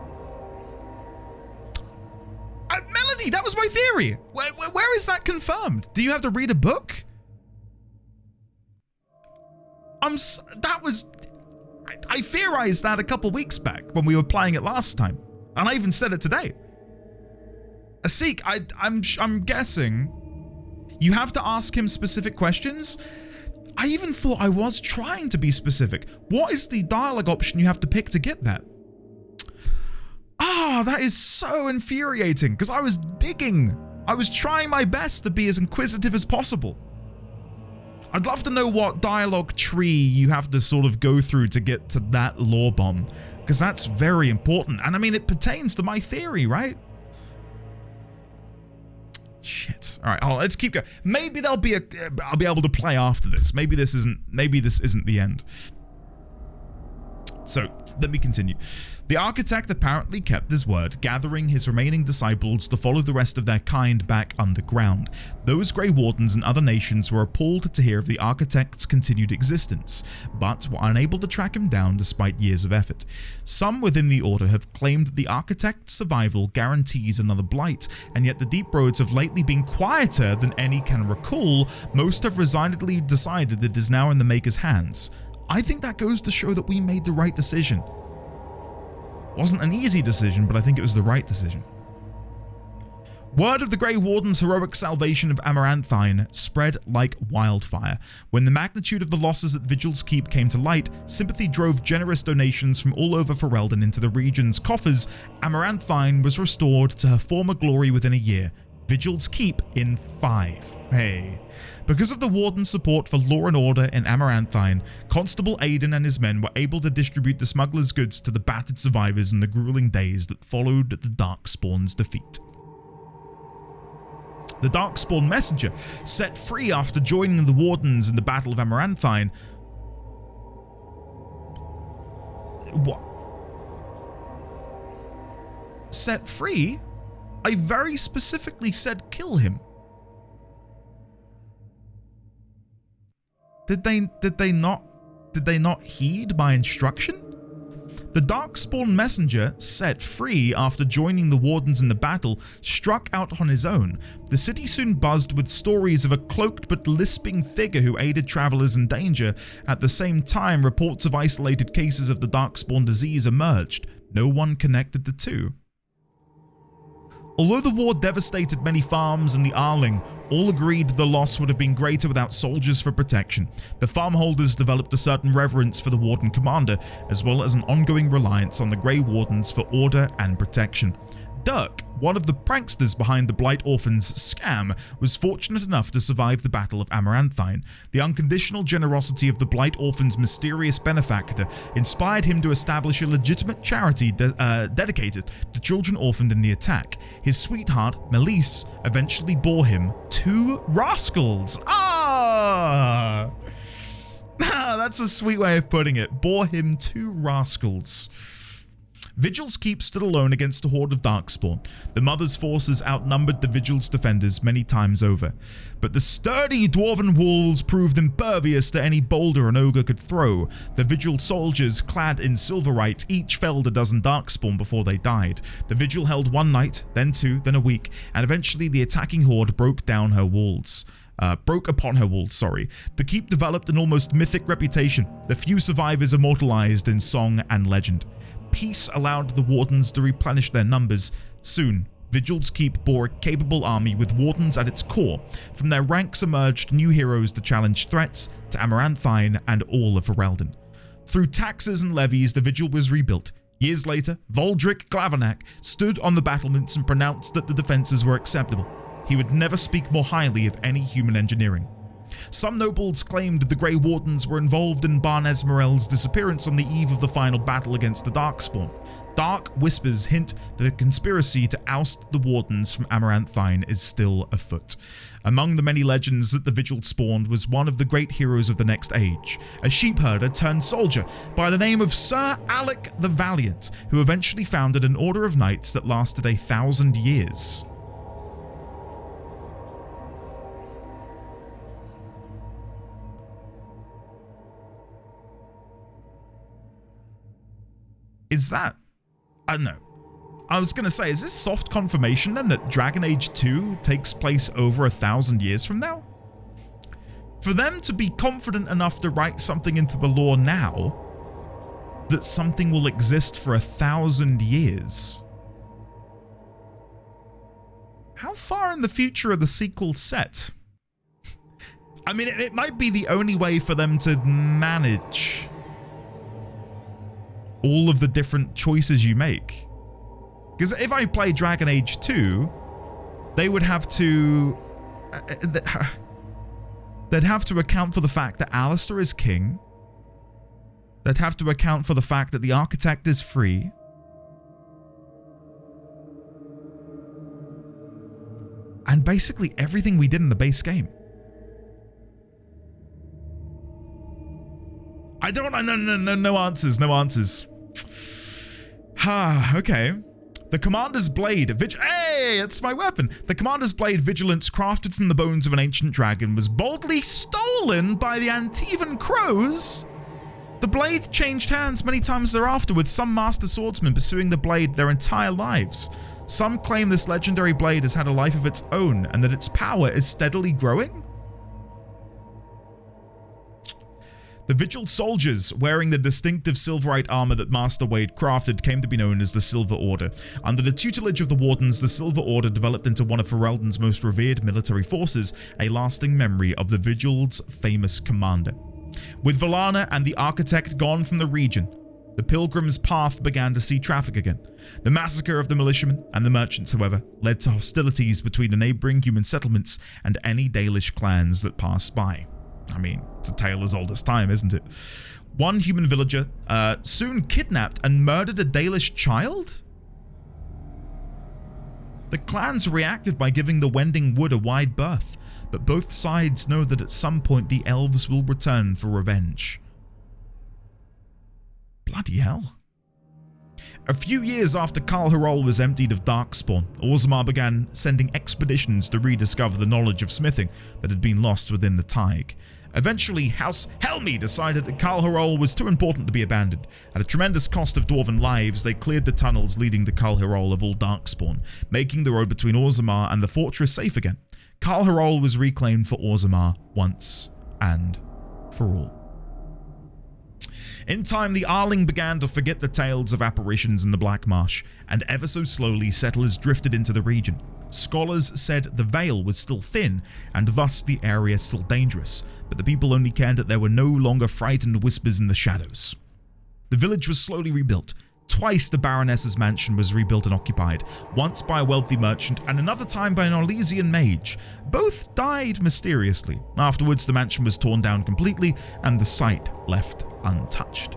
Melody, that was my theory. Where is that confirmed? Do you have to read a book? I theorized that a couple weeks back when we were playing it last time, and I even said it today. Asik, I'm guessing you have to ask him specific questions. I even thought I was trying to be specific. What is the dialogue option you have to pick to get that? Ah, that is so infuriating, because I was digging. I was trying my best to be as inquisitive as possible. I'd love to know what dialogue tree you have to sort of go through to get to that lore bomb, because that's very important. And I mean, it pertains to my theory, right? Shit. All right, let's keep going. Maybe I'll be able to play after this. Maybe this isn't the end. So, let me continue. The architect apparently kept his word, gathering his remaining disciples to follow the rest of their kind back underground. Those Grey Wardens and other nations were appalled to hear of the architect's continued existence, but were unable to track him down despite years of effort. Some within the Order have claimed that the architect's survival guarantees another blight, and yet the Deep Roads have lately been quieter than any can recall. Most have resignedly decided that it is now in the Maker's hands. I think that goes to show that we made the right decision. Wasn't an easy decision, but I think it was the right decision. Word of the Grey Warden's heroic salvation of Amaranthine spread like wildfire. When the magnitude of the losses at Vigil's Keep came to light, sympathy drove generous donations from all over Ferelden into the region's coffers. Amaranthine was restored to her former glory within a year. Vigil's Keep in 5. Hey. Because of the Warden's support for law and order in Amaranthine, Constable Aiden and his men were able to distribute the smuggler's goods to the battered survivors in the grueling days that followed the Darkspawn's defeat. The Darkspawn messenger, set free after joining the Wardens in the Battle of Amaranthine. What? set free? I very specifically said kill him. Did they not heed my instruction? The Darkspawn messenger, set free after joining the Wardens in the battle, struck out on his own. The city soon buzzed with stories of a cloaked but lisping figure who aided travelers in danger. At the same time, reports of isolated cases of the Darkspawn disease emerged. No one connected the two. Although the war devastated many farms in the Arling, all agreed the loss would have been greater without soldiers for protection. The farmholders developed a certain reverence for the Warden Commander, as well as an ongoing reliance on the Grey Wardens for order and protection. Dirk, one of the pranksters behind the Blight Orphans scam, was fortunate enough to survive the Battle of Amaranthine. The unconditional generosity of the Blight Orphans' mysterious benefactor inspired him to establish a legitimate charity dedicated to children orphaned in the attack. His sweetheart, Melisse, eventually bore him 2 rascals. That's a sweet way of putting it. Bore him 2 rascals. Vigil's Keep stood alone against a horde of Darkspawn. The Mother's forces outnumbered the Vigil's defenders many times over, but the sturdy dwarven walls proved impervious to any boulder an ogre could throw. The Vigil soldiers, clad in silverite, each felled a dozen Darkspawn before they died. The Vigil held 1 night, then 2, then a week, and eventually the attacking horde broke upon her walls. The Keep developed an almost mythic reputation, the few survivors immortalized in song and legend. Peace allowed the Wardens to replenish their numbers. Soon, Vigil's Keep bore a capable army with Wardens at its core. From their ranks emerged new heroes to challenge threats to Amaranthine and all of Ferelden. Through taxes and levies, the Vigil was rebuilt. Years later, Voldrick Glavenack stood on the battlements and pronounced that the defenses were acceptable. He would never speak more highly of any human engineering. Some nobles claimed the Grey Wardens were involved in Barnes Morel's disappearance on the eve of the final battle against the Darkspawn. Dark whispers hint that a conspiracy to oust the Wardens from Amaranthine is still afoot. Among the many legends that the Vigil spawned was one of the great heroes of the next age, a sheepherder turned soldier by the name of Sir Alec the Valiant, who eventually founded an order of knights that lasted 1,000 years. Is that... I don't know. I was going to say, is this soft confirmation then that Dragon Age 2 takes place over 1,000 years from now? For them to be confident enough to write something into the lore now, that something will exist for 1,000 years. How far in the future are the sequels set? I mean, it might be the only way for them to manage all of the different choices you make. Because if I play Dragon Age 2, they would have to... they'd have to account for the fact that Alistair is king. They'd have to account for the fact that the Architect is free. And basically everything we did in the base game. I don't know. No answers. Okay. The Commander's Blade, hey, it's my weapon. The Commander's Blade, Vigilance, crafted from the bones of an ancient dragon, was boldly stolen by the Antivan Crows. The blade changed hands many times thereafter, with some master swordsmen pursuing the blade their entire lives. Some claim this legendary blade has had a life of its own and that its power is steadily growing. The Vigil soldiers, wearing the distinctive silverite armor that Master Wade crafted, came to be known as the Silver Order. Under the tutelage of the Wardens, the Silver Order developed into one of Ferelden's most revered military forces, a lasting memory of the Vigil's famous commander. With Valana and the Architect gone from the region, the Pilgrim's Path began to see traffic again. The massacre of the militiamen and the merchants, however, led to hostilities between the neighboring human settlements and any Dalish clans that passed by. I mean, it's a tale as old as time, isn't it? One human villager soon kidnapped and murdered a Dalish child? The clans reacted by giving the Wending Wood a wide berth, but both sides know that at some point the elves will return for revenge. Bloody hell. A few years after Kal Harol was emptied of Darkspawn, Orzammar began sending expeditions to rediscover the knowledge of smithing that had been lost within the Thaig. Eventually, House Helmi decided that Kal Harol was too important to be abandoned. At a tremendous cost of dwarven lives, they cleared the tunnels leading to Kal Harol of all Darkspawn, making the road between Orzammar and the fortress safe again. Kal Harol was reclaimed for Orzammar once and for all. In time, the Arling began to forget the tales of apparitions in the Black Marsh, and ever so slowly settlers drifted into the region. Scholars said the veil was still thin, and thus the area still dangerous, but the people only cared that there were no longer frightened whispers in the shadows. The village was slowly rebuilt. Twice the Baroness's mansion was rebuilt and occupied, once by a wealthy merchant and another time by an Orlesian mage. Both died mysteriously. Afterwards, the mansion was torn down completely and the site left untouched.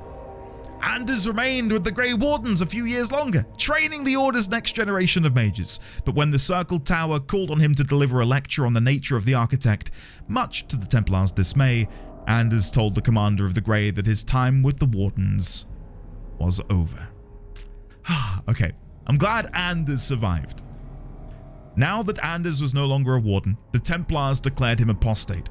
Anders remained with the Grey Wardens a few years longer, training the Order's next generation of mages. But when the Circle Tower called on him to deliver a lecture on the nature of the Architect, much to the Templars' dismay, Anders told the commander of the Grey that his time with the Wardens was over. Okay, I'm glad Anders survived. Now that Anders was no longer a Warden, the Templars declared him apostate,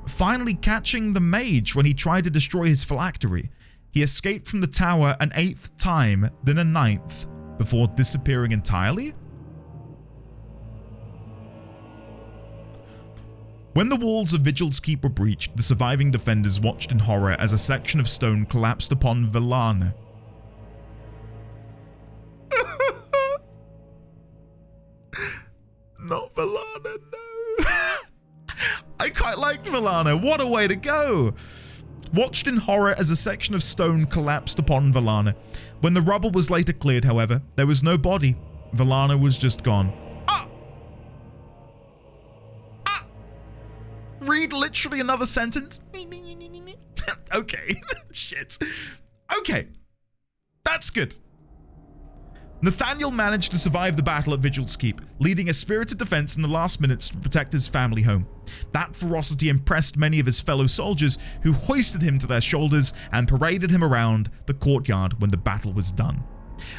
finally catching the mage when he tried to destroy his phylactery. He escaped from the tower an 8th time, then a 9th, before disappearing entirely? When the walls of Vigil's Keep were breached, the surviving defenders watched in horror as a section of stone collapsed upon Vallana. Not Vallana, no. I quite liked Vallana. What a way to go. Watched in horror as a section of stone collapsed upon Vallana. When the rubble was later cleared, however, there was no body. Vallana was just gone. Read literally another sentence? Okay. Shit. Okay. That's good. Nathaniel managed to survive the battle at Vigil's Keep, leading a spirited defense in the last minutes to protect his family home. That ferocity impressed many of his fellow soldiers, who hoisted him to their shoulders and paraded him around the courtyard when the battle was done.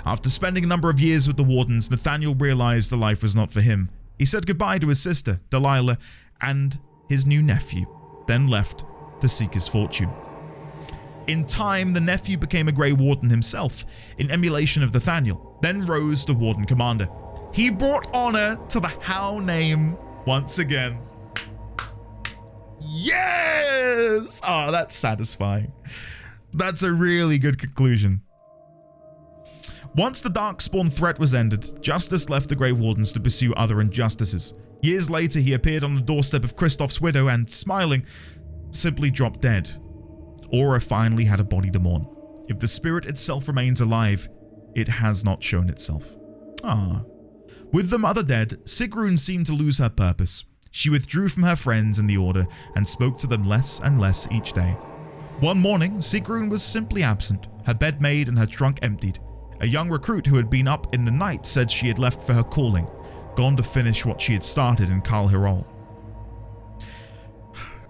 After spending a number of years with the Wardens, Nathaniel realized the life was not for him. He said goodbye to his sister, Delilah, and his new nephew, then left to seek his fortune. In time, the nephew became a Grey Warden himself, in emulation of Nathaniel, then rose to Warden Commander. He brought honor to the Howe name once again. Yes! Oh, that's satisfying. That's a really good conclusion. Once the Darkspawn threat was ended, Justice left the Grey Wardens to pursue other injustices. Years later, he appeared on the doorstep of Kristoff's widow and, smiling, simply dropped dead. Aura finally had a body to mourn. If the spirit itself remains alive, it has not shown itself. With the mother dead, Sigrun seemed to lose her purpose. She withdrew from her friends in the Order and spoke to them less and less each day. One morning, Sigrun was simply absent, her bed made and her trunk emptied. A young recruit who had been up in the night said she had left for her calling, gone to finish what she had started in Kal Harol.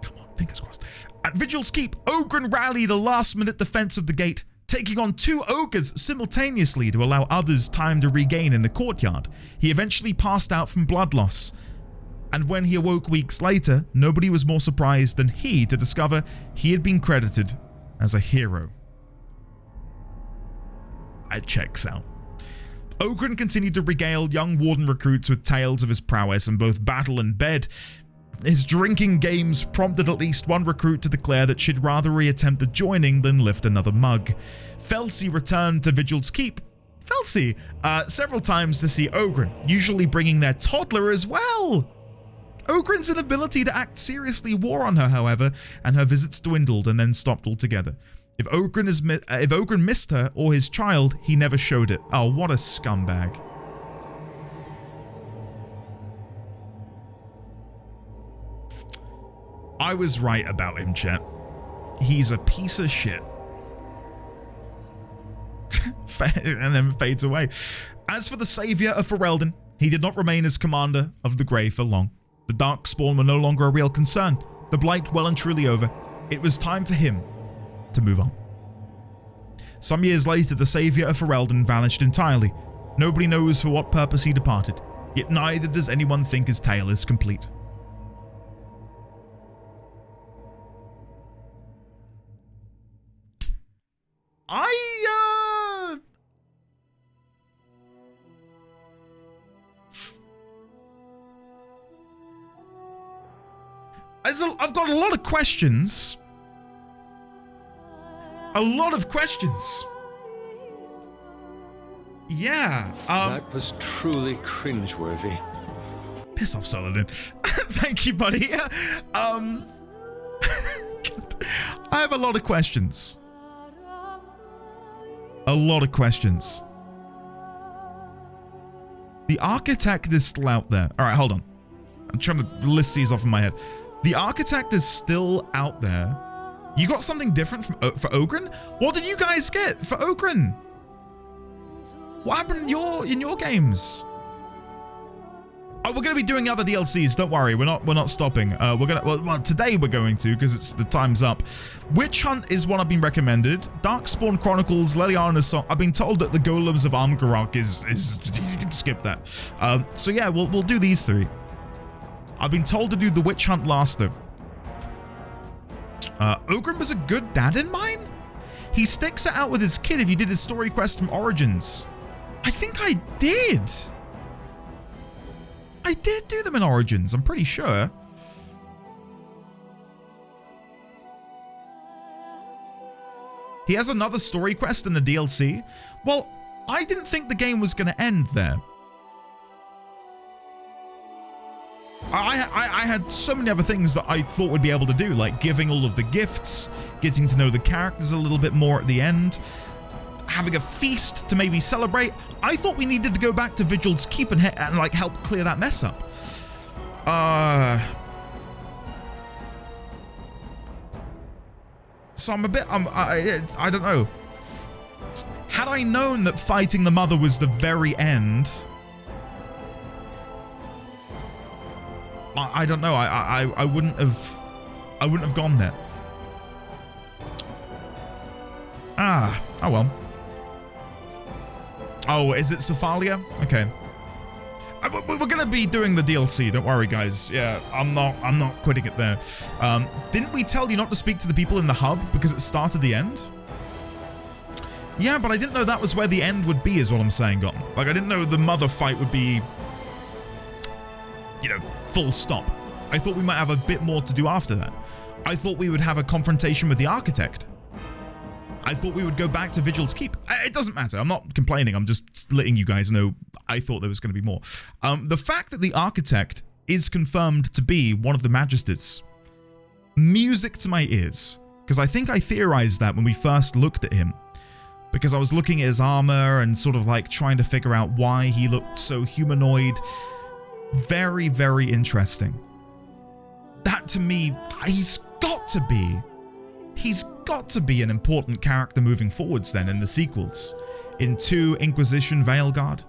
Come on, fingers crossed. At Vigil's Keep, Oghren rallied a last-minute defense of the gate, taking on 2 ogres simultaneously to allow others time to regain in the courtyard. He eventually passed out from blood loss, and when he awoke weeks later, nobody was more surprised than he to discover he had been credited as a hero. It checks out. Oghren continued to regale young Warden recruits with tales of his prowess in both battle and bed. His drinking games prompted at least one recruit to declare that she'd rather reattempt joining than lift another mug. Felsi returned to Vigil's Keep several times to see Oghren, usually bringing their toddler as well. Oghren's inability to act seriously wore on her, however, and her visits dwindled and then stopped altogether. If Oghren missed her or his child, he never showed it. Oh, what a scumbag. I was right about him, chat. He's a piece of shit. And then fades away. As for the savior of Ferelden, he did not remain as commander of the Grey for long. The Darkspawn were no longer a real concern. The Blight well and truly over. It was time for him to move on. Some years later, the savior of Ferelden vanished entirely. Nobody knows for what purpose he departed, yet neither does anyone think his tale is complete. I've got a lot of questions. A lot of questions. Yeah. That was truly cringeworthy. Piss off, Saladin. Thank you, buddy. I have a lot of questions. A lot of questions. The architect is still out there. All right, hold on. I'm trying to list these off in my head. The architect is still out there. You got something different for Ogryn? What did you guys get for Ogryn? What happened in your games? Oh, we're gonna be doing other DLCs. Don't worry, we're not stopping. Well, today we're going to, because the time's up. Witch Hunt is one I've been recommended. Darkspawn Chronicles, Leliana's Song. I've been told that the Golems of Amgarok is you can skip that. So yeah, we'll do these three. I've been told to do the Witch Hunt last though. Ogryn was a good dad in mine? He sticks it out with his kid if you did his story quest from Origins. I think I did. I did do them in Origins, I'm pretty sure. He has another story quest in the DLC. Well, I didn't think the game was going to end there. I had so many other things that I thought we'd be able to do, like giving all of the gifts, getting to know the characters a little bit more at the end, having a feast to maybe celebrate. I thought we needed to go back to Vigil's Keep and like help clear that mess up. So I'm a bit, I don't know. Had I known that fighting the mother was the very end, I don't know. I wouldn't have gone there. Oh well. Oh, is it Cephalia? Okay. We're gonna be doing the DLC. Don't worry, guys. Yeah, I'm not quitting it there. Didn't we tell you not to speak to the people in the hub because it started the end? Yeah, but I didn't know that was where the end would be, is what I'm saying, Gotten. Like, I didn't know the mother fight would be, you know, full stop. I thought we might have a bit more to do after that. I thought we would have a confrontation with the architect. I thought we would go back to Vigil's Keep. It doesn't matter. I'm not complaining. I'm just letting you guys know I thought there was going to be more. The fact that the architect is confirmed to be one of the Magisters, music to my ears. Because I think I theorized that when we first looked at him. Because I was looking at his armor and sort of like trying to figure out why he looked so humanoid. Very, very interesting. That to me, he's got to be an important character moving forwards then in the sequels. In 2, Inquisition Veilguard.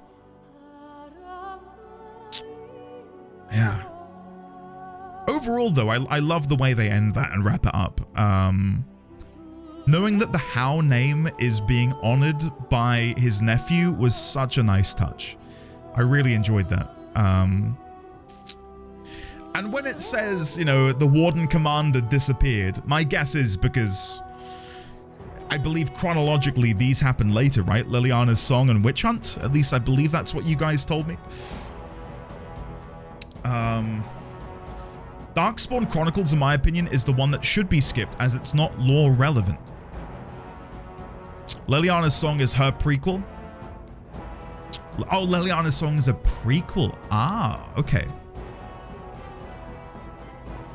Yeah. Overall though, I love the way they end that and wrap it up. Knowing that the How name is being honored by his nephew was such a nice touch. I really enjoyed that. And when it says, you know, the Warden Commander disappeared, my guess is because I believe chronologically these happened later, right? Leliana's Song and Witch Hunt. At least I believe that's what you guys told me. Darkspawn Chronicles, in my opinion, is the one that should be skipped as it's not lore relevant. Leliana's Song is her prequel. Oh, Leliana's Song is a prequel. Ah, okay.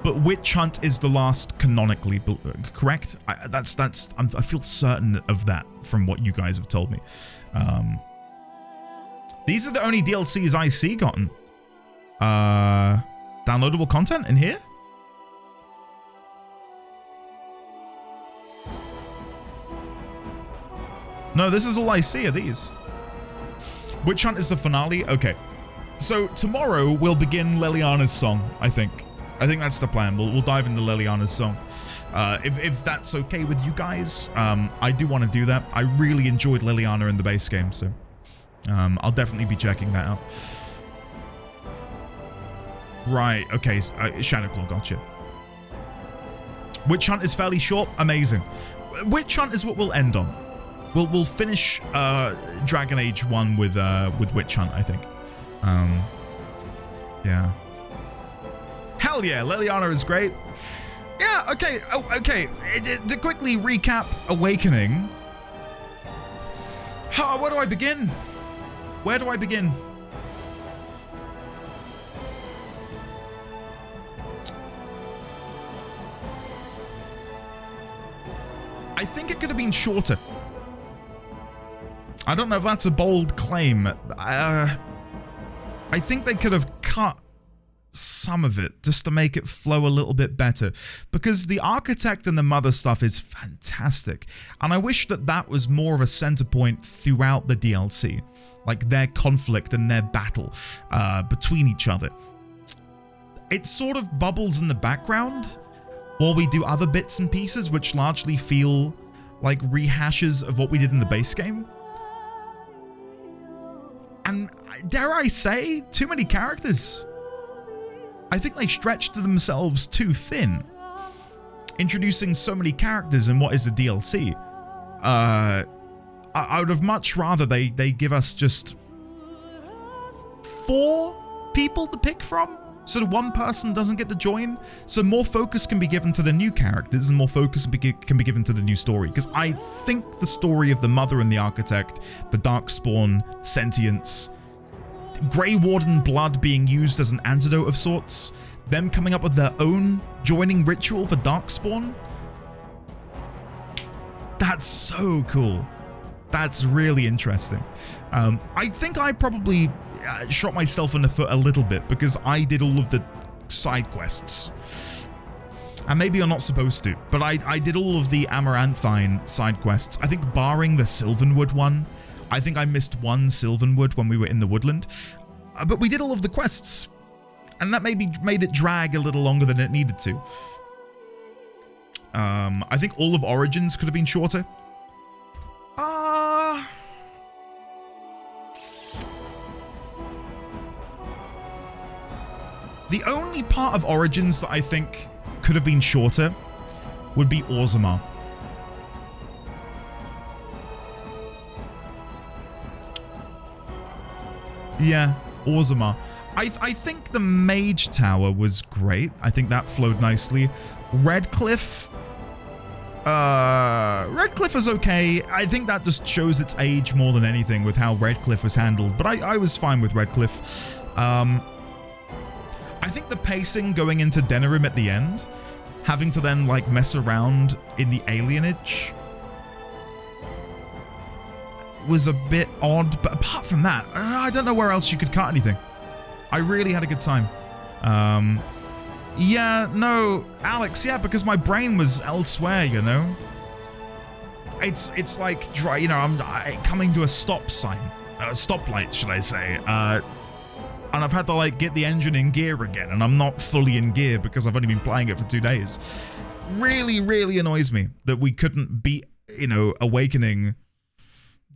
But Witch Hunt is the last canonically, correct? I feel certain of that from what you guys have told me. These are the only DLCs I see gotten. Downloadable content in here? No, this is all I see are these. Witch Hunt is the finale? Okay. So tomorrow we'll begin Leliana's Song, I think. I think that's the plan. We'll dive into Leliana's song. If that's okay with you guys, I do want to do that. I really enjoyed Leliana in the base game, so I'll definitely be checking that out. Right, okay, Shadowclaw, gotcha. Witch Hunt is fairly short, amazing. Witch Hunt is what we'll end on. We'll finish Dragon Age 1 with Witch Hunt, I think. Yeah. Hell yeah, Leliana is great. Yeah, okay, okay. To quickly recap Awakening. Where do I begin? Where do I begin? I think it could have been shorter. I don't know if that's a bold claim. I think they could have cut some of it just to make it flow a little bit better, because the Architect and the Mother stuff is fantastic, and I wish that that was more of a center point throughout the DLC, like their conflict and their battle between each other. It sort of bubbles in the background while we do other bits and pieces which largely feel like rehashes of what we did in the base game. And dare I say, too many characters. I think they stretched themselves too thin, introducing so many characters in what is a DLC. I would have much rather they give us just 4 people to pick from, so that one person doesn't get to join, so more focus can be given to the new characters and more focus can be given to the new story. Because I think the story of the Mother and the Architect, the Darkspawn, sentience, Grey Warden blood being used as an antidote of sorts, them coming up with their own joining ritual for Darkspawn, that's so cool. That's really interesting. I think I probably shot myself in the foot a little bit because I did all of the side quests. And maybe you're not supposed to, but I did all of the Amaranthine side quests. I think barring the Sylvanwood one, I think I missed one Sylvanwood when we were in the woodland. But we did all of the quests, and that maybe made it drag a little longer than it needed to. I think all of Origins could have been shorter. The only part of Origins that I think could have been shorter would be Orzammar. Yeah, Orzammar. I think the Mage Tower was great. I think that flowed nicely. Redcliffe. Redcliffe was okay. I think that just shows its age more than anything with how Redcliffe was handled. But I was fine with Redcliffe. I think the pacing going into Denerim at the end, having to then like mess around in the alienage, was a bit odd. But apart from that, I don't know where else you could cut anything. I really had a good time. Yeah, no, Alex, yeah, because my brain was elsewhere, you know. It's like, you know, I'm coming to a stop sign, a stoplight, should I say, and I've had to like get the engine in gear again, and I'm not fully in gear because I've only been playing it for 2 days. Really, really annoys me that we couldn't beat, you know, Awakening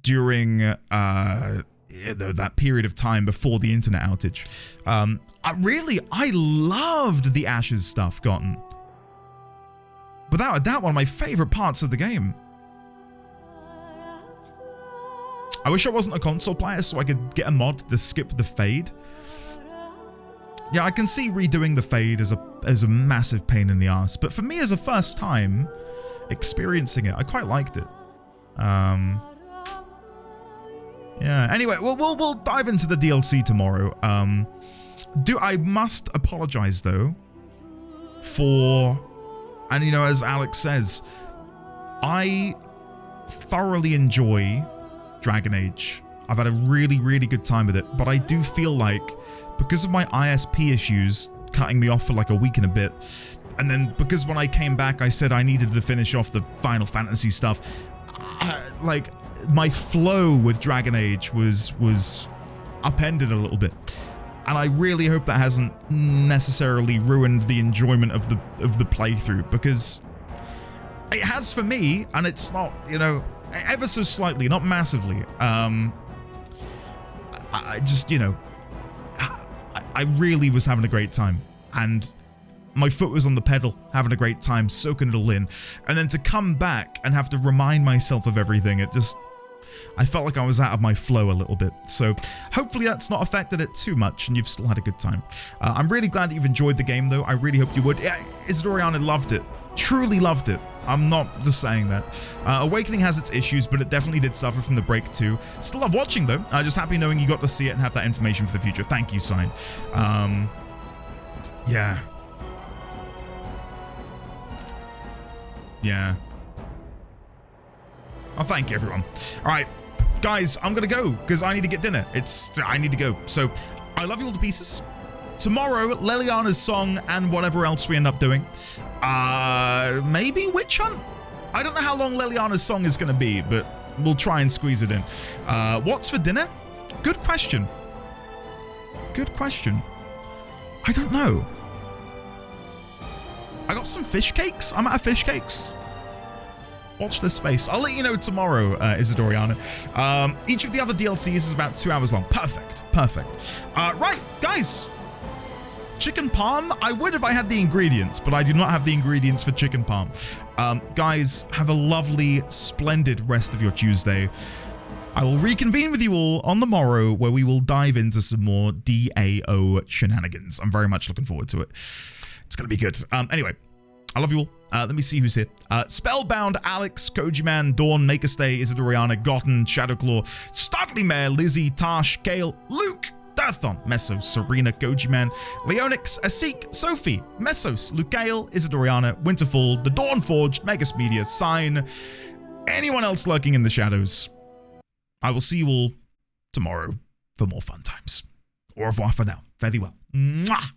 during that period of time before the internet outage. I loved the Ashes stuff gotten. Without a doubt, one of my favorite parts of the game. I wish I wasn't a console player so I could get a mod to skip the fade. Yeah, I can see redoing the fade as a massive pain in the ass, but for me as a first time experiencing it, I quite liked it. Yeah, anyway, we'll dive into the DLC tomorrow. I must apologize though for, and you know, as Alex says, I thoroughly enjoy Dragon Age. I've had a really, really good time with it, but I do feel like because of my ISP issues cutting me off for like a week and a bit, and then because when I came back I said I needed to finish off the Final Fantasy stuff, like my flow with Dragon Age was upended a little bit. And I really hope that hasn't necessarily ruined the enjoyment of the playthrough, because it has for me, and it's not, you know, ever so slightly, not massively. I just, you know, I really was having a great time, and my foot was on the pedal, having a great time, soaking it all in, and then to come back and have to remind myself of everything, it just, I felt like I was out of my flow a little bit. So hopefully that's not affected it too much and you've still had a good time. I'm really glad that you've enjoyed the game, though. I really hope you would. Yeah, Isidoriana loved it. Truly loved it. I'm not just saying that. Awakening has its issues, but it definitely did suffer from the break too. Still love watching, though. Just happy knowing you got to see it and have that information for the future. Thank you, Sign. Yeah. Yeah. Oh, thank you, everyone. All right, guys, I'm going to go because I need to get dinner. I need to go. So I love you all to pieces. Tomorrow, Leliana's song and whatever else we end up doing. Maybe Witch Hunt? I don't know how long Leliana's song is going to be, but we'll try and squeeze it in. What's for dinner? Good question. Good question. I don't know. I got some fish cakes. I'm out of fish cakes. Watch this space. I'll let you know tomorrow, Isidoriana. Each of the other DLCs is about 2 hours long. Perfect. Perfect. Right, guys. Chicken palm? I would if I had the ingredients, but I do not have the ingredients for chicken palm. Guys, have a lovely, splendid rest of your Tuesday. I will reconvene with you all on the morrow where we will dive into some more DAO shenanigans. I'm very much looking forward to it. It's going to be good. Anyway, I love you all. Let me see who's here. Spellbound, Alex, Kojiman, Dawn, Makerstay, Isidoriana, Gotten, Shadowclaw, Startly Mare, Lizzie, Tash, Kale, Luke, Darthon, Meso, Serena, Kojiman, Leonix, Asik, Sophie, Mesos, Lucael, Isidoriana, Winterfall, The Dawnforged, Megas Media, Sign, anyone else lurking in the shadows. I will see you all tomorrow for more fun times. Au revoir for now. Very well. Mwah!